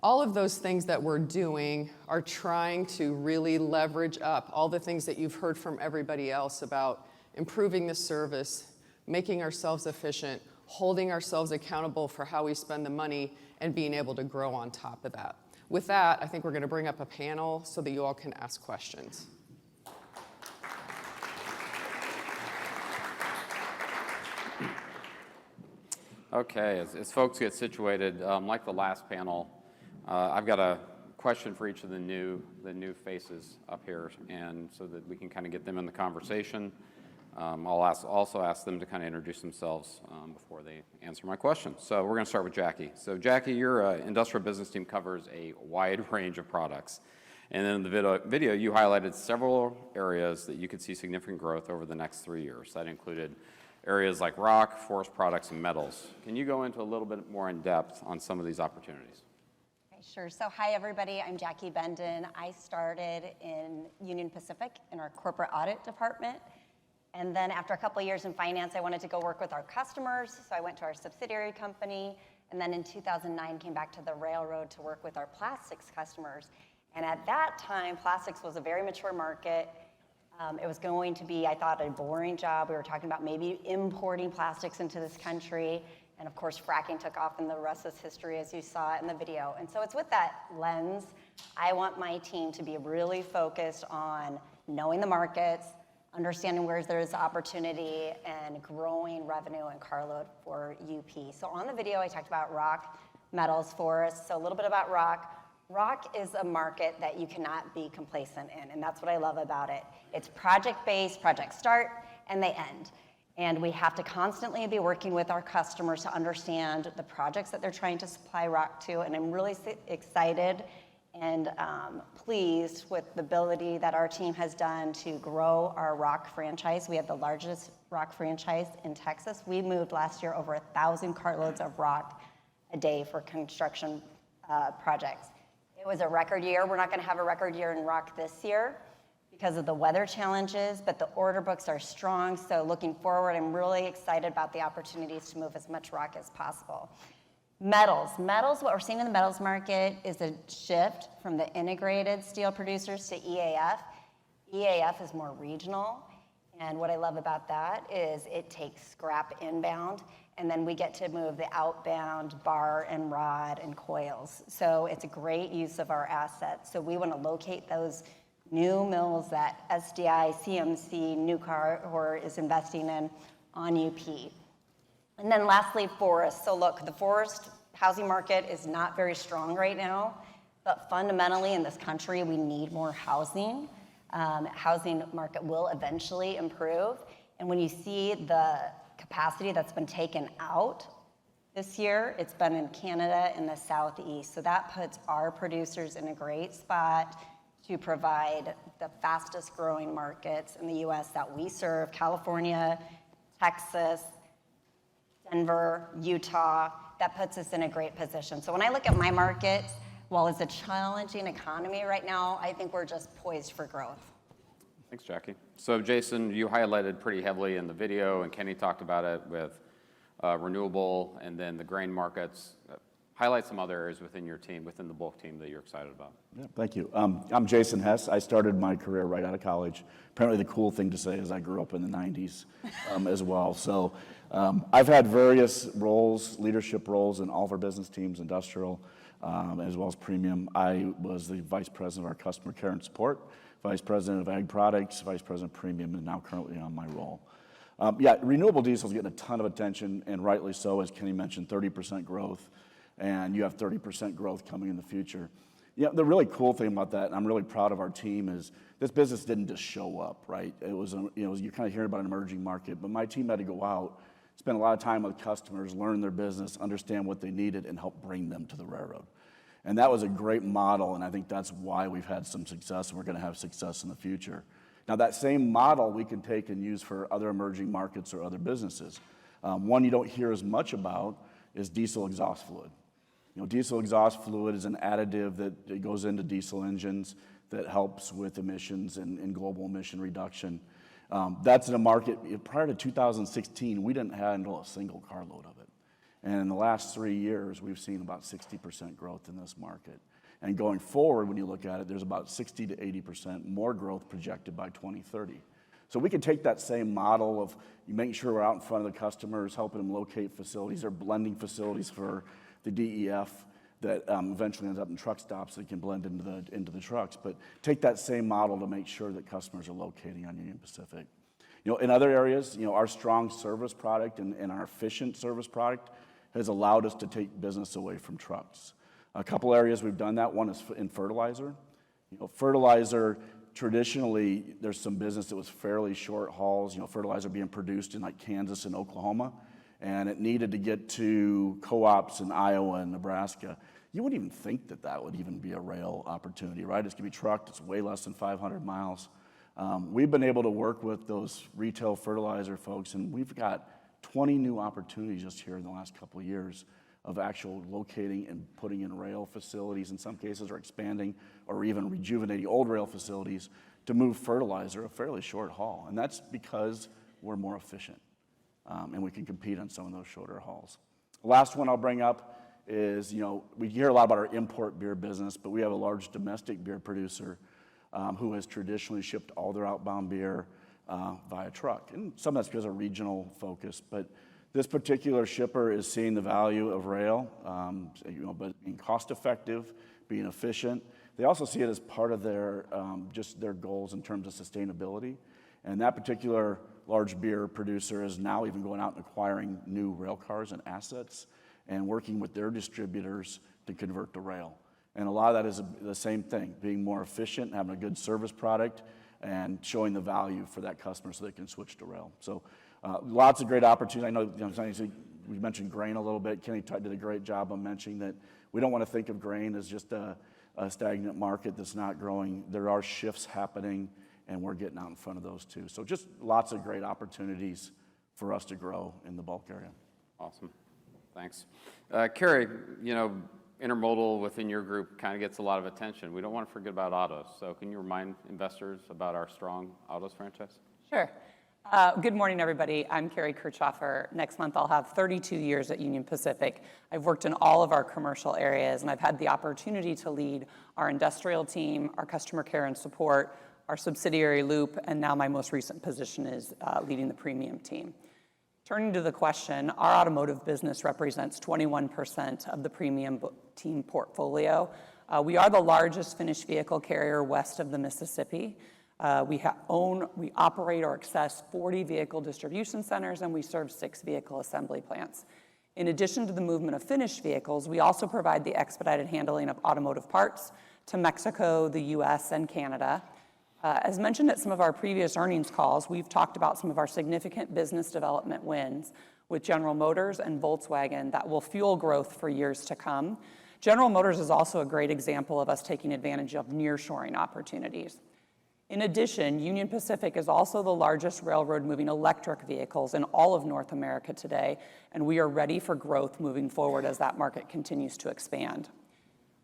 all of those things that we're doing are trying to really leverage up all the things that you've heard from everybody else about improving the service, making ourselves efficient, holding ourselves accountable for how we spend the money, and being able to grow on top of that. With that, I think we're going to bring up a panel so that you all can ask questions. Okay, as folks get situated, like the last panel, I've got a question for each of the new faces up here, and so that we can kind of get them in the conversation. I'll also ask them to kind of introduce themselves before they answer my question. So we're going to start with Jackie. So Jackie, your industrial business team covers a wide range of products. And then in the video, you highlighted several areas that you could see significant growth over the next 3 years. That included areas like rock, forest products, and metals. Can you go into a little bit more in depth on some of these opportunities? Okay, sure. So hi, everybody. I'm Jackie Bendon. I started in Union Pacific in our corporate audit department. And then after a couple of years in finance, I wanted to go work with our customers. So I went to our subsidiary company. And then in 2009, came back to the railroad to work with our plastics customers. And at that time, plastics was a very mature market. It was going to be, I thought, a boring job. We were talking about maybe importing plastics into this country. And of course, fracking took off, and the rest is history, as you saw in the video. And so it's with that lens, I want my team to be really focused on knowing the markets, understanding where there's opportunity, and growing revenue and carload for UP. So on the video, I talked about rock, metals, forests. So a little bit about rock. Rock is a market that you cannot be complacent in, and that's what I love about it. It's project-based, projects start and they end. And we have to constantly be working with our customers to understand the projects that they're trying to supply rock to. And I'm really excited and pleased with the ability that our team has done to grow our rock franchise. We have the largest rock franchise in Texas. We moved last year over 1,000 carloads of rock a day for construction projects. It was a record year. We're not going to have a record year in rock this year because of the weather challenges, but the order books are strong. So looking forward, I'm really excited about the opportunities to move as much rock as possible. Metals, what we're seeing in the metals market is a shift from the integrated steel producers to EAF. EAF is more regional, and what I love about that is it takes scrap inbound, and then we get to move the outbound bar and rod and coils. So it's a great use of our assets. So we want to locate those new mills that SDI, CMC, Nucor is investing in on UP. And then lastly, forests. So look, the forest housing market is not very strong right now, but fundamentally in this country, we need more housing. Housing market will eventually improve. And when you see the capacity that's been taken out this year, it's been in Canada and the Southeast. So that puts our producers in a great spot to provide the fastest growing markets in the US that we serve: California, Texas, Denver, Utah. That puts us in a great position. So when I look at my markets, while it's a challenging economy right now, I think we're just poised for growth. Thanks, Jackie. So Jason, you highlighted pretty heavily in the video, and Kenny talked about it with renewable and then the grain markets. Highlight some other areas within your team, within the bulk team, that you're excited about. Yeah, thank you. I'm Jason Hess. I started my career right out of college. Apparently the cool thing to say is I grew up in the 90s as well. So I've had various roles, leadership roles in all of our business teams, industrial, as well as premium. I was the vice president of our customer care and support, vice president of ag products, vice president of premium, and now currently on my role. Renewable diesel is getting a ton of attention, and rightly so. As Kenny mentioned, 30% growth, and you have 30% growth coming in the future. The really cool thing about that, and I'm really proud of our team, is this business didn't just show up, right? It was, you kind of hear about an emerging market, but my team had to go out, spend a lot of time with customers, learn their business, understand what they needed, and help bring them to the railroad. And that was a great model, and I think that's why we've had some success, and we're going to have success in the future. Now, that same model we can take and use for other emerging markets or other businesses. One you don't hear as much about is diesel exhaust fluid. Diesel exhaust fluid is an additive that goes into diesel engines that helps with emissions and global emission reduction. That's in a market, prior to 2016, we didn't handle a single carload of it. And in the last 3 years, we've seen about 60% growth in this market. And going forward, when you look at it, there's about 60 to 80% more growth projected by 2030. So we can take that same model of making sure we're out in front of the customers, helping them locate facilities or blending facilities for the DEF that eventually ends up in truck stops that can blend into the trucks. But take that same model to make sure that customers are locating on Union Pacific. In other areas, our strong service product and our efficient service product has allowed us to take business away from trucks. A couple areas we've done that. One is in fertilizer. Fertilizer, traditionally, there's some business that was fairly short hauls, fertilizer being produced in like Kansas and Oklahoma, and it needed to get to co-ops in Iowa and Nebraska. You wouldn't even think that that would even be a rail opportunity, right? It's going to be trucked. It's way less than 500 miles. We've been able to work with those retail fertilizer folks, and we've got 20 new opportunities just here in the last couple of years of actual locating and putting in rail facilities, in some cases, or expanding or even rejuvenating old rail facilities to move fertilizer a fairly short haul. And that's because we're more efficient, and we can compete on some of those shorter hauls. The last one I'll bring up is, we hear a lot about our import beer business, but we have a large domestic beer producer who has traditionally shipped all their outbound beer via truck. And some of that's because of regional focus, but this particular shipper is seeing the value of rail, but being cost effective, being efficient. They also see it as part of their just their goals in terms of sustainability. And that particular large beer producer is now even going out and acquiring new rail cars and assets and working with their distributors to convert to rail. And a lot of that is the same thing, being more efficient, having a good service product, and showing the value for that customer so they can switch to rail. So lots of great opportunities. I know, we mentioned grain a little bit. Kenny did a great job of mentioning that we don't want to think of grain as just a stagnant market that's not growing. There are shifts happening, and we're getting out in front of those too. So just lots of great opportunities for us to grow in the bulk area. Awesome. Thanks. Carrie, intermodal within your group kind of gets a lot of attention. We don't want to forget about autos. So can you remind investors about our strong autos franchise? Sure. Good morning, everybody. I'm Carrie Kirchhoffer. Next month, I'll have 32 years at Union Pacific. I've worked in all of our commercial areas, and I've had the opportunity to lead our industrial team, our customer care and support, our subsidiary Loop, and now my most recent position is leading the premium team. Turning to the question, our automotive business represents 21% of the premium team portfolio. We are the largest finished vehicle carrier west of the Mississippi. We operate or access 40 vehicle distribution centers, and we serve 6 vehicle assembly plants. In addition to the movement of finished vehicles, we also provide the expedited handling of automotive parts to Mexico, the US, and Canada. As mentioned at some of our previous earnings calls, we've talked about some of our significant business development wins with General Motors and Volkswagen that will fuel growth for years to come. General Motors is also a great example of us taking advantage of nearshoring opportunities. In addition, Union Pacific is also the largest railroad moving electric vehicles in all of North America today, and we are ready for growth moving forward as that market continues to expand.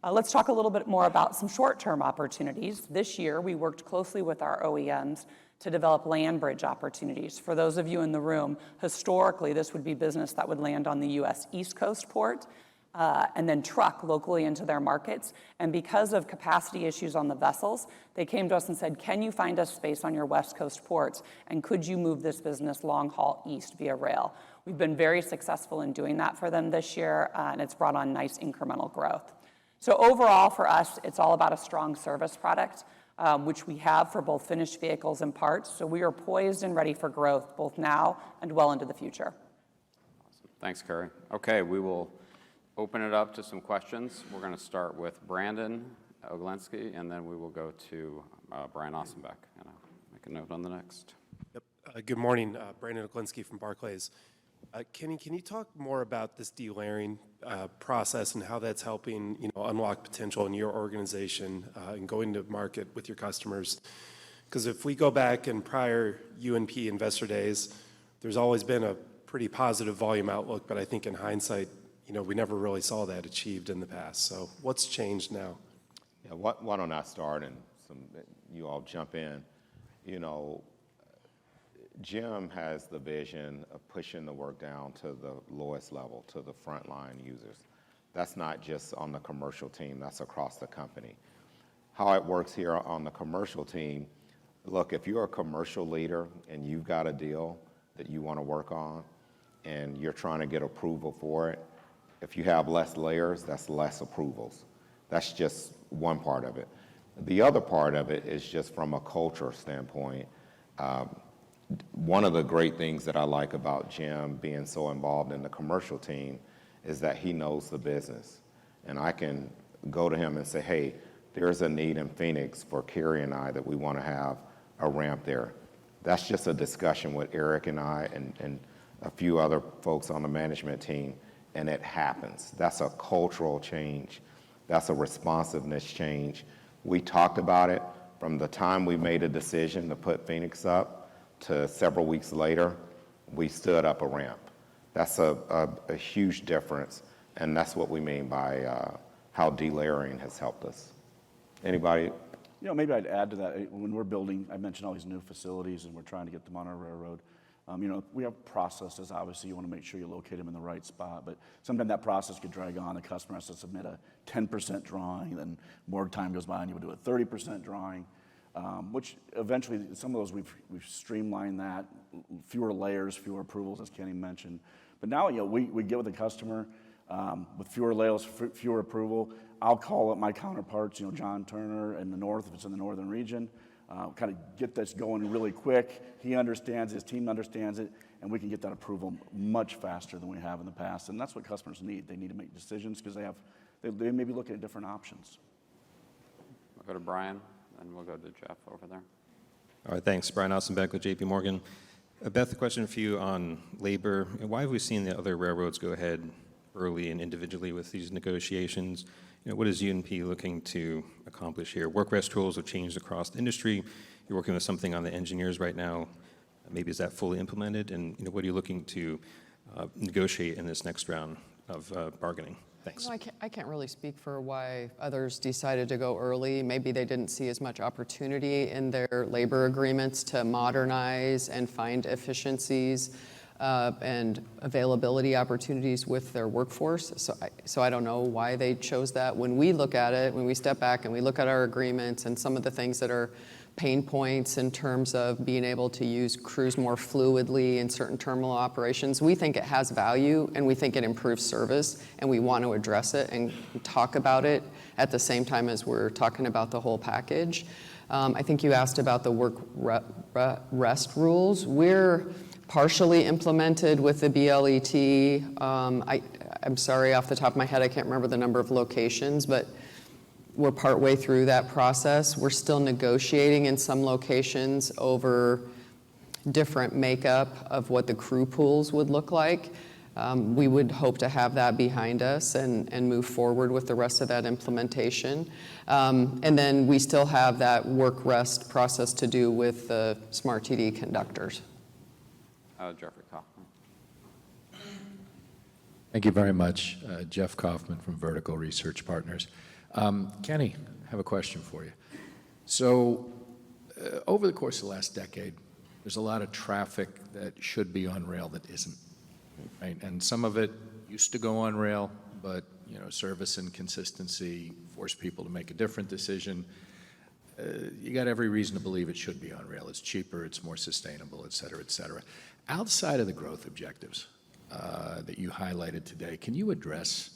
Let's talk a little bit more about some short-term opportunities. This year, we worked closely with our OEMs to develop land bridge opportunities. For those of you in the room, historically, this would be business that would land on the U.S. East Coast port and then truck locally into their markets. And because of capacity issues on the vessels, they came to us and said, can you find us space on your West Coast ports? And could you move this business long haul east via rail? We've been very successful in doing that for them this year, and it's brought on nice incremental growth. So overall, for us, it's all about a strong service product, which we have for both finished vehicles and parts. So we are poised and ready for growth, both now and well into the future. Awesome. Thanks, Carrie. Okay, we will open it up to some questions. We're going to start with Brandon Oglensky, and then we will go to Brian Ossenbeck. And I'll make a note on the next. Yep. Good morning, Brandon Oglensky from Barclays. Kenny, can you talk more about this delayering process and how that's helping unlock potential in your organization and going to market with your customers? Because if we go back in prior UNP investor days, there's always been a pretty positive volume outlook, but I think in hindsight, we never really saw that achieved in the past. So what's changed now? Yeah, why don't I start and you all jump in? Jim has the vision of pushing the work down to the lowest level, to the frontline users. That's not just on the commercial team, that's across the company. How it works here on the commercial team, look, if you're a commercial leader and you've got a deal that you want to work on and you're trying to get approval for it, if you have less layers, that's less approvals. That's just one part of it. The other part of it is just from a culture standpoint. One of the great things that I like about Jim being so involved in the commercial team is that he knows the business. And I can go to him and say, hey, there's a need in Phoenix for Carrie and I that we want to have a ramp there. That's just a discussion with Eric and I and a few other folks on the management team, and it happens. That's a cultural change. That's a responsiveness change. We talked about it from the time we made a decision to put Phoenix up to several weeks later, we stood up a ramp. That's a huge difference, and that's what we mean by how delayering has helped us. Anybody? Maybe I'd add to that. When we're building, I mentioned all these new facilities, and we're trying to get them on our railroad. We have processes. Obviously, you want to make sure you locate them in the right spot, but sometimes that process could drag on. The customer has to submit a 10% drawing, then more time goes by, and you would do a 30% drawing. Which eventually, some of those we've streamlined that, fewer layers, fewer approvals, as Kenny mentioned. But now, we get with the customer with fewer layers, fewer approval. I'll call up my counterparts, John Turner in the north, if it's in the northern region. kind of get this going really quick. He understands, his team understands it, and we can get that approval much faster than we have in the past. And that's what customers need. They need to make decisions because they may be looking at different options. We'll go to Brian, and we'll go to Jeff over there. All right, thanks. Brian Ossenbeck with JP Morgan. Beth, a question for you on labor. Why have we seen the other railroads go ahead early and individually with these negotiations? What is UNP looking to accomplish here? Work rest rules have changed across the industry. You're working with something on the engineers right now. Maybe is that fully implemented? And what are you looking to negotiate in this next round of bargaining? Thanks. I can't really speak for why others decided to go early. Maybe they didn't see as much opportunity in their labor agreements to modernize and find efficiencies and availability opportunities with their workforce. So I don't know why they chose that. When we look at it, when we step back and we look at our agreements and some of the things that are pain points in terms of being able to use crews more fluidly in certain terminal operations, we think it has value and we think it improves service, and we want to address it and talk about it at the same time as we're talking about the whole package. I think you asked about the work rest rules. We're partially implemented with the BLET. I'm sorry, off the top of my head, I can't remember the number of locations, but we're partway through that process. We're still negotiating in some locations over different makeup of what the crew pools would look like. We would hope to have that behind us and move forward with the rest of that implementation. And then we still have that work rest process to do with the Smart TD conductors. Jeffrey Kaufman. Thank you very much. Jeff Kaufman from Vertical Research Partners. Kenny, I have a question for you. So over the course of the last decade, there's a lot of traffic that should be on rail that isn't, right? And some of it used to go on rail, but service and consistency forced people to make a different decision. You got every reason to believe it should be on rail. It's cheaper, it's more sustainable, et cetera, et cetera. Outside of the growth objectives that you highlighted today, can you address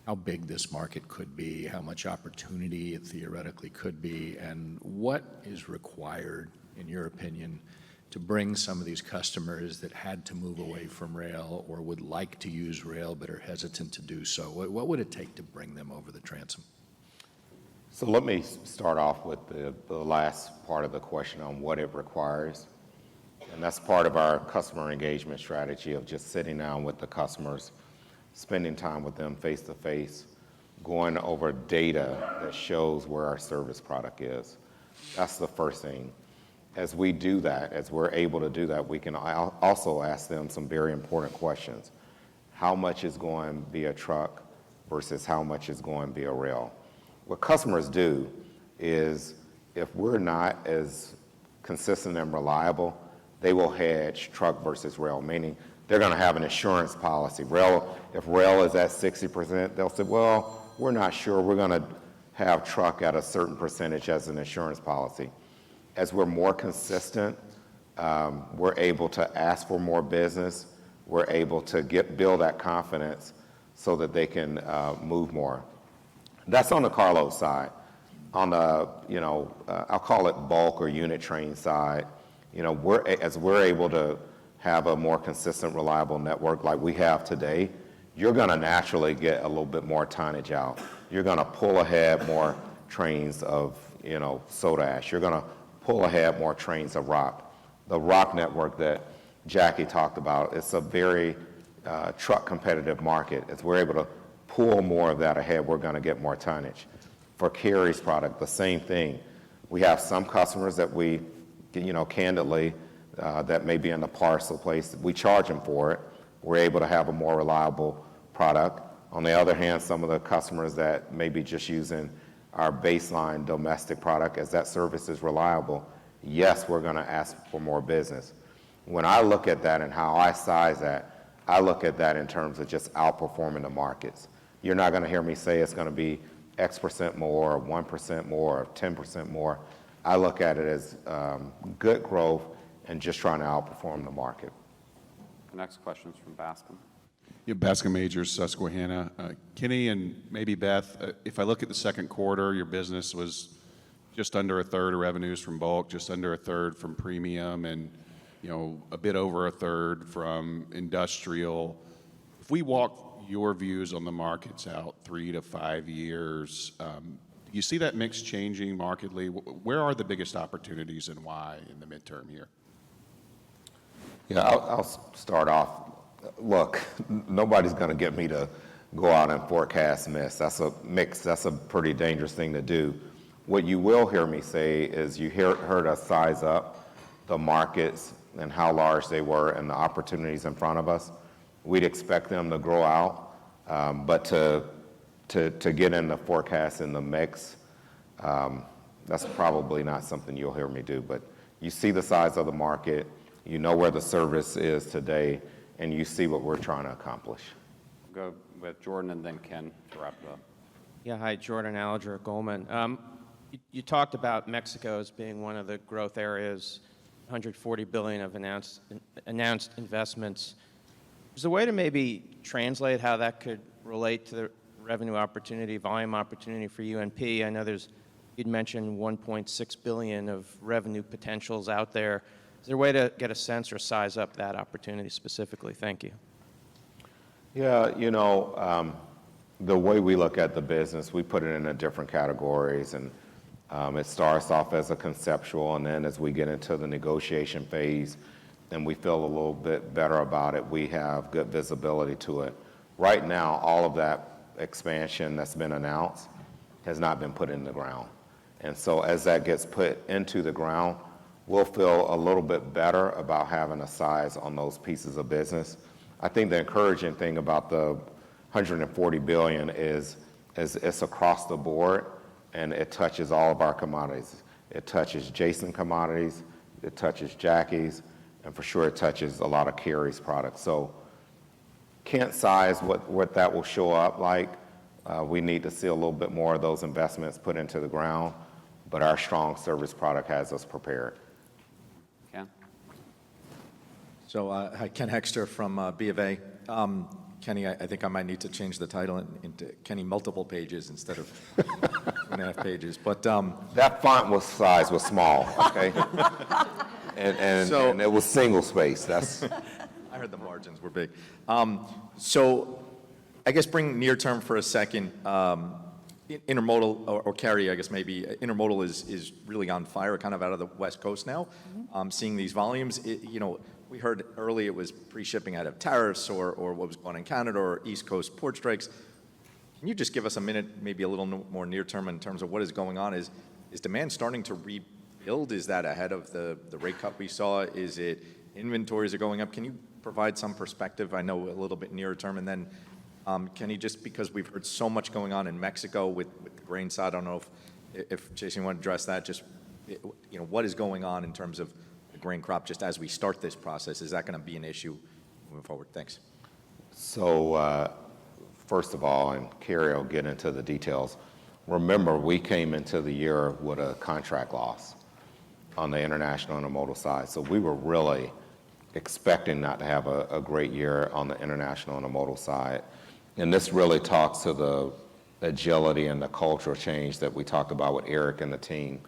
how big this market could be, how much opportunity it theoretically could be, and what is required, in your opinion, to bring some of these customers that had to move away from rail or would like to use rail but are hesitant to do so? What would it take to bring them over the transom? So let me start off with the last part of the question on what it requires. And that's part of our customer engagement strategy of just sitting down with the customers, spending time with them face to face, going over data that shows where our service product is. That's the first thing. As we do that, as we're able to do that, we can also ask them some very important questions. How much is going via truck versus how much is going via rail? What customers do is, if we're not as consistent and reliable, they will hedge truck versus rail, meaning they're going to have an insurance policy. If rail is at 60%, they'll say, well, we're not sure. We're going to have truck at a certain percentage as an insurance policy. As we're more consistent, we're able to ask for more business. We're able to build that confidence so that they can move more. That's on the carload side. On the, I'll call it bulk or unit train side, as we're able to have a more consistent, reliable network like we have today, you're going to naturally get a little bit more tonnage out. You're going to pull ahead more trains of, soda ash. You're going to pull ahead more trains of rock. The rock network that Jackie talked about, it's a very truck competitive market. As we're able to pull more of that ahead, we're going to get more tonnage. For Carrie's product, the same thing. We have some customers that we, candidly, that may be in the parcel place. We charge them for it. We're able to have a more reliable product. On the other hand, some of the customers that may be just using our baseline domestic product, as that service is reliable, yes, we're going to ask for more business. When I look at that and how I size that, I look at that in terms of just outperforming the markets. You're not going to hear me say it's going to be X percent more, or 1% more, or 10% more. I look at it as good growth and just trying to outperform the market. The next question is from Bascom. Yeah, Bascom Majors, Susquehanna. Kenny and maybe Beth, if I look at the second quarter, your business was just under a third of revenues from bulk, just under a third from premium, and a bit over a third from industrial. If we walk your views on the markets out 3 to 5 years, do you see that mix changing markedly? Where are the biggest opportunities and why in the midterm here? Yeah, I'll start off. Look, nobody's going to get me to go out and forecast mix. That's a pretty dangerous thing to do. What you will hear me say is you heard us size up the markets and how large they were and the opportunities in front of us. We'd expect them to grow out, but to get in the forecast in the mix, that's probably not something you'll hear me do. But you see the size of the market, you know where the service is today, and you see what we're trying to accomplish. Go with Jordan and then Ken to wrap it up. Yeah, hi, Jordan Alger at Goldman. You talked about Mexico as being one of the growth areas, $140 billion of announced investments. Is there a way to maybe translate how that could relate to the revenue opportunity, volume opportunity for UNP? I know you'd mentioned 1.6 billion of revenue potentials out there. Is there a way to get a sense or size up that opportunity specifically? Thank you. Yeah, the way we look at the business, we put it into different categories, and it starts off as a conceptual, and then as we get into the negotiation phase and we feel a little bit better about it, we have good visibility to it. Right now, all of that expansion that's been announced has not been put in the ground. And so as that gets put into the ground, we'll feel a little bit better about having a size on those pieces of business. I think the encouraging thing about the 140 billion is it's across the board, and it touches all of our commodities. It touches Jason commodities, it touches Jackie's, and for sure it touches a lot of Carrie's products. So can't size what that will show up like. We need to see a little bit more of those investments put into the ground, but our strong service product has us prepared. Ken? So, hi, Ken Hexter from B of A. Kenny, I think I might need to change the title into Kenny Multiple Pages instead of 2.5 pages. But that font size was small, okay? and it was single space. That's. I heard the margins were big. So, I guess bring near term for a second. Intermodal or carry, I guess maybe intermodal is really on fire, kind of out of the West Coast now. Seeing these volumes, we heard early it was pre-shipping out of tariffs or what was going on in Canada or East Coast port strikes. Can you just give us a minute, maybe a little more near term in terms of what is going on? Is demand starting to rebuild? Is that ahead of the rate cut we saw? Is it inventories are going up? Can you provide some perspective? I know a little bit nearer term, and then Kenny, just because we've heard so much going on in Mexico with the grain side, I don't know if Jason, you want to address that. Just what is going on in terms of the grain crop just as we start this process? Is that going to be an issue moving forward? Thanks. So first of all, and Carrie will get into the details, remember we came into the year with a contract loss on the international intermodal side. So we were really expecting not to have a great year on the international intermodal side. And this really talks to the agility and the cultural change that we talked about with Eric and the team,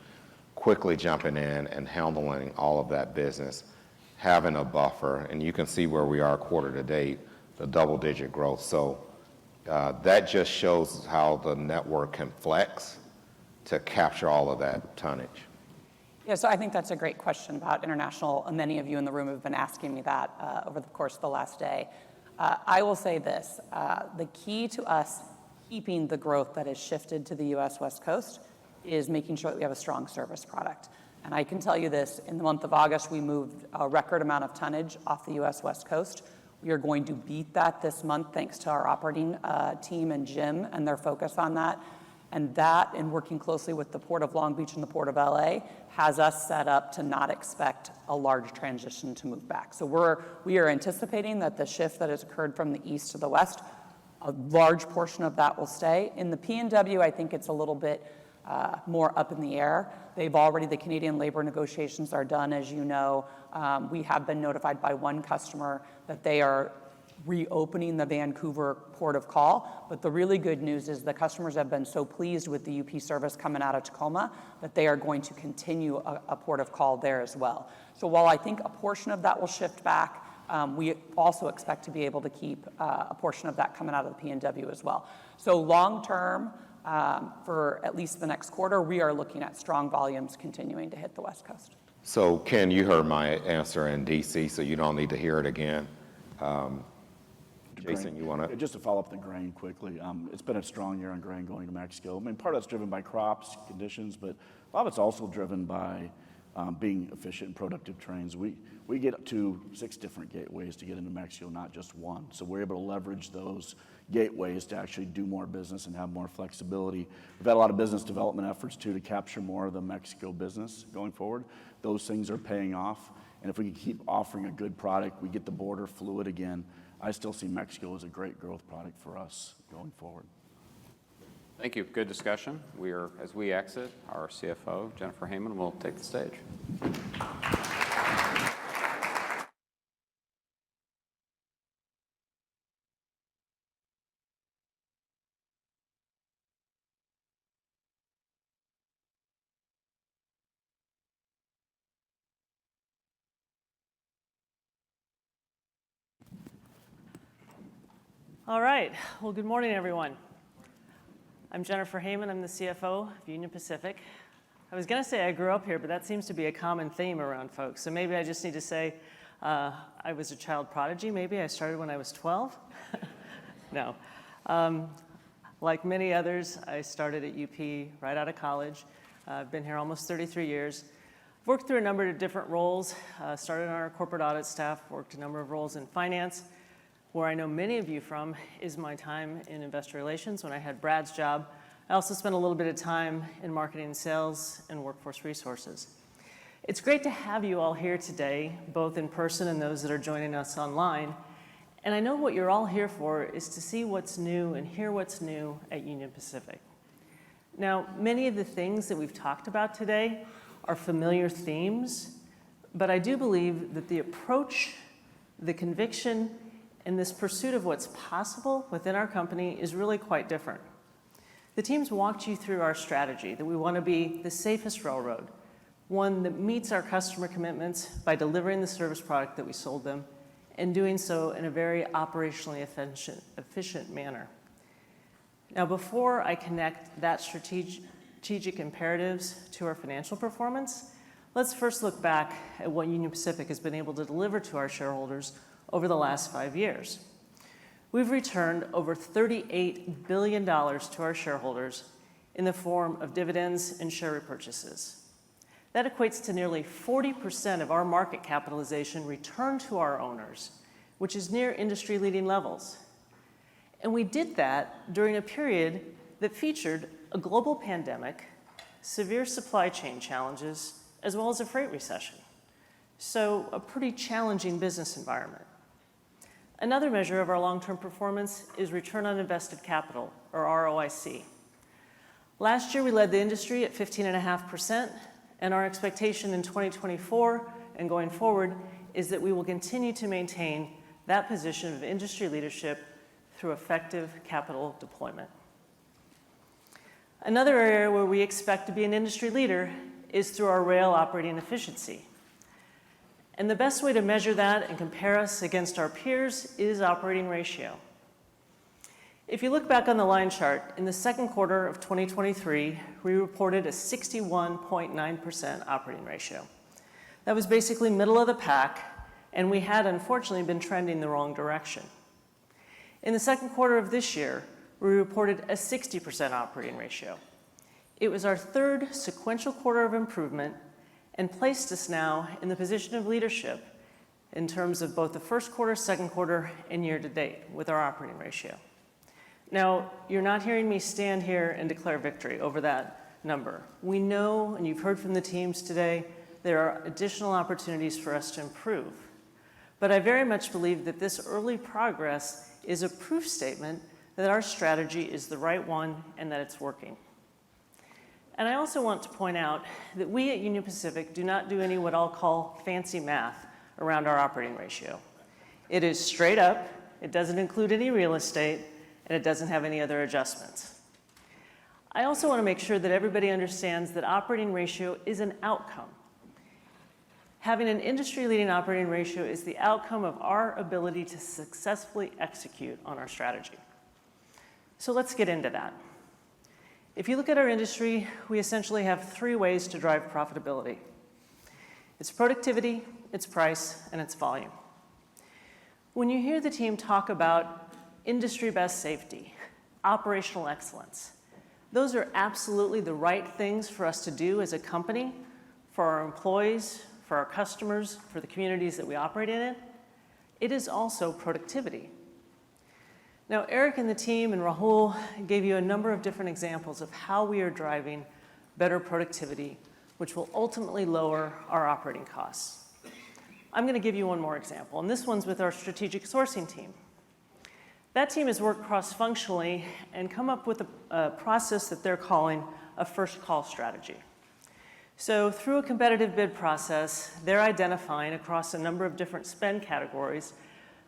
quickly jumping in and handling all of that business, having a buffer, and you can see where we are quarter to date, the double-digit growth. So that just shows how the network can flex to capture all of that tonnage. Yeah, so I think that's a great question about international. Many of you in the room have been asking me that over the course of the last day. I will say this, the key to us keeping the growth that has shifted to the U.S. West Coast is making sure that we have a strong service product. And I can tell you this, in the month of August, we moved a record amount of tonnage off the U.S. West Coast. We are going to beat that this month thanks to our operating team and Jim and their focus on that. And that, and working closely with the Port of Long Beach and the Port of LA, has us set up to not expect a large transition to move back. So we are anticipating that the shift that has occurred from the east to the west, a large portion of that will stay. In the P&W, I think it's a little bit more up in the air. The Canadian labor negotiations are done, as you know. We have been notified by one customer that they are reopening the Vancouver port of call. But the really good news is the customers have been so pleased with the UP service coming out of Tacoma that they are going to continue a port of call there as well. So while I think a portion of that will shift back, we also expect to be able to keep a portion of that coming out of the PNW as well. So long term, for at least the next quarter, we are looking at strong volumes continuing to hit the West Coast. So Ken, you heard my answer in DC, so you don't need to hear it again. Jason, you want to? Just to follow up the grain quickly, it's been a strong year on grain going to Mexico. I mean, part of that's driven by crops, conditions, but a lot of it's also driven by being efficient and productive trains. We get up to 6 different gateways to get into Mexico, not just one. So we're able to leverage those gateways to actually do more business and have more flexibility. We've had a lot of business development efforts too to capture more of the Mexico business going forward. Those things are paying off. And if we can keep offering a good product, we get the border fluid again. I still see Mexico as a great growth product for us going forward. Thank you. Good discussion. As we exit, our CFO, Jennifer Heyman, will take the stage. All right. Well, good morning, everyone. I'm Jennifer Heyman. I'm the CFO of Union Pacific. I was going to say I grew up here, but that seems to be a common theme around folks. So maybe I just need to say I was a child prodigy. Maybe I started when I was 12. No. Like many others, I started at UP right out of college. I've been here almost 33 years. I've worked through a number of different roles. Started on our corporate audit staff, worked a number of roles in finance. Where I know many of you from is my time in investor relations when I had Brad's job. I also spent a little bit of time in marketing and sales and workforce resources. It's great to have you all here today, both in person and those that are joining us online. And I know what you're all here for is to see what's new and hear what's new at Union Pacific. Now, many of the things that we've talked about today are familiar themes, but I do believe that the approach, the conviction, and this pursuit of what's possible within our company is really quite different. The team's walked you through our strategy that we want to be the safest railroad, one that meets our customer commitments by delivering the service product that we sold them and doing so in a very operationally efficient manner. Now, before I connect that strategic imperatives to our financial performance, let's first look back at what Union Pacific has been able to deliver to our shareholders over the last 5 years. We've returned over $38 billion to our shareholders in the form of dividends and share repurchases. That equates to nearly 40% of our market capitalization returned to our owners, which is near industry-leading levels. And we did that during a period that featured a global pandemic, severe supply chain challenges, as well as a freight recession. So a pretty challenging business environment. Another measure of our long-term performance is return on invested capital, or ROIC. Last year, we led the industry at 15.5%, and our expectation in 2024 and going forward is that we will continue to maintain that position of industry leadership through effective capital deployment. Another area where we expect to be an industry leader is through our rail operating efficiency. And the best way to measure that and compare us against our peers is operating ratio. If you look back on the line chart, in the second quarter of 2023, we reported a 61.9% operating ratio. That was basically middle of the pack, and we had unfortunately been trending the wrong direction. In the second quarter of this year, we reported a 60% operating ratio. It was our third sequential quarter of improvement and placed us now in the position of leadership in terms of both the first quarter, second quarter, and year to date with our operating ratio. Now, you're not hearing me stand here and declare victory over that number. We know, and you've heard from the teams today, there are additional opportunities for us to improve. But I very much believe that this early progress is a proof statement that our strategy is the right one and that it's working. And I also want to point out that we at Union Pacific do not do any what I'll call fancy math around our operating ratio. It is straight up, It doesn't include any real estate, and it doesn't have any other adjustments. I also want to make sure that everybody understands that operating ratio is an outcome. Having an industry-leading operating ratio is the outcome of our ability to successfully execute on our strategy. So let's get into that. If you look at our industry, we essentially have three ways to drive profitability. It's productivity, it's price, and it's volume. When you hear the team talk about industry best safety, operational excellence, those are absolutely the right things for us to do as a company, for our employees, for our customers, for the communities that we operate in. It is also productivity. Now, Eric and the team and Rahul gave you a number of different examples of how we are driving better productivity, which will ultimately lower our operating costs. I'm going to give you one more example, and this one's with our strategic sourcing team. That team has worked cross-functionally and come up with a process that they're calling a first call strategy. So through a competitive bid process, they're identifying across a number of different spend categories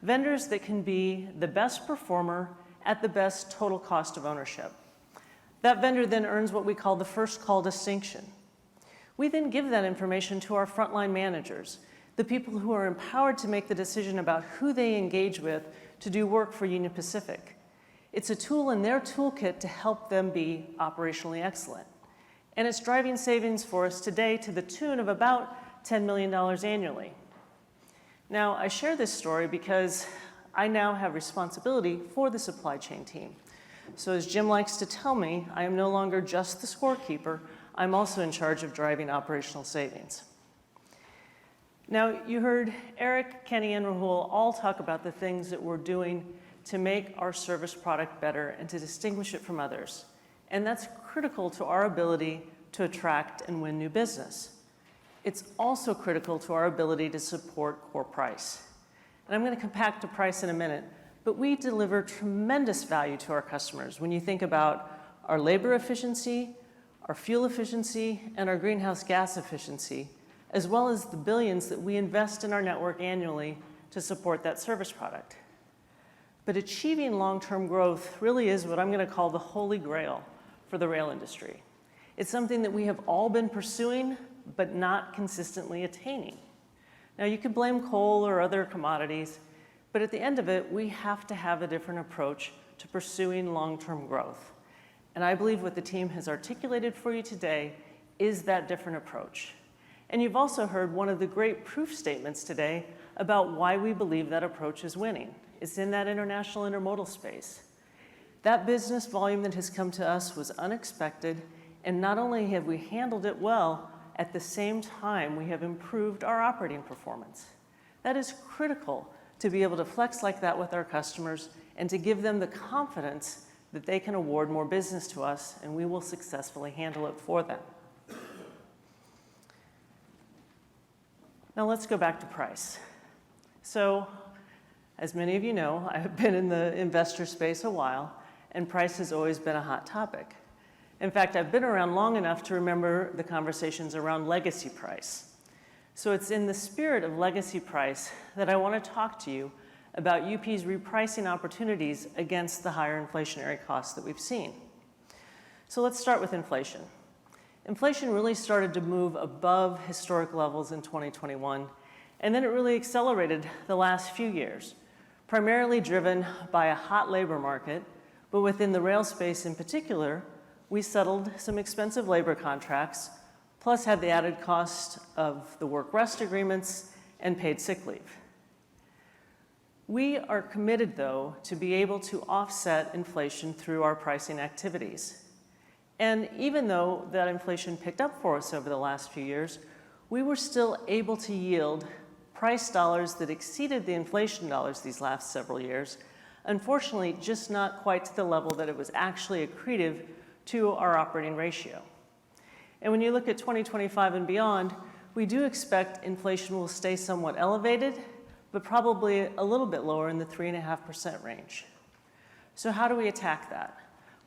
vendors that can be the best performer at the best total cost of ownership. That vendor then earns what we call the first call distinction. We then give that information to our frontline managers, the people who are empowered to make the decision about who they engage with to do work for Union Pacific. It's a tool in their toolkit to help them be operationally excellent. And it's driving savings for us today to the tune of about $10 million annually. Now, I share this story because I now have responsibility for the supply chain team. So as Jim likes to tell me, I am no longer just the scorekeeper, I'm also in charge of driving operational savings. Now, you heard Eric, Kenny, and Rahul all talk about the things that we're doing to make our service product better and to distinguish it from others. And that's critical to our ability to attract and win new business. It's also critical to our ability to support core price. And I'm going to come back to price in a minute, but we deliver tremendous value to our customers when you think about our labor efficiency, our fuel efficiency, and our greenhouse gas efficiency, as well as the billions that we invest in our network annually to support that service product. But achieving long-term growth really is what I'm going to call the holy grail for the rail industry. It's something that we have all been pursuing, but not consistently attaining. Now, you could blame coal or other commodities, but at the end of it, we have to have a different approach to pursuing long-term growth. And I believe what the team has articulated for you today is that different approach. And you've also heard one of the great proof statements today about why we believe that approach is winning. It's in that international intermodal space. That business volume that has come to us was unexpected, and not only have we handled it well, at the same time, we have improved our operating performance. That is critical to be able to flex like that with our customers and to give them the confidence that they can award more business to us, and we will successfully handle it for them. Now let's go back to price. So, as many of you know, I have been in the investor space a while, and price has always been a hot topic. In fact, I've been around long enough to remember the conversations around legacy price. So it's in the spirit of legacy price that I want to talk to you about UP's repricing opportunities against the higher inflationary costs that we've seen. So let's start with inflation. Inflation really started to move above historic levels in 2021, and then it really accelerated the last few years, primarily driven by a hot labor market, but within the rail space in particular, we settled some expensive labor contracts, plus had the added cost of the work rest agreements and paid sick leave. We are committed, though, to be able to offset inflation through our pricing activities. And even though that inflation picked up for us over the last few years, we were still able to yield price dollars that exceeded the inflation dollars these last several years, unfortunately just not quite to the level that it was actually accretive to our operating ratio. And when you look at 2025 and beyond, we do expect inflation will stay somewhat elevated, but probably a little bit lower in the 3.5% range. So how do we attack that?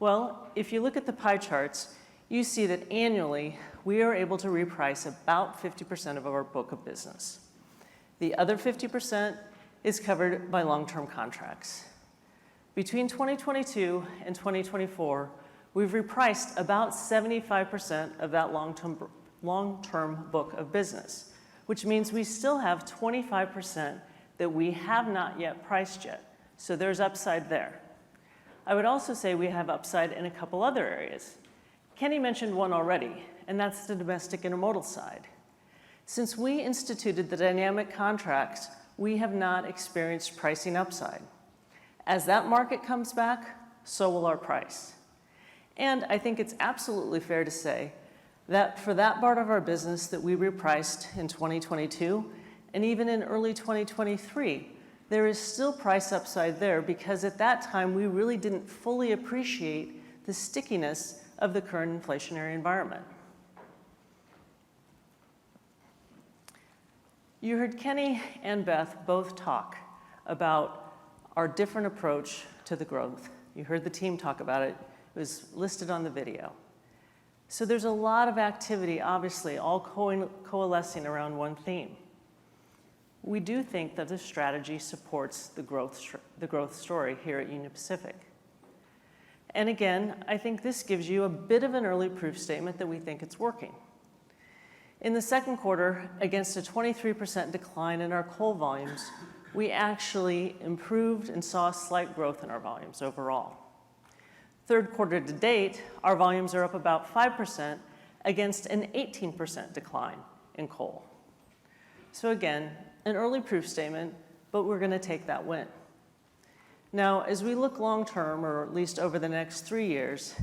Well, if you look at the pie charts, you see that annually we are able to reprice about 50% of our book of business. The other 50% is covered by long-term contracts. Between 2022 and 2024, we've repriced about 75% of that long-term book of business, which means we still have 25% that we have not yet priced yet. So there's upside there. I would also say we have upside in a couple other areas. Kenny mentioned one already, and that's the domestic intermodal side. Since we instituted the dynamic contracts, we have not experienced pricing upside. As that market comes back, so will our price. And I think it's absolutely fair to say that for that part of our business that we repriced in 2022, and even in early 2023, there is still price upside there because at that time we really didn't fully appreciate the stickiness of the current inflationary environment. You heard Kenny and Beth both talk about our different approach to the growth. You heard the team talk about it. It was listed on the video. So there's a lot of activity, obviously, all coalescing around one theme. We do think that this strategy supports the growth story here at Union Pacific. And again, I think this gives you a bit of an early proof statement that we think it's working. In the second quarter, against a 23% decline in our coal volumes, we actually improved and saw slight growth in our volumes overall. Third quarter to date, our volumes are up about 5% against an 18% decline in coal. So again, an early proof statement, but we're going to take that win. Now, as we look long term, or at least over the next 3 years,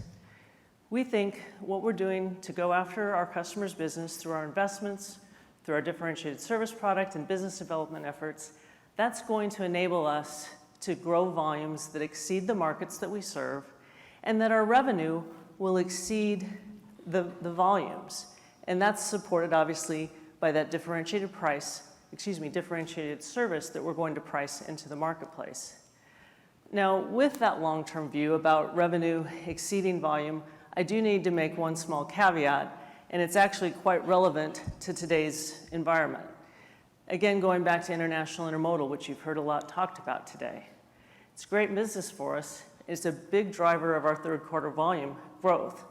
we think what we're doing to go after our customers' business through our investments, through our differentiated service product and business development efforts, that's going to enable us to grow volumes that exceed the markets that we serve, and that our revenue will exceed the volumes. And that's supported, obviously, by that differentiated service that we're going to price into the marketplace. Now, with that long-term view about revenue exceeding volume, I do need to make one small caveat, and it's actually quite relevant to today's environment. Again, going back to international intermodal, which you've heard a lot talked about today. It's great business for us. It's a big driver of our third quarter volume growth.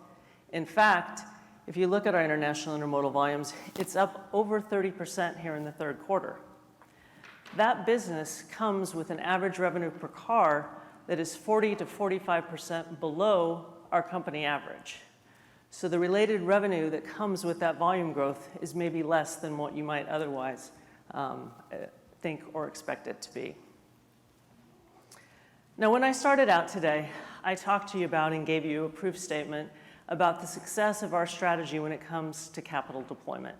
In fact, if you look at our international intermodal volumes, it's up over 30% here in the third quarter. That business comes with an average revenue per car that is 40 to 45% below our company average. So the related revenue that comes with that volume growth is maybe less than what you might otherwise think or expect it to be. Now, when I started out today, I talked to you about and gave you a proof statement about the success of our strategy when it comes to capital deployment.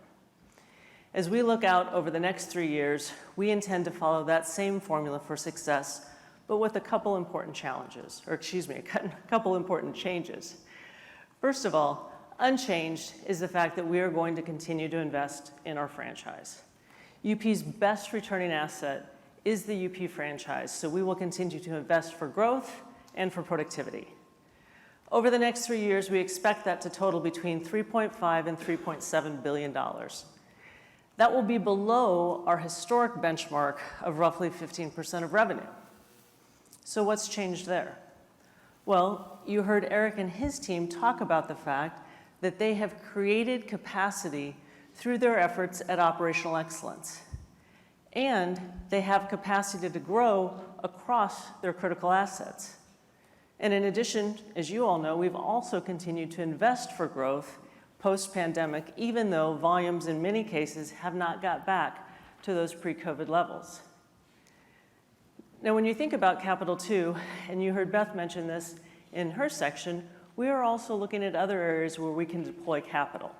As we look out over the next 3 years, we intend to follow that same formula for success, but with a couple important challenges, a couple important changes. First of all, unchanged is the fact that we are going to continue to invest in our franchise. UP's best returning asset is the UP franchise, so we will continue to invest for growth and for productivity. Over the next 3 years, we expect that to total between $3.5 and $3.7 billion. That will be below our historic benchmark of roughly 15% of revenue. So what's changed there? Well, you heard Eric and his team talk about the fact that they have created capacity through their efforts at operational excellence. And they have capacity to grow across their critical assets. And in addition, as you all know, we've also continued to invest for growth post-pandemic, even though volumes in many cases have not got back to those pre-COVID levels. Now, when you think about capital too, and you heard Beth mention this in her section, we are also looking at other areas where we can deploy capital.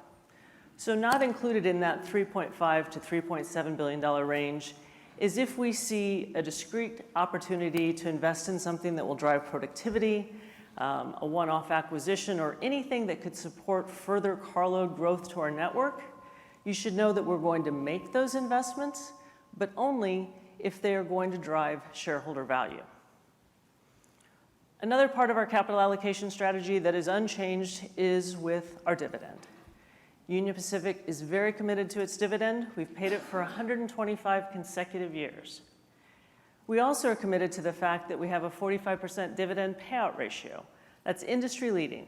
So not included in that $3.5 to $3.7 billion range is if we see a discrete opportunity to invest in something that will drive productivity, a one-off acquisition, or anything that could support further carload growth to our network. You should know that we're going to make those investments, but only if they are going to drive shareholder value. Another part of our capital allocation strategy that is unchanged is with our dividend. Union Pacific is very committed to its dividend. We've paid it for 125 consecutive years. We also are committed to the fact that we have a 45% dividend payout ratio. That's industry leading.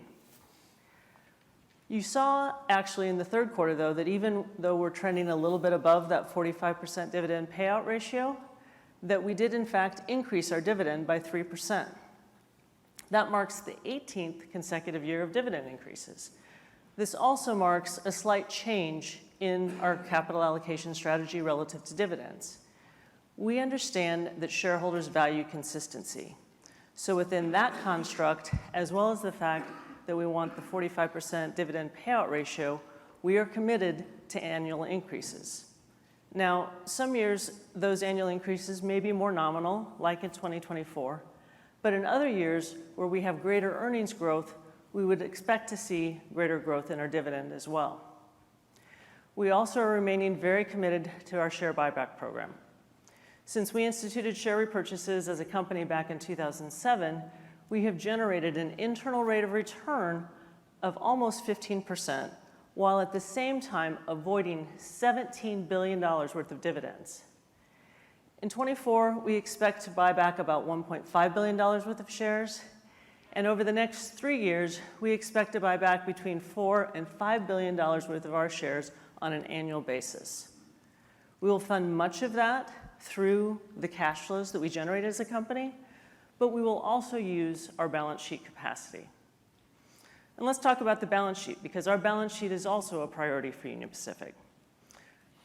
You saw actually in the third quarter, though, that even though we're trending a little bit above that 45% dividend payout ratio, that we did in fact increase our dividend by 3%. That marks the 18th consecutive year of dividend increases. This also marks a slight change in our capital allocation strategy relative to dividends. We understand that shareholders value consistency. So within that construct, as well as the fact that we want the 45% dividend payout ratio, we are committed to annual increases. Now, some years, those annual increases may be more nominal, like in 2024, but in other years where we have greater earnings growth, we would expect to see greater growth in our dividend as well. We also are remaining very committed to our share buyback program. Since we instituted share repurchases as a company back in 2007, we have generated an internal rate of return of almost 15%, while at the same time avoiding $17 billion worth of dividends. In 24, we expect to buy back about $1.5 billion worth of shares, and over the next 3 years, we expect to buy back between $4 and $5 billion worth of our shares on an annual basis. We will fund much of that through the cash flows that we generate as a company, but we will also use our balance sheet capacity. And let's talk about the balance sheet, because our balance sheet is also a priority for Union Pacific.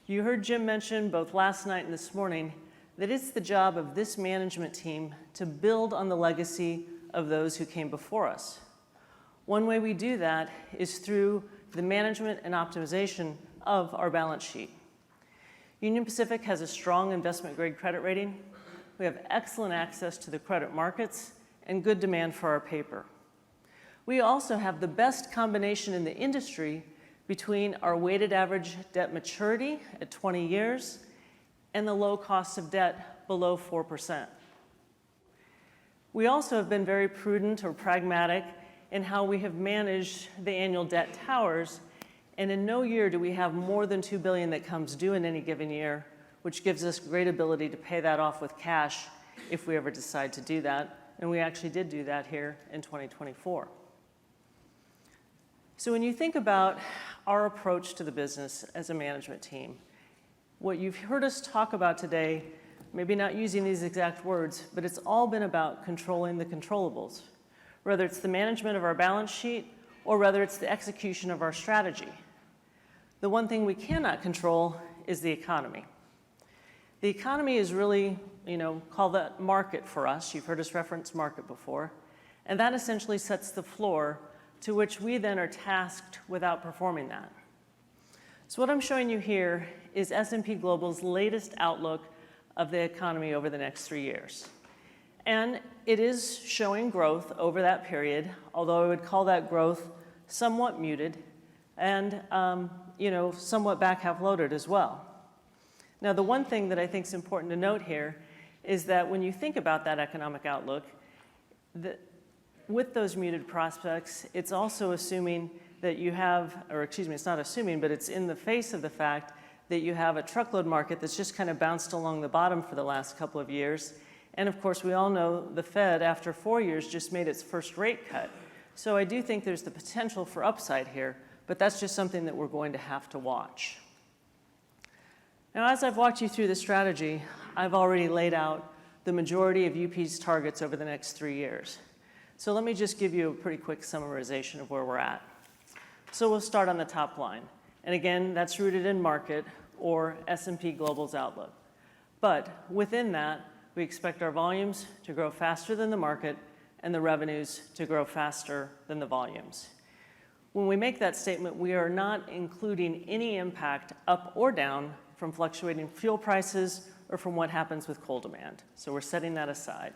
You heard Jim mention both last night and this morning that it's the job of this management team to build on the legacy of those who came before us. One way we do that is through the management and optimization of our balance sheet. Union Pacific has a strong investment-grade credit rating. We have excellent access to the credit markets and good demand for our paper. We also have the best combination in the industry between our weighted average debt maturity at 20 years and the low cost of debt below 4%. We also have been very prudent or pragmatic in how we have managed the annual debt towers, and in no year do we have more than $2 billion that comes due in any given year, which gives us great ability to pay that off with cash if we ever decide to do that, and we actually did do that here in 2024. So when you think about our approach to the business as a management team, what you've heard us talk about today, maybe not using these exact words, but it's all been about controlling the controllables, whether it's the management of our balance sheet or whether it's the execution of our strategy. The one thing we cannot control is the economy. The economy is really, called that market for us. You've heard us reference market before. And that essentially sets the floor to which we then are tasked with outperforming that. So what I'm showing you here is S&P Global's latest outlook of the economy over the next 3 years. And it is showing growth over that period, although I would call that growth somewhat muted and somewhat back half loaded as well. Now, the one thing that I think is important to note here is that when you think about that economic outlook, with those muted prospects, it's also assuming that you have, it's not assuming, but it's in the face of the fact that you have a truckload market that's just kind of bounced along the bottom for the last couple of years. And of course, we all know the Fed, after 4 years, just made its first rate cut. So I do think there's the potential for upside here, but that's just something that we're going to have to watch. Now, as I've walked you through the strategy, I've already laid out the majority of UP's targets over the next 3 years. So let me just give you a pretty quick summarization of where we're at. So we'll start on the top line. And again, that's rooted in market or S&P Global's outlook. But within that, we expect our volumes to grow faster than the market and the revenues to grow faster than the volumes. When we make that statement, we are not including any impact up or down from fluctuating fuel prices or from what happens with coal demand. So we're setting that aside.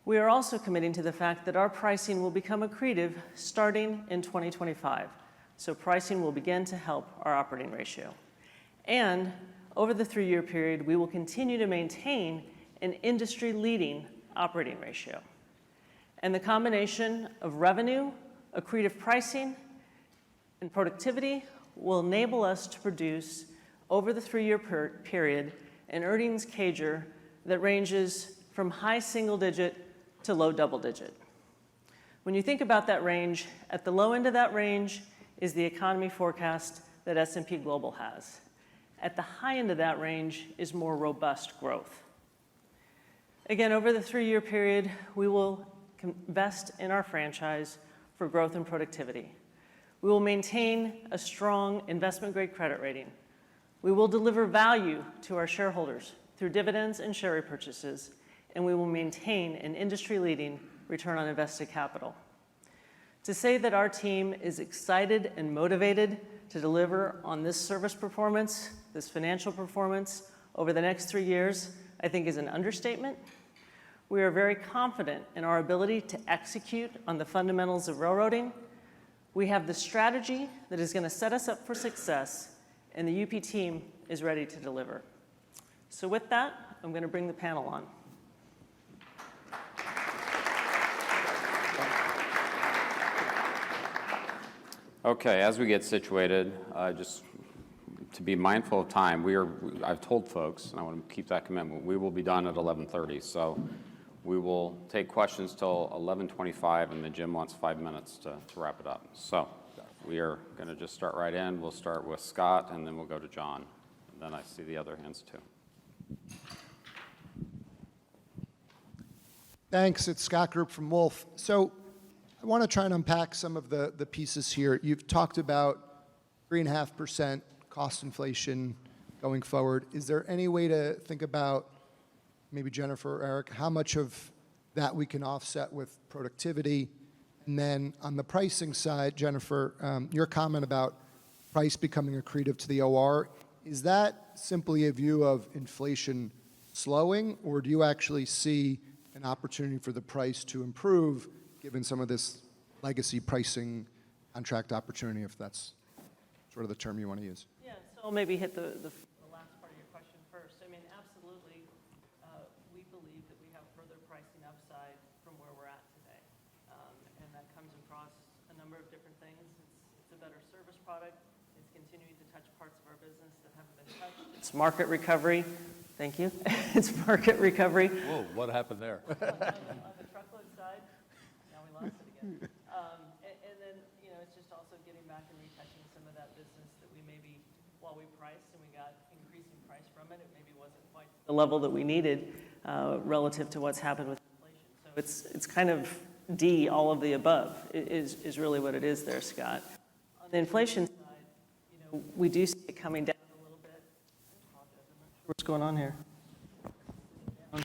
We are also committing to the fact that our pricing will become accretive starting in 2025. So pricing will begin to help our operating ratio. And over the 3-year period, we will continue to maintain an industry-leading operating ratio. And the combination of revenue, accretive pricing, and productivity will enable us to produce, over the 3-year period, an earnings CAGR that ranges from high single digit to low double digit. When you think about that range, at the low end of that range is the economy forecast that S&P Global has. At the high end of that range is more robust growth. Again, over the 3-year period, we will invest in our franchise for growth and productivity. We will maintain a strong investment-grade credit rating. We will deliver value to our shareholders through dividends and share repurchases, and we will maintain an industry-leading return on invested capital. To say that our team is excited and motivated to deliver on this service performance, this financial performance over the next 3 years, I think is an understatement. We are very confident in our ability to execute on the fundamentals of railroading. We have the strategy that is going to set us up for success, and the UP team is ready to deliver. So with that, I'm going to bring the panel on. Okay, as we get situated, just to be mindful of time, I've told folks, and I want to keep that commitment, we will be done at 11:30. So we will take questions till 11:25, and then Jim wants 5 minutes to wrap it up. So we are going to just start right in. We'll start with Scott, and then we'll go to John. And then I see the other hands too. Thanks. It's Scott Group from Wolf. So I want to try and unpack some of the pieces here. You've talked about 3.5% cost inflation going forward. Is there any way to think about, maybe Jennifer or Eric, how much of that we can offset with productivity? And then on the pricing side, Jennifer, your comment about price becoming accretive to the OR, is that simply a view of inflation slowing, or do you actually see an opportunity for the price to improve given some of this legacy pricing contract opportunity, if that's sort of the term you want to use? Yeah, so I'll maybe hit the last part of your question first. I mean, absolutely, we believe that we have further pricing upside from where we're at today. And that comes across a number of different things. It's a better service product. It's continuing to touch parts of our business that haven't been touched. It's market recovery. Thank you. It's market recovery. Whoa, what happened there? On the truckload side, now we lost it again. And then, it's just also getting back and retouching some of that business that we maybe, while we priced and we got increasing price from it, it maybe wasn't quite the level that we needed relative to what's happened with inflation. So it's kind of D, all of the above, is really what it is there, Scott. On the inflation side, we do see it coming down a little bit. I apologize, I'm not sure what's going on here. We'll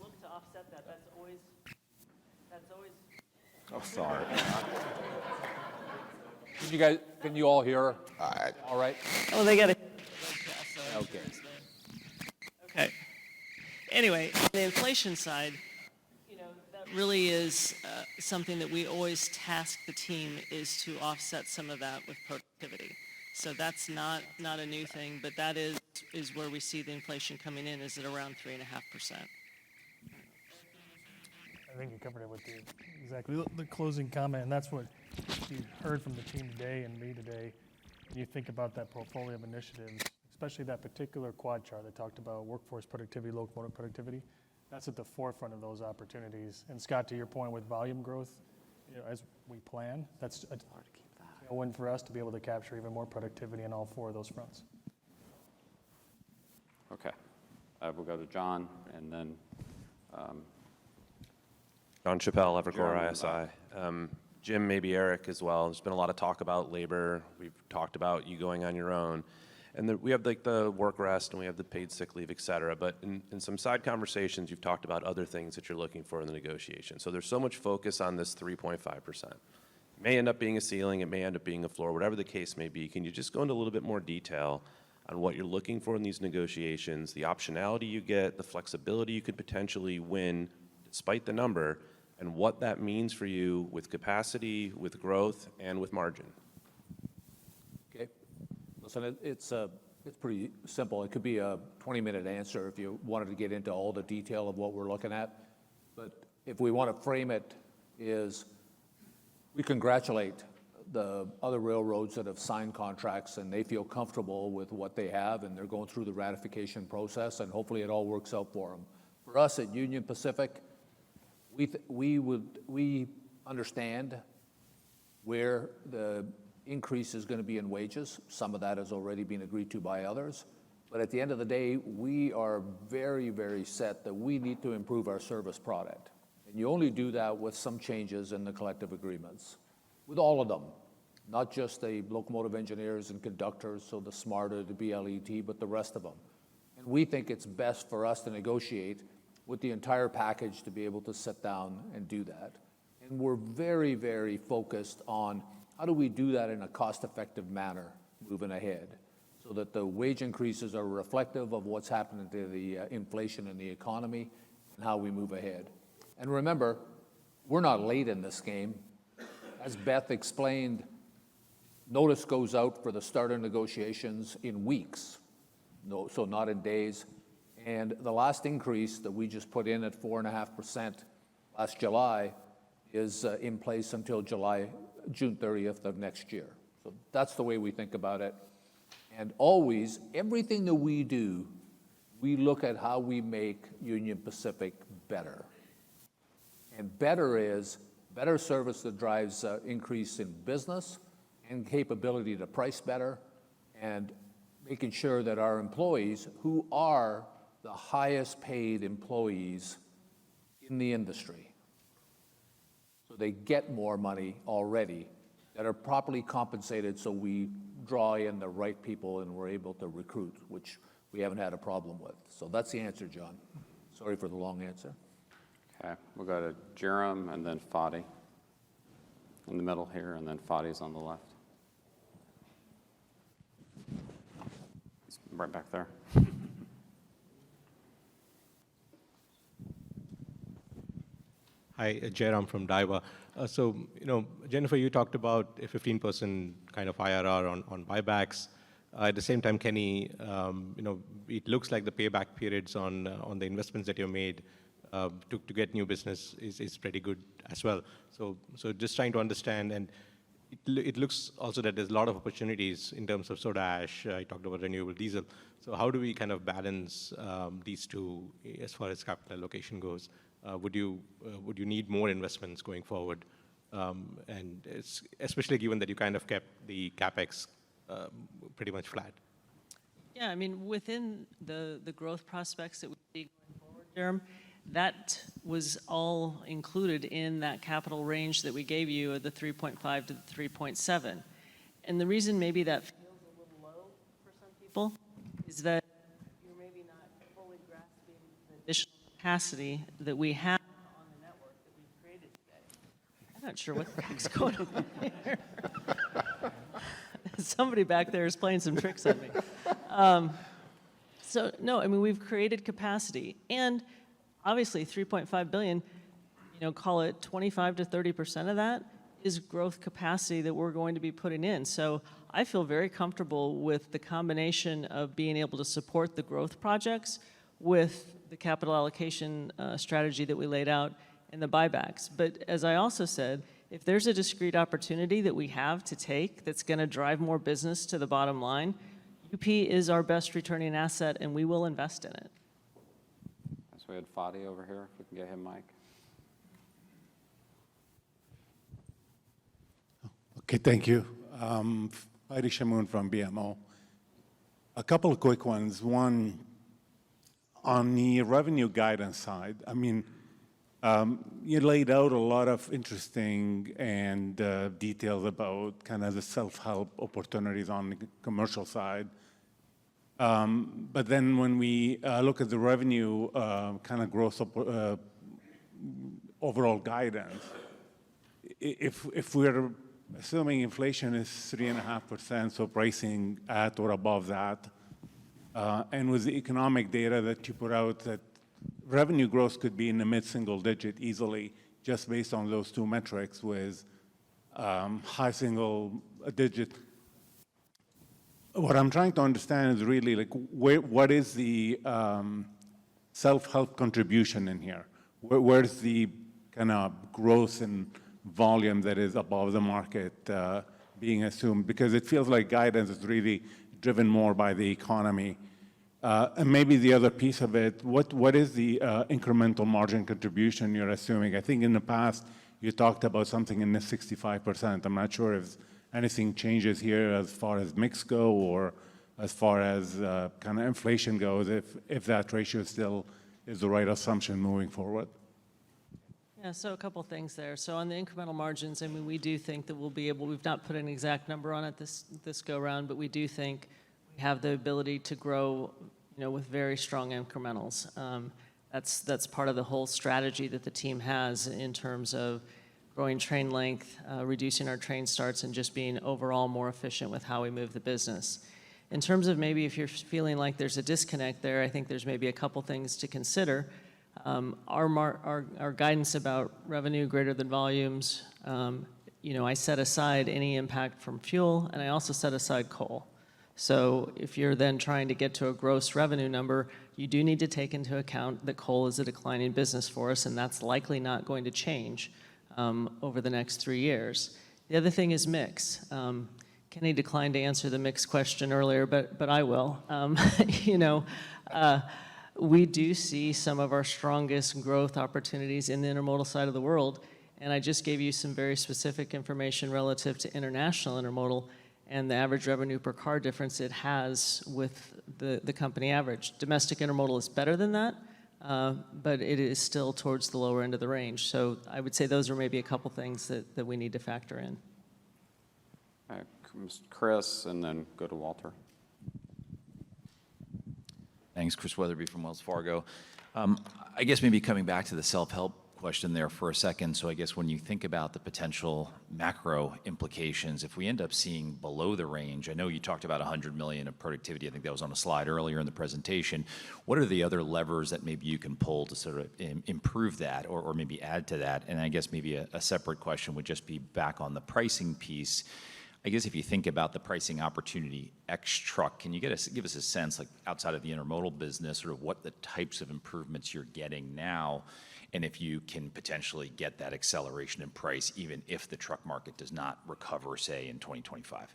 look to offset that. That's always. Oh, sorry. Can you all hear? All right. Oh, they got it. Okay. Okay. Anyway, on the inflation side, that really is something that we always task the team is to offset some of that with productivity. So that's not a new thing, but that is where we see the inflation coming in, is at around 3.5%. I think you covered it with exactly the closing comment, and that's what you heard from the team today and me today. When you think about that portfolio of initiatives, especially that particular quad chart that talked about workforce productivity, locomotive productivity, that's at the forefront of those opportunities. And Scott, to your point with volume growth, as we plan, that's a win for us to be able to capture even more productivity on all 4 of those fronts. Okay. We'll go to John, and then John Chappell, Evercore ISI. Jim, maybe Eric as well. There's been a lot of talk about labor. We've talked about you going on your own. And we have the work rest, and we have the paid sick leave, et cetera. But in some side conversations, you've talked about other things that you're looking for in the negotiation. So there's so much focus on this 3.5%. It may end up being a ceiling. It may end up being a floor. Whatever the case may be, can you just go into a little bit more detail on what you're looking for in these negotiations, the optionality you get, the flexibility you could potentially win despite the number, and what that means for you with capacity, with growth, and with margin? Okay. Listen, it's pretty simple. It could be a 20-minute answer if you wanted to get into all the detail of what we're looking at. But if we want to frame it, is we congratulate the other railroads that have signed contracts and they feel comfortable with what they have and they're going through the ratification process and hopefully it all works out for them. For us at Union Pacific, we understand where the increase is going to be in wages. Some of that has already been agreed to by others. But at the end of the day, we are very, very set that we need to improve our service product. And you only do that with some changes in the collective agreements, with all of them, not just the locomotive engineers and conductors, so the SMARTA, the BLET, but the rest of them. And we think it's best for us to negotiate with the entire package to be able to sit down and do that. And we're very, very focused on how do we do that in a cost-effective manner moving ahead so that the wage increases are reflective of what's happening to the inflation in the economy and how we move ahead. And remember, we're not late in this game. As Beth explained, notice goes out for the start of negotiations in weeks, so not in days. And the last increase that we just put in at 4.5% last July is in place until June 30th of next year. So that's the way we think about it. And always, everything that we do, we look at how we make Union Pacific better. And better is better service that drives increase in business and capability to price better and making sure that our employees, who are the highest paid employees in the industry, so they get more money already, that are properly compensated so we draw in the right people and we're able to recruit, which we haven't had a problem with. So that's the answer, John. Sorry for the long answer. Okay, we'll go to Jerem and then Fadi in the middle here, and then Fadi's on the left. He's right back there. Hi, Jairam from Daiwa. So, Jennifer, you talked about a 15% kind of IRR on buybacks. At the same time, Kenny, it looks like the payback periods on the investments that you made to get new business is pretty good as well. So just trying to understand, and it looks also that there's a lot of opportunities in terms of soda ash. I talked about renewable diesel. So how do we kind of balance these two as far as capital allocation goes? Would you need more investments going forward? And especially given that you kind of kept the CapEx pretty much flat. Yeah, I mean, within the growth prospects that we see going forward, Jerem, that was all included in that capital range that we gave you of the 3.5 to the 3.7. And the reason maybe that feels a little low for some people is that you're maybe not fully grasping the additional capacity that we have on the network that we've created today. I'm not sure what the heck's going on here. Somebody back there is playing some tricks on me. So no, I mean, we've created capacity, and obviously 3.5 billion, call it 25 to 30% of that is growth capacity that we're going to be putting in. So I feel very comfortable with the combination of being able to support the growth projects with the capital allocation strategy that we laid out in the buybacks. But as I also said, if there's a discrete opportunity that we have to take that's going to drive more business to the bottom line, UP is our best returning asset, and we will invest in it. So we had Fadi over here, if we can get him mic. Okay, thank you. Fadi Shamoun from BMO. A couple of quick ones. One, on the revenue guidance side, I mean, you laid out a lot of interesting and details about kind of the self-help opportunities on the commercial side. But then when we look at the revenue kind of growth overall guidance, if we're assuming inflation is 3.5%, so pricing at or above that, and with the economic data that you put out, that revenue growth could be in the mid-single digit easily, just based on those two metrics with high single digit. What I'm trying to understand is really like what is the self-help contribution in here? Where's the kind of growth and volume that is above the market being assumed? Because it feels like guidance is really driven more by the economy. And maybe the other piece of it, what is the incremental margin contribution you're assuming? I think in the past, you talked about something in the 65%. I'm not sure if anything changes here as far as mix go or as far as kind of inflation goes, if that ratio still is the right assumption moving forward. Yeah, so a couple things there. So on the incremental margins, I mean, we do think that we'll be able, we've not put an exact number on it this go round, but we do think we have the ability to grow, with very strong incrementals. That's part of the whole strategy that the team has in terms of growing train length, reducing our train starts, and just being overall more efficient with how we move the business. In terms of maybe if you're feeling like there's a disconnect there, I think there's maybe a couple things to consider. Our guidance about revenue greater than volumes, I set aside any impact from fuel, and I also set aside coal. So if you're then trying to get to a gross revenue number, you do need to take into account that coal is a declining business for us, and that's likely not going to change over the next 3 years. The other thing is mix. Kenny declined to answer the mix question earlier, but I will. We do see some of our strongest growth opportunities in the intermodal side of the world, and I just gave you some very specific information relative to international intermodal and the average revenue per car difference it has with the company average. Domestic intermodal is better than that, but it is still towards the lower end of the range. So I would say those are maybe a couple things that we need to factor in. All right, Chris, and then go to Walter. Thanks, Chris Weatherby from Wells Fargo. I guess maybe coming back to the self-help question there for a second. So I guess when you think about the potential macro implications, if we end up seeing below the range, I know you talked about 100 million of productivity. I think that was on a slide earlier in the presentation. What are the other levers that maybe you can pull to sort of improve that or maybe add to that? And I guess maybe a separate question would just be back on the pricing piece. I guess if you think about the pricing opportunity X truck, can you give us a sense, like outside of the intermodal business, sort of what the types of improvements you're getting now, and if you can potentially get that acceleration in price even if the truck market does not recover, say, in 2025?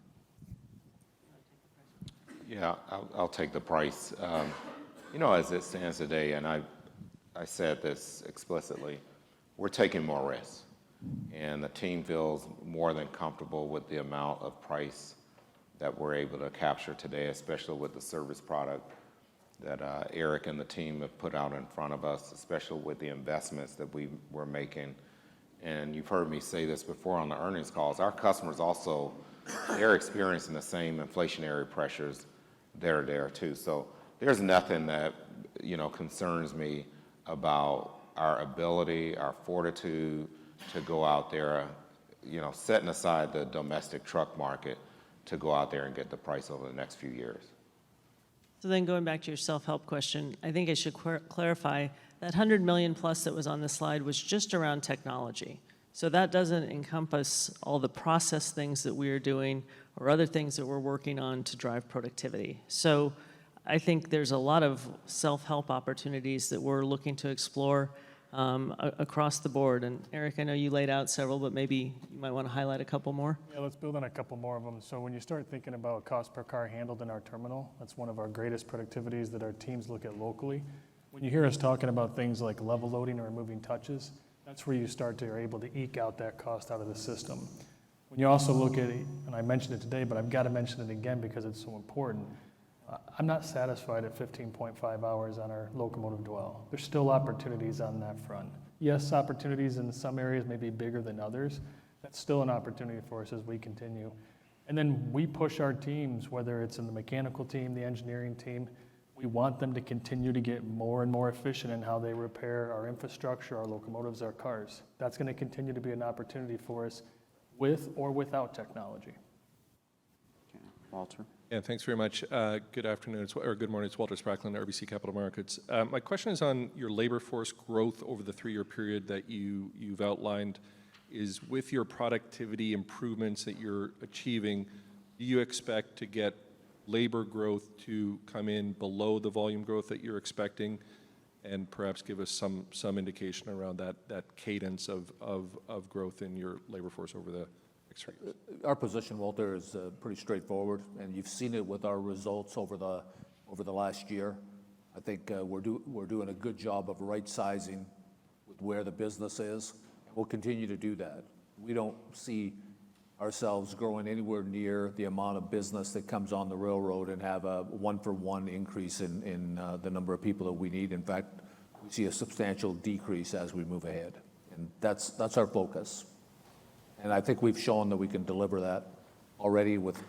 Yeah, I'll take the price. As it stands today, and I said this explicitly, we're taking more risks. And the team feels more than comfortable with the amount of price that we're able to capture today, especially with the service product that Eric and the team have put out in front of us, especially with the investments that we're making. And you've heard me say this before on the earnings calls, our customers also, they're experiencing the same inflationary pressures. They're there too. So there's nothing that, concerns me about our ability, our fortitude, to go out there, setting aside the domestic truck market, to go out there and get the price over the next few years. So then going back to your self-help question, I think I should clarify that 100 million plus that was on the slide was just around technology. So that doesn't encompass all the process things that we are doing or other things that we're working on to drive productivity. So I think there's a lot of self-help opportunities that we're looking to explore across the board. And Eric, I know you laid out several, but maybe you might want to highlight a couple more. Yeah, let's build on a couple more of them. So when you start thinking about cost per car handled in our terminal, that's one of our greatest productivities that our teams look at locally. When you hear us talking about things like level loading or removing touches, that's where you are able to eke out that cost out of the system. When you also look at it, and I mentioned it today, but I've got to mention it again because it's so important, I'm not satisfied at 15.5 hours on our locomotive dwell. There's still opportunities on that front. Yes, opportunities in some areas may be bigger than others. That's still an opportunity for us as we continue. And then we push our teams, whether it's in the mechanical team, the engineering team, we want them to continue to get more and more efficient in how they repair our infrastructure, our locomotives, our cars. That's going to continue to be an opportunity for us with or without technology. Okay. Walter? Yeah, thanks very much. Good afternoon, or good morning. It's Walter Spracklin, RBC Capital Markets. My question is on your labor force growth over the 3-year period that you've outlined. Is with your productivity improvements that you're achieving, do you expect to get labor growth to come in below the volume growth that you're expecting? and perhaps give us some indication around that cadence of growth in your labor force over the next 3 years. Our position, Walter, is pretty straightforward, and you've seen it with our results over the last year. I think we're doing a good job of right-sizing with where the business is. We'll continue to do that. We don't see ourselves growing anywhere near the amount of business that comes on the railroad and have a one-for-one increase in the number of people that we need. In fact, we see a substantial decrease as we move ahead, and that's our focus. And I think we've shown that we can deliver that already with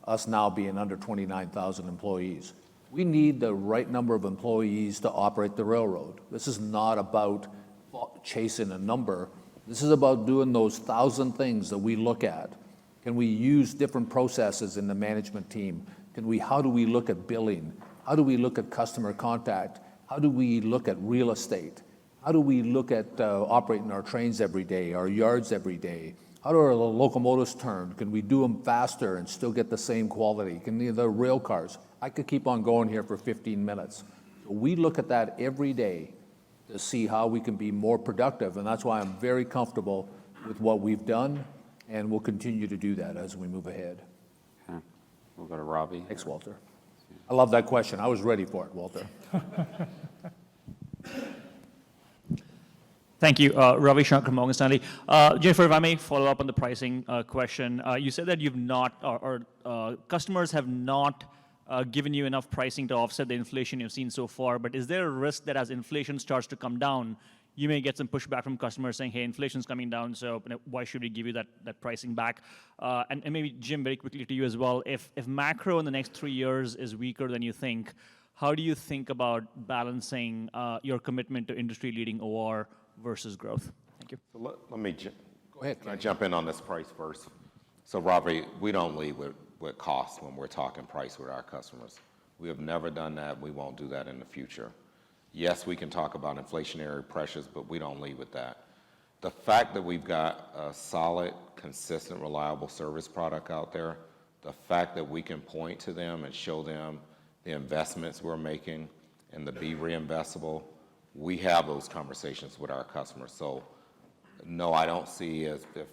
us now being under 29,000 employees. We need the right number of employees to operate the railroad. This is not about chasing a number. This is about doing those 1,000 things that we look at. Can we use different processes in the management team? How do we look at billing? How do we look at customer contact? How do we look at real estate? How do we look at operating our trains every day, our yards every day? How do our locomotives turn? Can we do them faster and still get the same quality? Can the rail cars? I could keep on going here for 15 minutes. We look at that every day to see how we can be more productive, and that's why I'm very comfortable with what we've done, and we'll continue to do that as we move ahead. Okay. We'll go to Robbie. Thanks, Walter. I love that question. I was ready for it, Walter. Thank you. Ravi Shankar, Morgan Stanley. Jennifer, if I may follow up on the pricing question. You said that you've not, or customers have not given you enough pricing to offset the inflation you've seen so far, but is there a risk that as inflation starts to come down, you may get some pushback from customers saying, hey, inflation's coming down, so why should we give you that pricing back? And maybe, Jim, very quickly to you as well, if macro in the next 3 years is weaker than you think, how do you think about balancing your commitment to industry-leading OR versus growth? Thank you. So let me Go ahead. Can I jump in on this price first? So, Robbie, we don't lead with cost when we're talking price with our customers. We have never done that. We won't do that in the future. Yes, we can talk about inflationary pressures, but we don't lead with that. The fact that we've got a solid, consistent, reliable service product out there, the fact that we can point to them and show them the investments we're making and to be reinvestable, we have those conversations with our customers. So, no, I don't see as the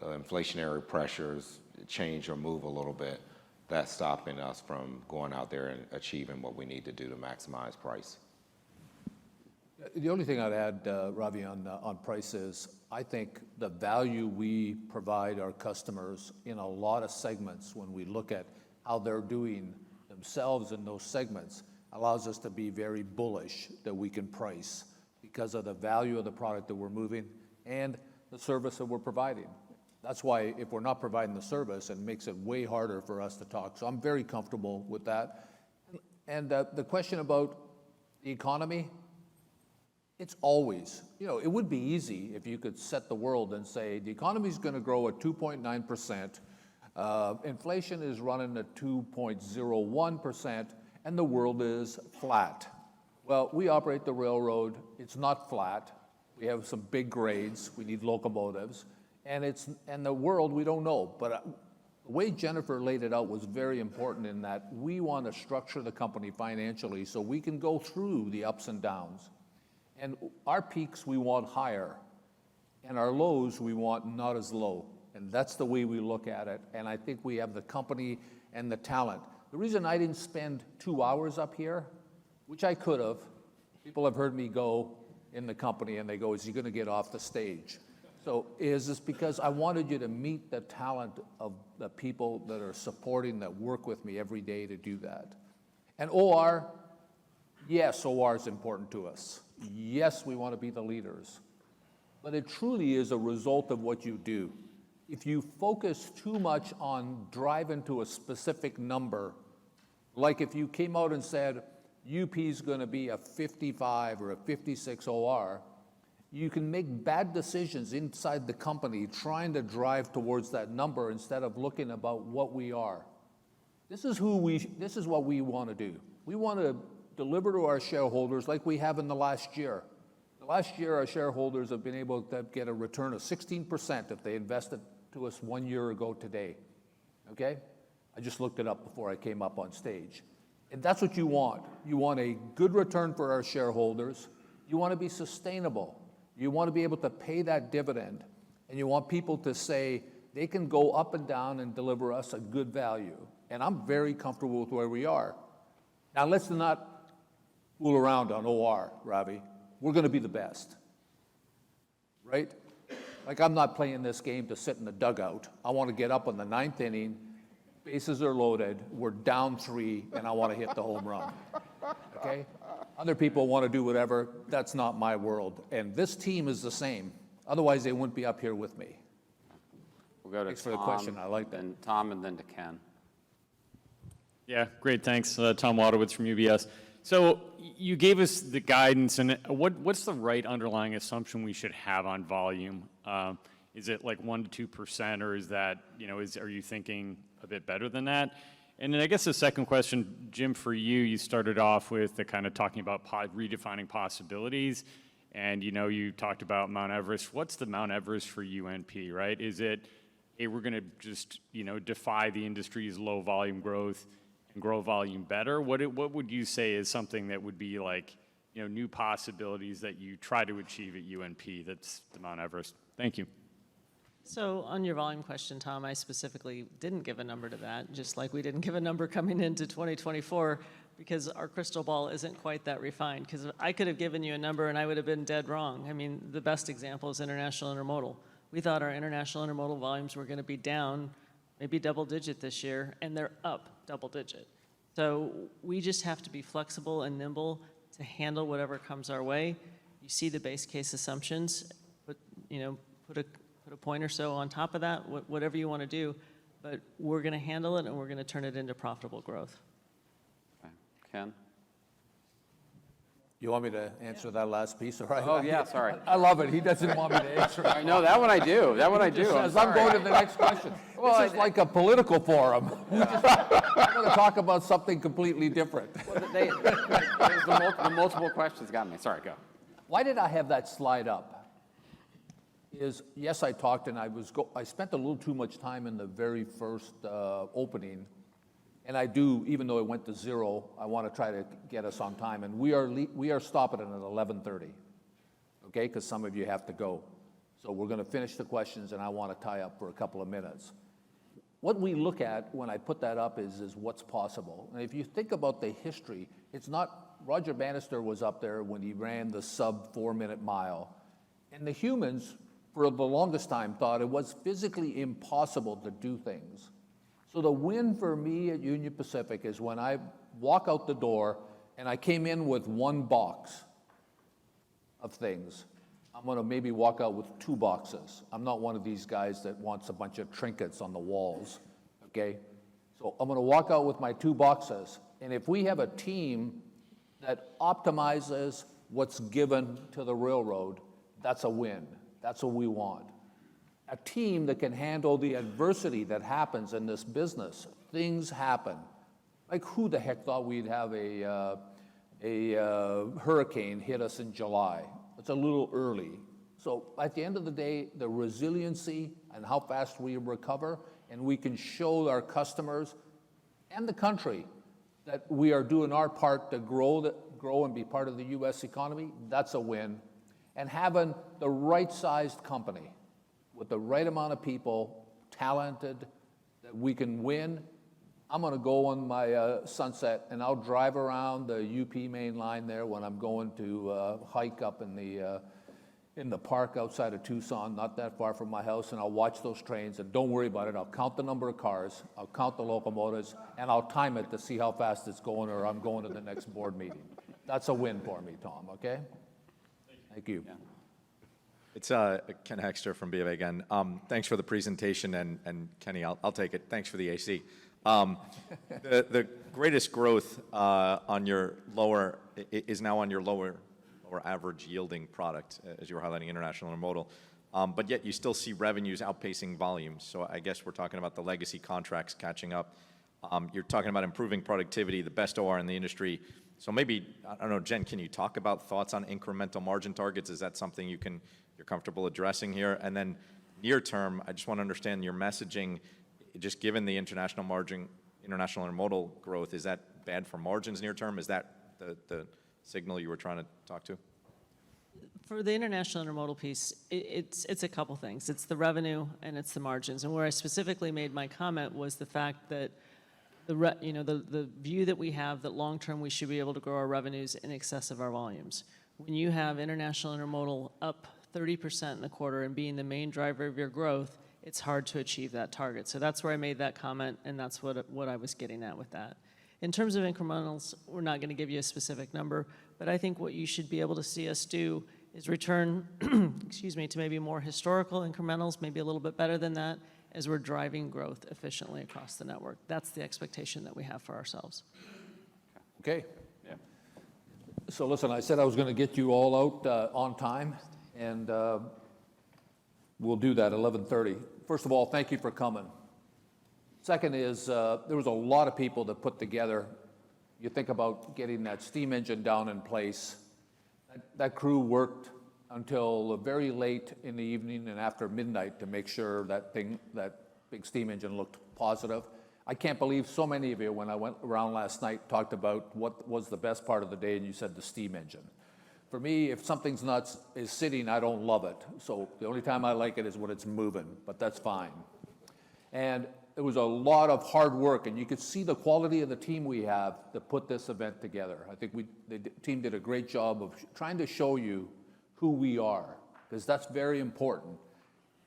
inflationary pressures change or move a little bit, that's stopping us from going out there and achieving what we need to do to maximize price. The only thing I'd add, Ravi, on price is I think the value we provide our customers in a lot of segments when we look at how they're doing themselves in those segments allows us to be very bullish that we can price because of the value of the product that we're moving and the service that we're providing. That's why if we're not providing the service, it makes it way harder for us to talk. So I'm very comfortable with that. And the question about the economy, it's always, it would be easy if you could set the world and say the economy is going to grow at 2.9%, inflation is running at 2.01%, and the world is flat. Well, we operate the railroad. It's not flat. We have some big grades. We need locomotives. And the world, we don't know. But the way Jennifer laid it out was very important in that we want to structure the company financially so we can go through the ups and downs. And our peaks we want higher, and our lows we want not as low. And that's the way we look at it. And I think we have the company and the talent. The reason I didn't spend 2 hours up here, which I could have, people have heard me go in the company and they go, is he going to get off the stage? So is because I wanted you to meet the talent of the people that are supporting, that work with me every day to do that. And OR, yes, OR is important to us. Yes, we want to be the leaders. But it truly is a result of what you do. If you focus too much on driving to a specific number, like if you came out and said UP is going to be a 55 or a 56 OR, you can make bad decisions inside the company trying to drive towards that number instead of looking about what we are. This is what we want to do. We want to deliver to our shareholders like we have in the last year. The last year, our shareholders have been able to get a return of 16% if they invested to us 1 year ago today. Okay? I just looked it up before I came up on stage. And that's what you want. You want a good return for our shareholders. You want to be sustainable. You want to be able to pay that dividend. And you want people to say they can go up and down and deliver us a good value. And I'm very comfortable with where we are. Now, let's not fool around on OR, Ravi. We're going to be the best, right? Like, I'm not playing this game to sit in the dugout. I want to get up on the 9th inning, bases are loaded, we're down 3, and I want to hit the home run, okay? Other people want to do whatever. That's not my world. And this team is the same. Otherwise, they wouldn't be up here with me. We'll go to Thanks for the question. I like that. Then Tom, and then to Ken. Yeah, great, thanks. Tom Waterwoods from UBS. So you gave us the guidance, and what's the right underlying assumption we should have on volume? Is it like 1% to 2%, or is that, are you thinking a bit better than that? And then I guess the second question, Jim, for you, you started off with the kind of talking about redefining possibilities, and you talked about Mount Everest. What's the Mount Everest for UNP, right? Is it, hey, we're going to just defy the industry's low volume growth and grow volume better? What would you say is something that would be like new possibilities that you try to achieve at UNP that's the Mount Everest? Thank you. So on your volume question, Tom, I specifically didn't give a number to that, just like we didn't give a number coming into 2024, because our crystal ball isn't quite that refined. Because I could have given you a number and I would have been dead wrong. I mean, the best example is international intermodal. We thought our international intermodal volumes were going to be down maybe double digit this year, and they're up double digit. So we just have to be flexible and nimble to handle whatever comes our way. You see the base case assumptions, but put a point or so on top of that, whatever you want to do, but we're going to handle it and we're going to turn it into profitable growth. Okay. Ken? You want me to answer that last piece? All right. Oh, yeah, sorry. I love it. He doesn't want me to answer it. I know, that one I do. That one I do. As I'm going to the next question. Well, This is like a political forum. I'm going to talk about something completely different. Well, the multiple questions got me. Sorry, go. Why did I have that slide up? Yes, I talked, and I spent a little too much time in the very first opening, and I do, even though it went to 0, I want to try to get us on time, and we are stopping it at 11:30, okay? Because some of you have to go, so we're going to finish the questions, and I want to tie up for a couple of minutes. What we look at when I put that up is what's possible, and if you think about the history, it's not. Roger Bannister was up there when he ran the sub 4-minute mile, and the humans, for the longest time, thought it was physically impossible to do things. So the win for me at Union Pacific is when I walk out the door and I came in with 1 box of things. I'm going to maybe walk out with 2 boxes. I'm not one of these guys that wants a bunch of trinkets on the walls, okay? So I'm going to walk out with my 2 boxes. And if we have a team that optimizes what's given to the railroad, that's a win. That's what we want. A team that can handle the adversity that happens in this business. Things happen. Like, who the heck thought we'd have a hurricane hit us in July? It's a little early. So at the end of the day, the resiliency and how fast we recover, and we can show our customers and the country that we are doing our part to grow and be part of the U.S. economy, that's a win. And having the right-sized company with the right amount of people, talented, that we can win. I'm going to go on my Sunset, and I'll drive around the UP main line there when I'm going to hike up in the park outside of Tucson, not that far from my house, and I'll watch those trains, and don't worry about it. I'll count the number of cars, I'll count the locomotives, and I'll time it to see how fast it's going, or I'm going to the next board meeting. That's a win for me, Tom, okay? Thank you. Yeah. It's Ken Hexter from BofA again. Thanks for the presentation, and Kenny, I'll take it. Thanks for the AC. The greatest growth on your lower is now on your lower average yielding product, as you were highlighting international intermodal. But yet you still see revenues outpacing volumes. So I guess we're talking about the legacy contracts catching up. You're talking about improving productivity, the best OR in the industry. So maybe, I don't know, Jen, can you talk about thoughts on incremental margin targets? Is that something you're comfortable addressing here? And then near term, I just want to understand your messaging, just given the international intermodal growth, is that bad for margins near term? Is that the signal you were trying to talk to? For the international intermodal piece, it's a couple things. It's the revenue and it's the margins. And where I specifically made my comment was the fact that the view that we have that long-term we should be able to grow our revenues in excess of our volumes. When you have international intermodal up 30% in the quarter and being the main driver of your growth, it's hard to achieve that target. So that's where I made that comment, and that's what I was getting at with that. In terms of incrementals, we're not going to give you a specific number, but I think what you should be able to see us do is return, excuse me, to maybe more historical incrementals, maybe a little bit better than that, as we're driving growth efficiently across the network. That's the expectation that we have for ourselves. Okay. Yeah. So listen, I said I was going to get you all out on time, and we'll do that 11:30. First of all, thank you for coming. Second is, there was a lot of people that put together, you think about getting that steam engine down in place. That crew worked until very late in the evening and after midnight to make sure that big steam engine looked positive. I can't believe so many of you, when I went around last night, talked about what was the best part of the day, and you said the steam engine. For me, if something's is sitting, I don't love it. So the only time I like it is when it's moving, but that's fine. And it was a lot of hard work, and you could see the quality of the team we have that put this event together. I think the team did a great job of trying to show you who we are, because that's very important.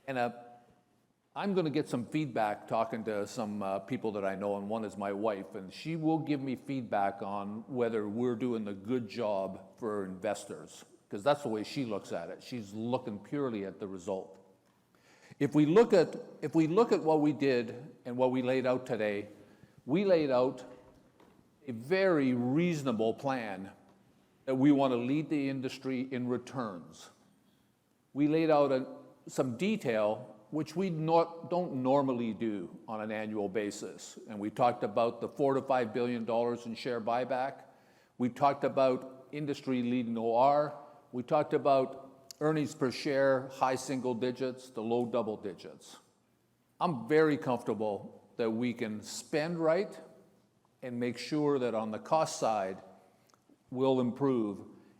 And I'm going to get some feedback talking to some people that I know, and one is my wife, and she will give me feedback on whether we're doing a good job for investors, because that's the way she looks at it. She's looking purely at the result. If we look at what we did and what we laid out today, we laid out a very reasonable plan that we want to lead the industry in returns. We laid out some detail which we don't normally do on an annual basis. And we talked about the $4 to $5 billion in share buyback. We talked about industry-leading OR. We talked about earnings per share, high single digits to low double digits. I'm very comfortable that we can spend right and make sure that on the cost side, we'll improve.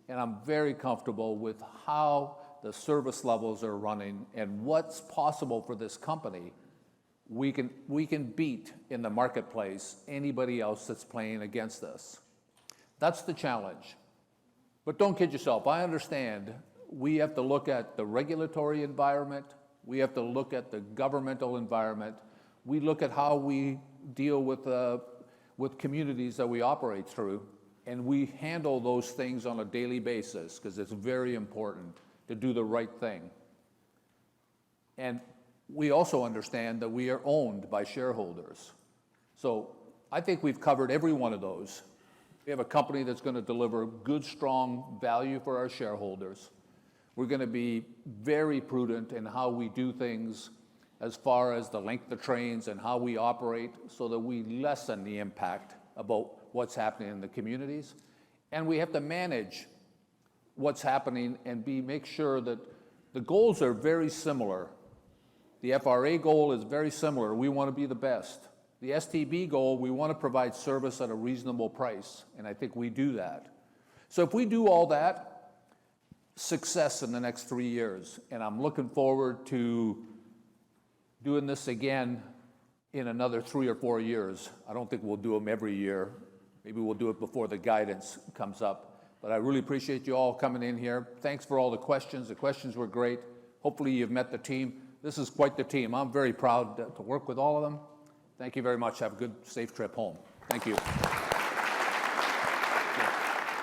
And I'm very comfortable with how the service levels are running and what's possible for this company. We can beat in the marketplace anybody else that's playing against us. That's the challenge. But don't kid yourself. I understand we have to look at the regulatory environment. We have to look at the governmental environment. We look at how we deal with communities that we operate through, and we handle those things on a daily basis because it's very important to do the right thing. And we also understand that we are owned by shareholders. So I think we've covered every one of those. We have a company that's going to deliver good, strong value for our shareholders. We're going to be very prudent in how we do things as far as the length of trains and how we operate so that we lessen the impact about what's happening in the communities. And we have to manage what's happening and make sure that the goals are very similar. The FRA goal is very similar. We want to be the best. The STB goal, we want to provide service at a reasonable price, and I think we do that. So if we do all that, success in the next 3 years, and I'm looking forward to doing this again in another 3 or 4 years. I don't think we'll do them every year. Maybe we'll do it before the guidance comes up. But I really appreciate you all coming in here. Thanks for all the questions. The questions were great. Hopefully you've met the team. This is quite the team. I'm very proud to work with all of them. Thank you very much. Have a good, safe trip home. Thank you.